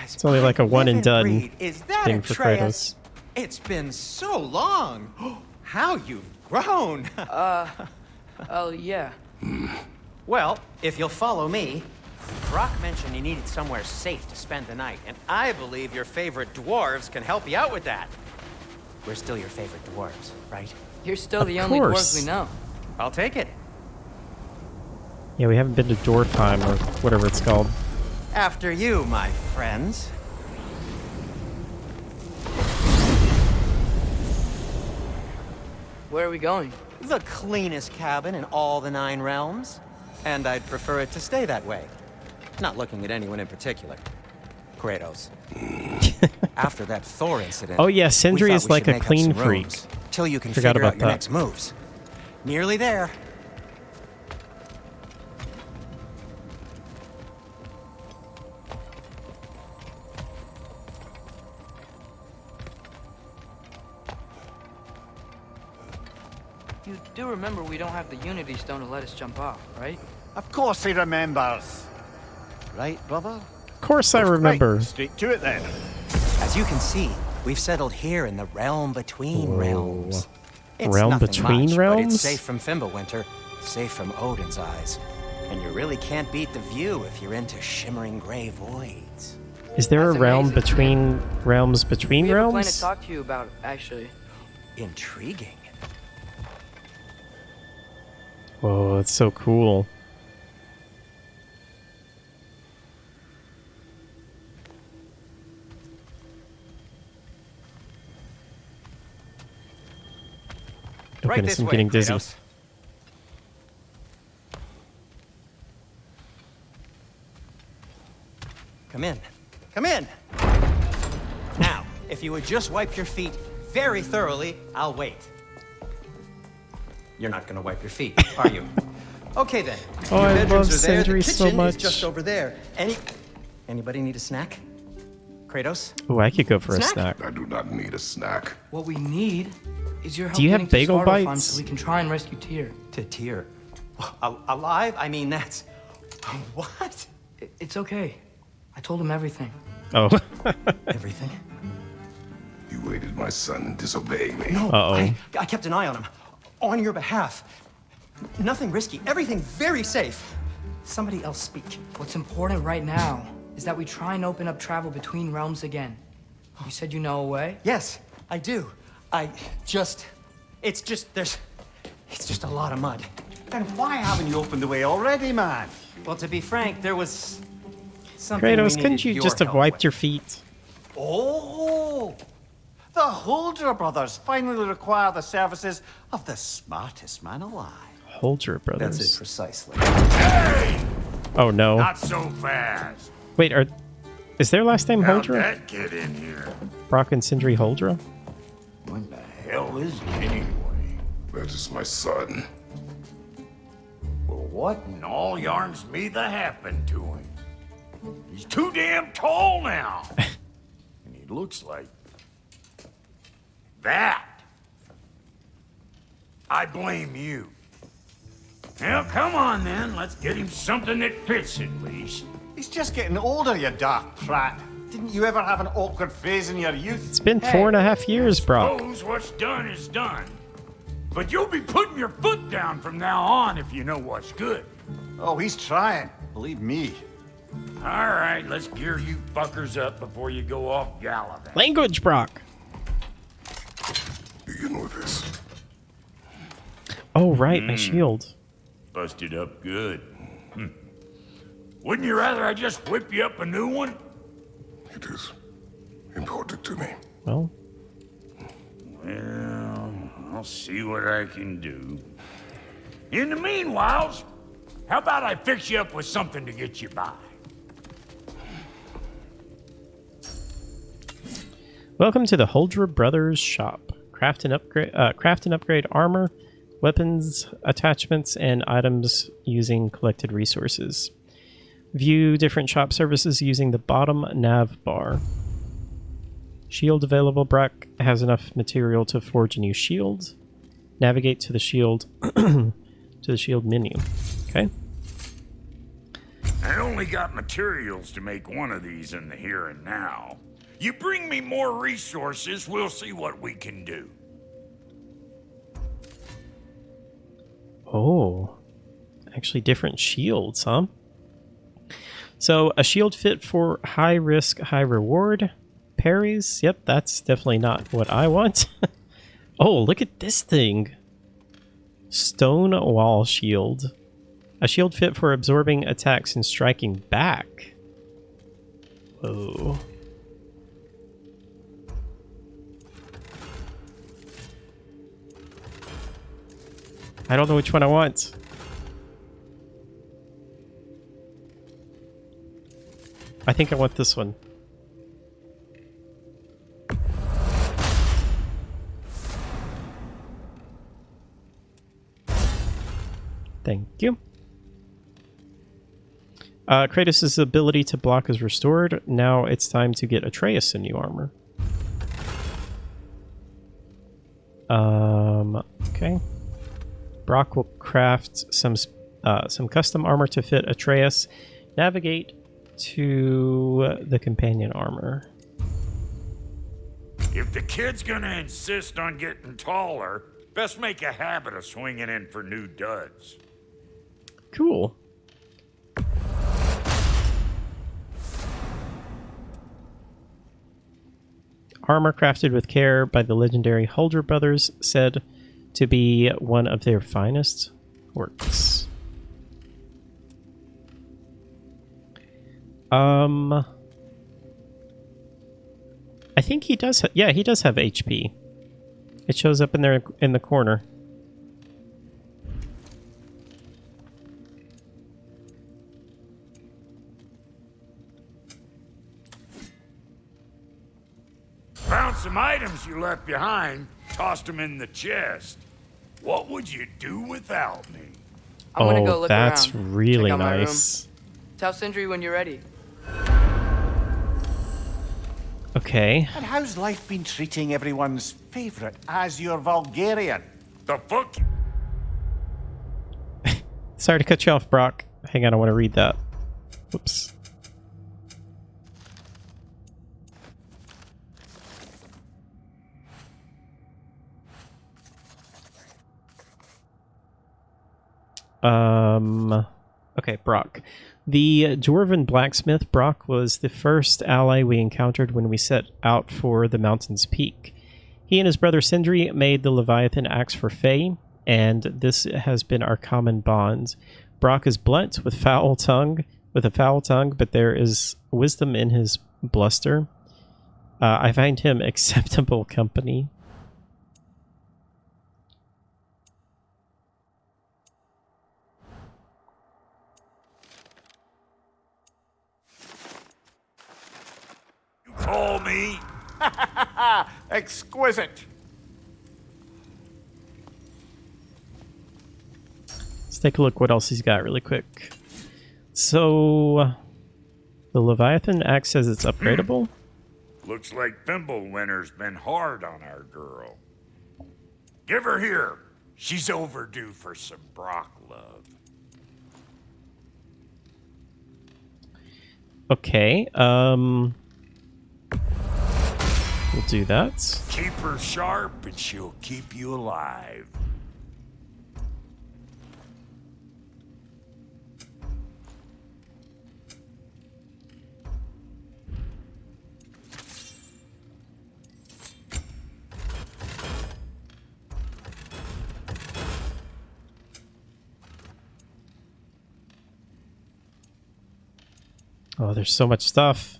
It's only like a one and done Is that thing for Atreus? Kratos. It's been so long. How you've grown. Oh, yeah. Well, if you'll follow me, Brock mentioned he needed somewhere safe to spend the night, and I believe your favorite dwarves can help you out with that. We're still your favorite dwarves, right? You're still the only dwarves we know. I'll take it. Yeah, we haven't been to Dwarfheim or whatever it's called. After you, my friends. Where are we going? The cleanest cabin in all the 9 realms. And I'd prefer it to stay that way. Not looking at anyone in particular. Kratos. After that Thor incident. Oh yeah, Sindri is like a clean freak. Till you can Forgot figure about out your that. next moves. Nearly there. You do remember we don't have the Unity Stone to let us jump off, right? Of course he remembers. Right, brother? Of course I remember. Right, straight to it then. As you can see, we've settled here in the realm between realms. It's Realm nothing between much, realms? But it's safe from Fimbulwinter, safe from Odin's eyes. And you really can't beat the view if you're into shimmering gray voids. Is there a realm between realms between We have a plan to realms? talk to you about, actually. Intriguing. Whoa, that's so cool. Oh Right goodness, this I'm way, getting dizzy. Kratos. Come in. Come in. Now, if you would just wipe your feet very thoroughly, I'll wait. You're not gonna wipe your feet, are you? Okay then. Oh, Your I bedrooms love are there. Sindri The so kitchen much. is just over there. Anybody need a snack? Kratos? Oh, I could go for a Snack? snack. I do not need a snack. What we need is your help Do you have getting to bagel Svartalfheim bites? so we can try and rescue Tyr. To Tyr. Alive? I mean, that's... What? It's okay. I told him everything. Oh. Everything? You aided my son in disobeying me. No, Uh-oh. I kept an eye on him. On your behalf. Nothing risky. Everything very safe. Somebody else speak. What's important right now is that we try and open up travel between realms again. You said you know a way? Yes, I do. It's just a lot of mud. Then why haven't you opened the way already, man? Well, to be frank, there was something we Kratos, couldn't needed you your just have help wiped with. your feet? Oh! The Holder brothers finally require the services of the smartest man alive. Holder brothers. That's it precisely. Oh no. Not so fast. Wait, is their last name How'd Holdra? that get in here? Brock and Sindri Holdra? What the hell is it anyway? That is my son. Well, what in all yarns me that happened to him? He's too damn tall now. And he looks like that. I blame you. Well, come on then. Let's get him something that fits at least. He's just getting older, you dark prat. Didn't you ever have an awkward phase in your youth? It's been 4.5 years, Brock. Suppose what's done is done. But you'll be putting your foot down from now on if you know what's good. Oh, he's trying. Believe me. All right, let's gear you fuckers up before you go off gallivanting. Language, Brock. Begin with this. Oh, right, my shield. Busted up good. Wouldn't you rather I just whip you up a new one? It is important to me. Well, I'll see what I can do. In the meanwhile, how about I fix you up with something to get you by? welcome to the Holdra Brothers shop. Craft and upgrade armor, weapons, attachments, and items using collected resources. View different shop services using the bottom nav bar. Shield available. Brock has enough material to forge a new shield. Navigate to the shield menu. Okay. I only got materials to make one of these in the here and now. You bring me more resources, we'll see what we can do. Oh, actually different shields, huh? So a shield fit for high risk, high reward. Parries, yep, that's definitely not what I want. Oh, look at this thing. Stone wall shield. A shield fit for absorbing attacks and striking back. Whoa. I don't know which one I want. I think I want this one. Thank you. Kratos' ability to block is restored. Now it's time to get Atreus some new armor. Okay. Brock will craft some custom armor to fit Atreus. Navigate to the companion armor. If the kid's gonna insist on getting taller, best make a habit of swinging in for new duds. Cool. Armor crafted with care by the legendary Huldra brothers, said to be one of their finest works. I think he does. Yeah, he does have HP. It shows up in there in the corner. Found some items you left behind, tossed them in the chest. What would you do without me? I'm gonna go look that's around. really Check out my nice. room. Tell Sindri when you're ready. Okay. And how's life been treating everyone's favourite Azure Vulgarian? The fuck? Sorry to cut you off, Brock. Hang on, I want to read that. Whoops. Okay, Brock. The Dwarven blacksmith Brock was the first ally we encountered when we set out for the mountain's peak. He and his brother Sindri made the Leviathan axe for Faye, and this has been our common bond. Brock is blunt with a foul tongue, but there is wisdom in his bluster. I find him acceptable company. Call me? Exquisite. Let's take a look what else he's got really quick. So, the Leviathan axe says it's upgradable. Looks like Fimbulwinter's been hard on our girl. Give her here. She's overdue for some Brock love. Okay, we'll do that. Keep her sharp and she'll keep you alive. Oh, there's so much stuff.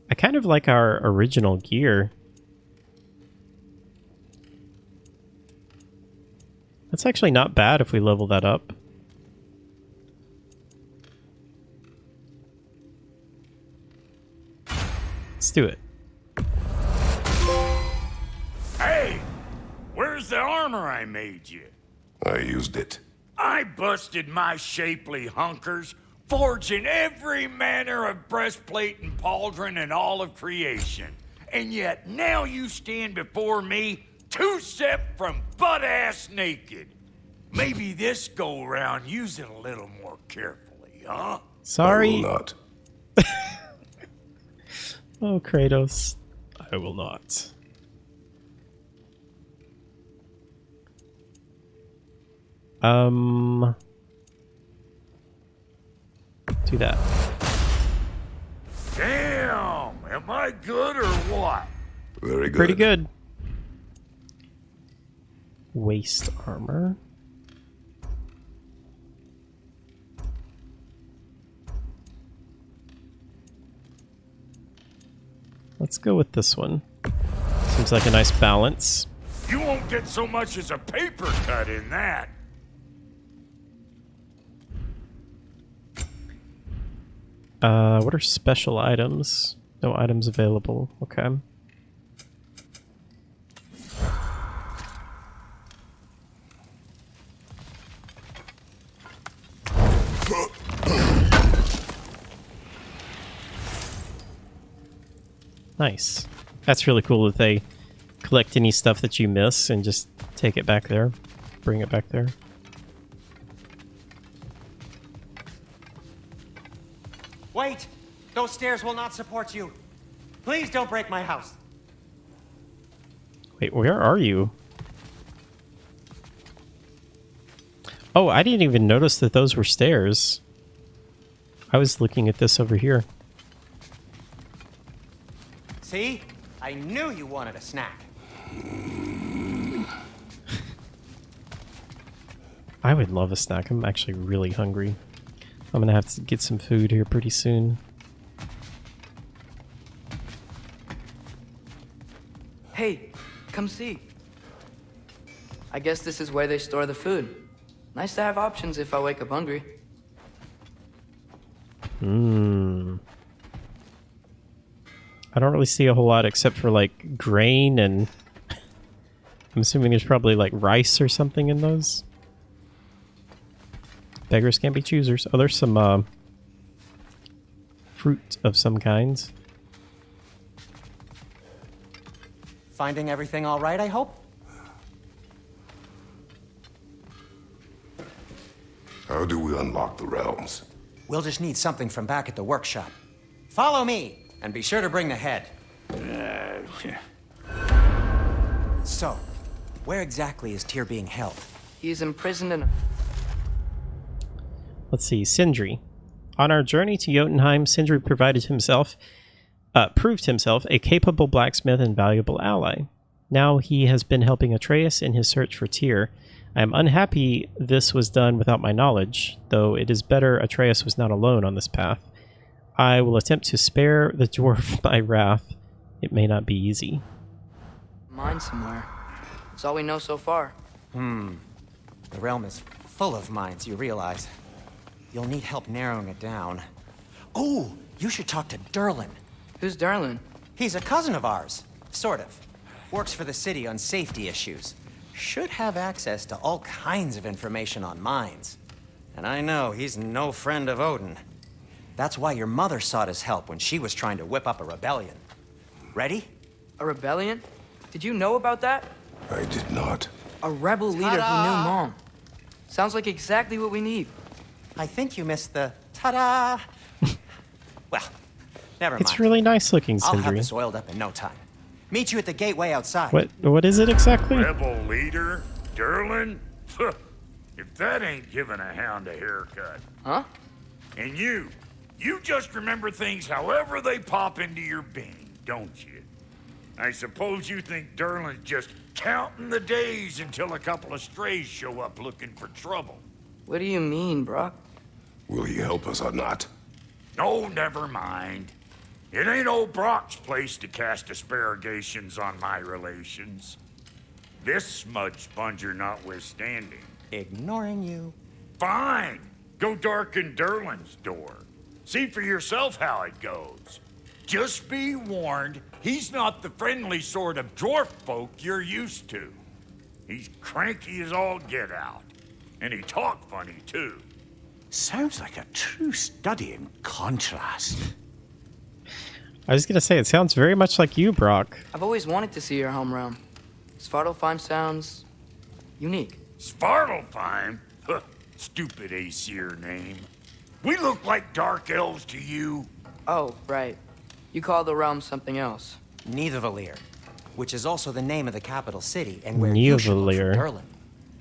I kind of like our original gear. That's actually not bad if we level that up. Let's do it. Hey! Where's the armor I made you? I used it. I busted my shapely hunkers, forging every manner of breastplate and pauldron in all of creation. And yet now you stand before me, two-step from butt-ass naked. Maybe this go-round use it a little more carefully, huh? Sorry. I will not. Oh, Kratos. I will not. Do that. Damn! Am I good or what? Very good. Pretty good. Waist armor. Let's go with this one. Seems like a nice balance. You won't get so much as a paper cut in that. What are special items? No items available. Okay. Nice. That's really cool that they collect any stuff that you miss and just take it back there. Bring it back there. Wait! Those stairs will not support you. Please don't break my house. Wait, where are you? Oh, I didn't even notice that those were stairs. I was looking at this over here. See? I knew you wanted a snack. I would love a snack. I'm actually really hungry. I'm gonna have to get some food here pretty soon. Hey, come see. I guess this is where they store the food. Nice to have options if I wake up hungry. I don't really see a whole lot except for like grain and I'm assuming there's probably like rice or something in those. Beggars can't be choosers. Oh, there's some fruit of some kind. Finding everything all right, I hope? How do we unlock the realms? We'll just need something from back at the workshop. Follow me, and be sure to bring the head. So, where exactly is Tyr being held? He's imprisoned in a... Let's see, Sindri. On our journey to Jotunheim, Sindri proved himself a capable blacksmith and valuable ally. Now he has been helping Atreus in his search for Tyr. I am unhappy this was done without my knowledge, though it is better Atreus was not alone on this path. I will attempt to spare the dwarf my wrath. It may not be easy. Mine somewhere. That's all we know so far. The realm is full of mines, you realize. You'll need help narrowing it down. Oh, you should talk to Derlin. Who's Darlin? He's a cousin of ours, sort of. Works for the city on safety issues. Should have access to all kinds of information on mines. And I know he's no friend of Odin. That's why your mother sought his help when she was trying to whip up a rebellion. Ready? A rebellion? Did you know about that? I did not. A rebel leader who knew Mom. Sounds like exactly what we need. I think you missed the ta-da. Well, never mind. It's really nice looking, I'll have Sindri. this oiled up in no time. Meet you at the gateway outside. What is it exactly? Rebel leader? Derlin? If that ain't giving a hound a haircut. Huh? And you just remember things however they pop into your being, don't you? I suppose you think Derlin's just counting the days until a couple of strays show up looking for trouble. What do you mean, Brock? Will he help us or not? No, never mind. It ain't old Brock's place to cast aspersions on my relations. This smudge sponger notwithstanding. Ignoring you. Fine. Go darken Derlin's door. See for yourself how it goes. Just be warned, he's not the friendly sort of dwarf folk you're used to. He's cranky as all get out. And he talk funny, too. Sounds like a true study in contrast. I was gonna say, it sounds very much like you, Brock. I've always wanted to see your home realm. Svartalfheim sounds... unique. Svartalfheim? Huh, stupid Aesir name. We look like dark elves to you. Oh, right. You call the realm something else. Nidavellir, which is also the name of the capital city and where you should look for Nidavellir. Durlin.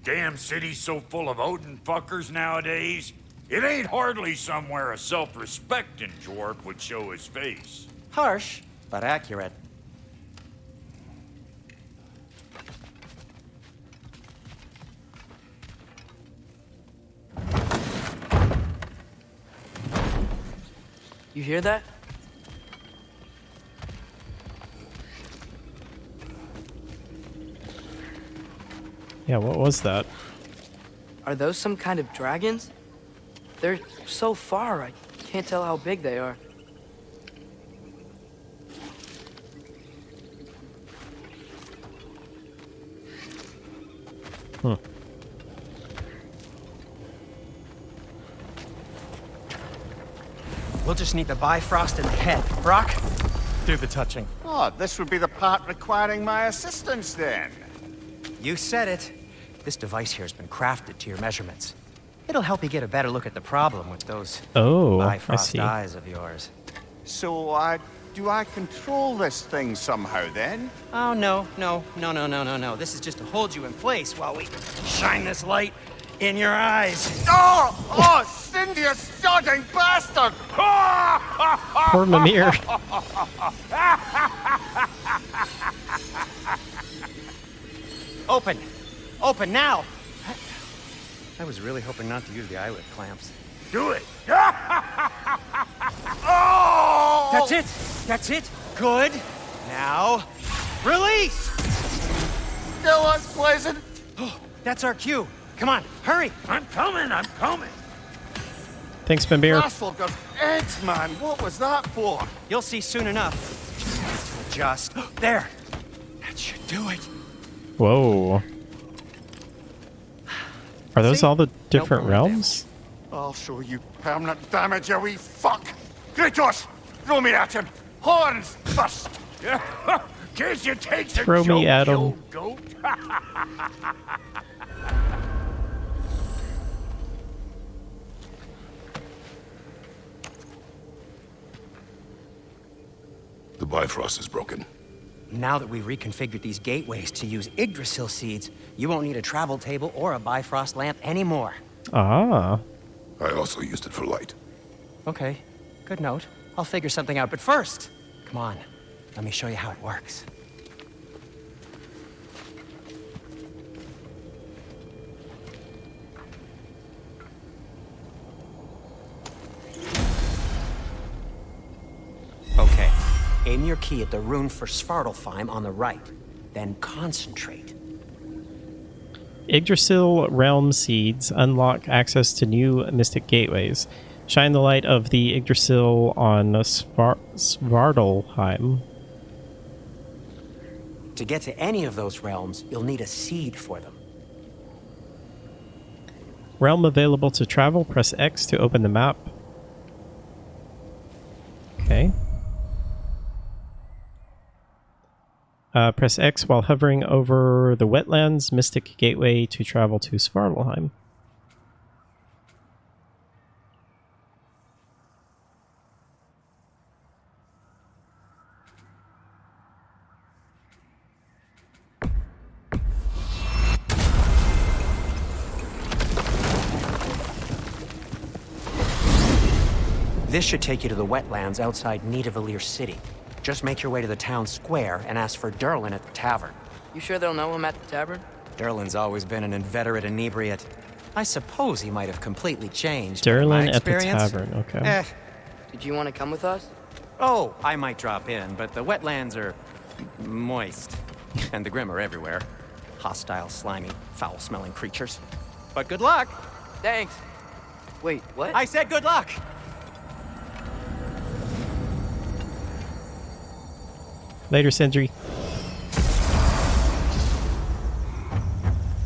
Damn city's so full of Odin fuckers nowadays. It ain't hardly somewhere a self-respecting dwarf would show his face. Harsh, but accurate. You hear that? Yeah, what was that? Are those some kind of dragons? They're so far, I can't tell how big they are. Hmm. We'll just need the Bifrost in the head. Brock, do the touching. Oh, this would be the part requiring my assistance then. You said it. This device here has been crafted to your measurements. It'll help you get a better look at the problem with those I Bifrost see. eyes of yours. So, do I control this thing somehow then? Oh, no. This is just to hold you in place while we shine this light in your eyes. Oh, Cindy, you sodding bastard! Poor Mimir. Open now! I was really hoping not to use the eyelid clamps. Do it! Oh! That's it! Good! Now, release! Still unpleasant. Oh, that's our cue. Come on, hurry! I'm coming! Thanks, Mimir. Asshole got eggs, man. What was that for? You'll see soon enough. Just there. That should do it. Whoa. Are those See? all the different Nope. realms? I'll show you permanent damage, you wee fuck. Kratos, throw me at him. Horns first. Case you take the Throw me joke, at you him. old goat. The Bifrost is broken. Now that we've reconfigured these gateways to use Yggdrasil seeds, you won't need a travel table or a Bifrost lamp anymore. Ah. I also used it for light. Okay, good note. I'll figure something out, but first, come on, let me show you how it works. Okay, aim your key at the rune for Svartalfheim on the right, then concentrate. Yggdrasil realm seeds unlock access to new mystic gateways. Shine the light of the Yggdrasil on Svartalfheim. To get to any of those realms, you'll need a seed for them. Realm available to travel. Press X to open the map. Okay. Press X while hovering over the wetlands mystic gateway to travel to Svartalfheim. This should take you to the wetlands outside Nidavellir City. Just make your way to the town square and ask for Durlin at the tavern. You sure they'll know him at the tavern? Durlin's always been an inveterate inebriate. I suppose he might have completely changed. but in my Durlin at the experience, tavern, okay. Did you want to come with us? Oh, I might drop in, but the wetlands are moist. And the Grim are everywhere. Hostile, slimy, foul-smelling creatures. But good luck! Thanks. Wait, what? I said good luck! Later, Sindri.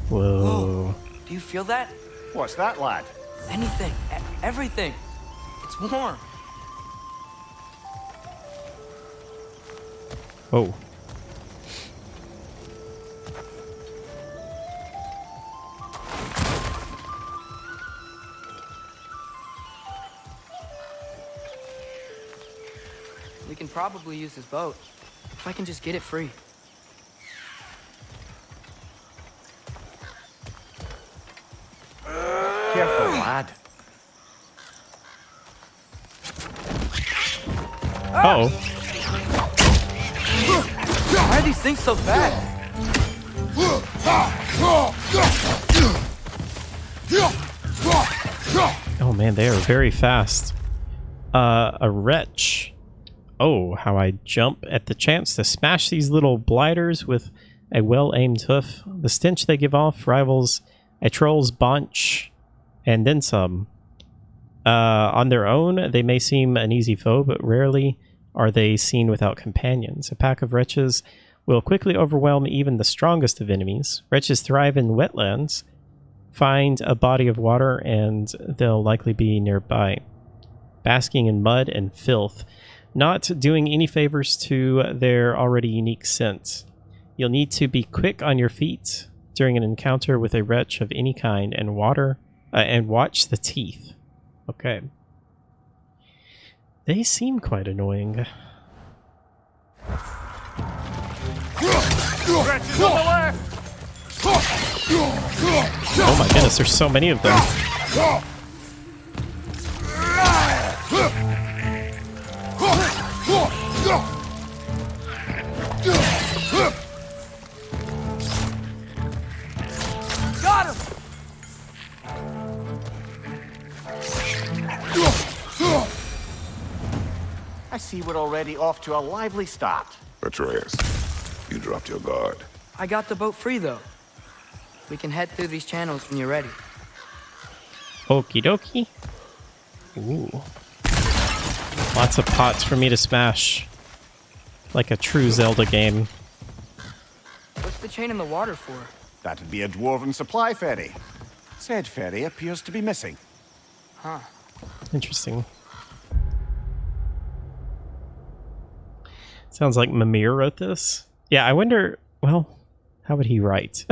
Whoa. Do you feel that? What's that, lad? Anything. Everything. It's warm. Whoa. We can probably probably use his boat. If I can just get it free. Careful, lad. Oh. Why are these things so fast? Oh man, they are very fast. A wretch. Oh, how I jump at the chance to smash these little blighters with a well-aimed hoof. The stench they give off rivals a troll's bunch, and then some. On their own, they may seem an easy foe, but rarely are they seen without companions. A pack of wretches will quickly overwhelm even the strongest of enemies. Wretches thrive in wetlands. Find a body of water, and they'll likely be nearby, basking in mud and filth, not doing any favors to their already unique scent. You'll need to be quick on your feet during an encounter with a wretch of any kind, and watch the teeth. Okay. They seem quite annoying. Oh my goodness, there's so many of them. Got him! I see we're already off to a lively start. Atreus, you dropped your guard. I got the boat free, though. We can head through these channels when you're ready. Okie dokie. Ooh. Lots of pots for me to smash. Like a true Zelda game. What's the chain in the water for? That'd be a dwarven supply ferry. Said ferry appears to be missing. Huh. Interesting. Sounds like Mimir wrote this. Yeah, I wonder, well, how would he write?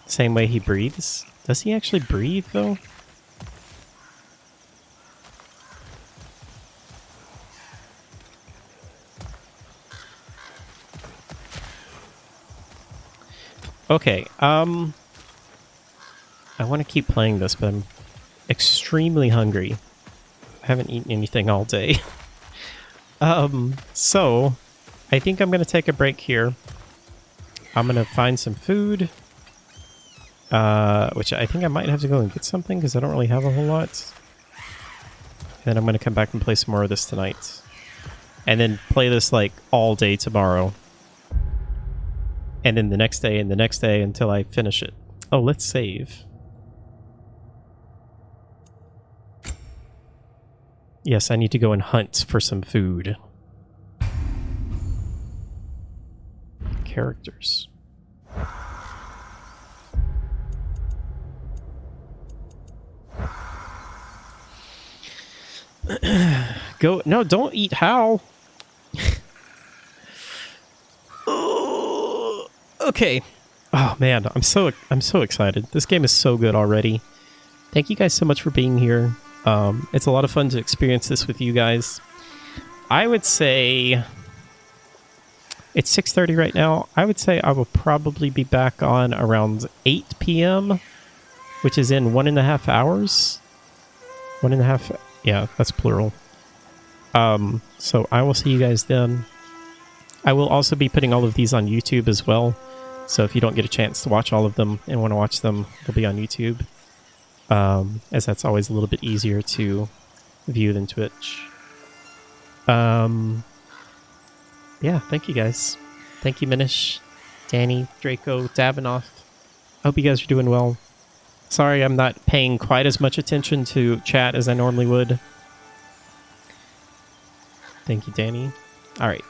Same way he breathes? Does he actually breathe, though? Okay, I want to keep playing this, but I'm extremely hungry. I haven't eaten anything all day. So, I think I'm going to take a break here. I'm going to find some food. Which I think I might have to go and get something, because I don't really have a whole lot. And then I'm going to come back and play some more of this tonight. And then play this, like, all day tomorrow. And then the next day and the next day until I finish it. Oh, let's save. Yes, I need to go and hunt for some food. Characters. Go. No, don't eat Hal. Okay. Oh man, I'm so excited. This game is so good already. Thank you guys so much for being here. It's a lot of fun to experience this with you guys. I would say it's 6:30 right now. I would say I will probably be back on around 8 p.m., which is in 1.5 hours. 1.5. Yeah, that's plural. So I will see you guys then. I will also be putting all of these on YouTube as well. So if you don't get a chance to watch all of them and want to watch them, they'll be on YouTube. As that's always a little bit easier to view than Twitch. Yeah, thank you guys. Thank you, Minish, Danny, Draco, Davinoff. Hope you guys are doing well. Sorry I'm not paying quite as much attention to chat as I normally would. Thank you, Danny. All right.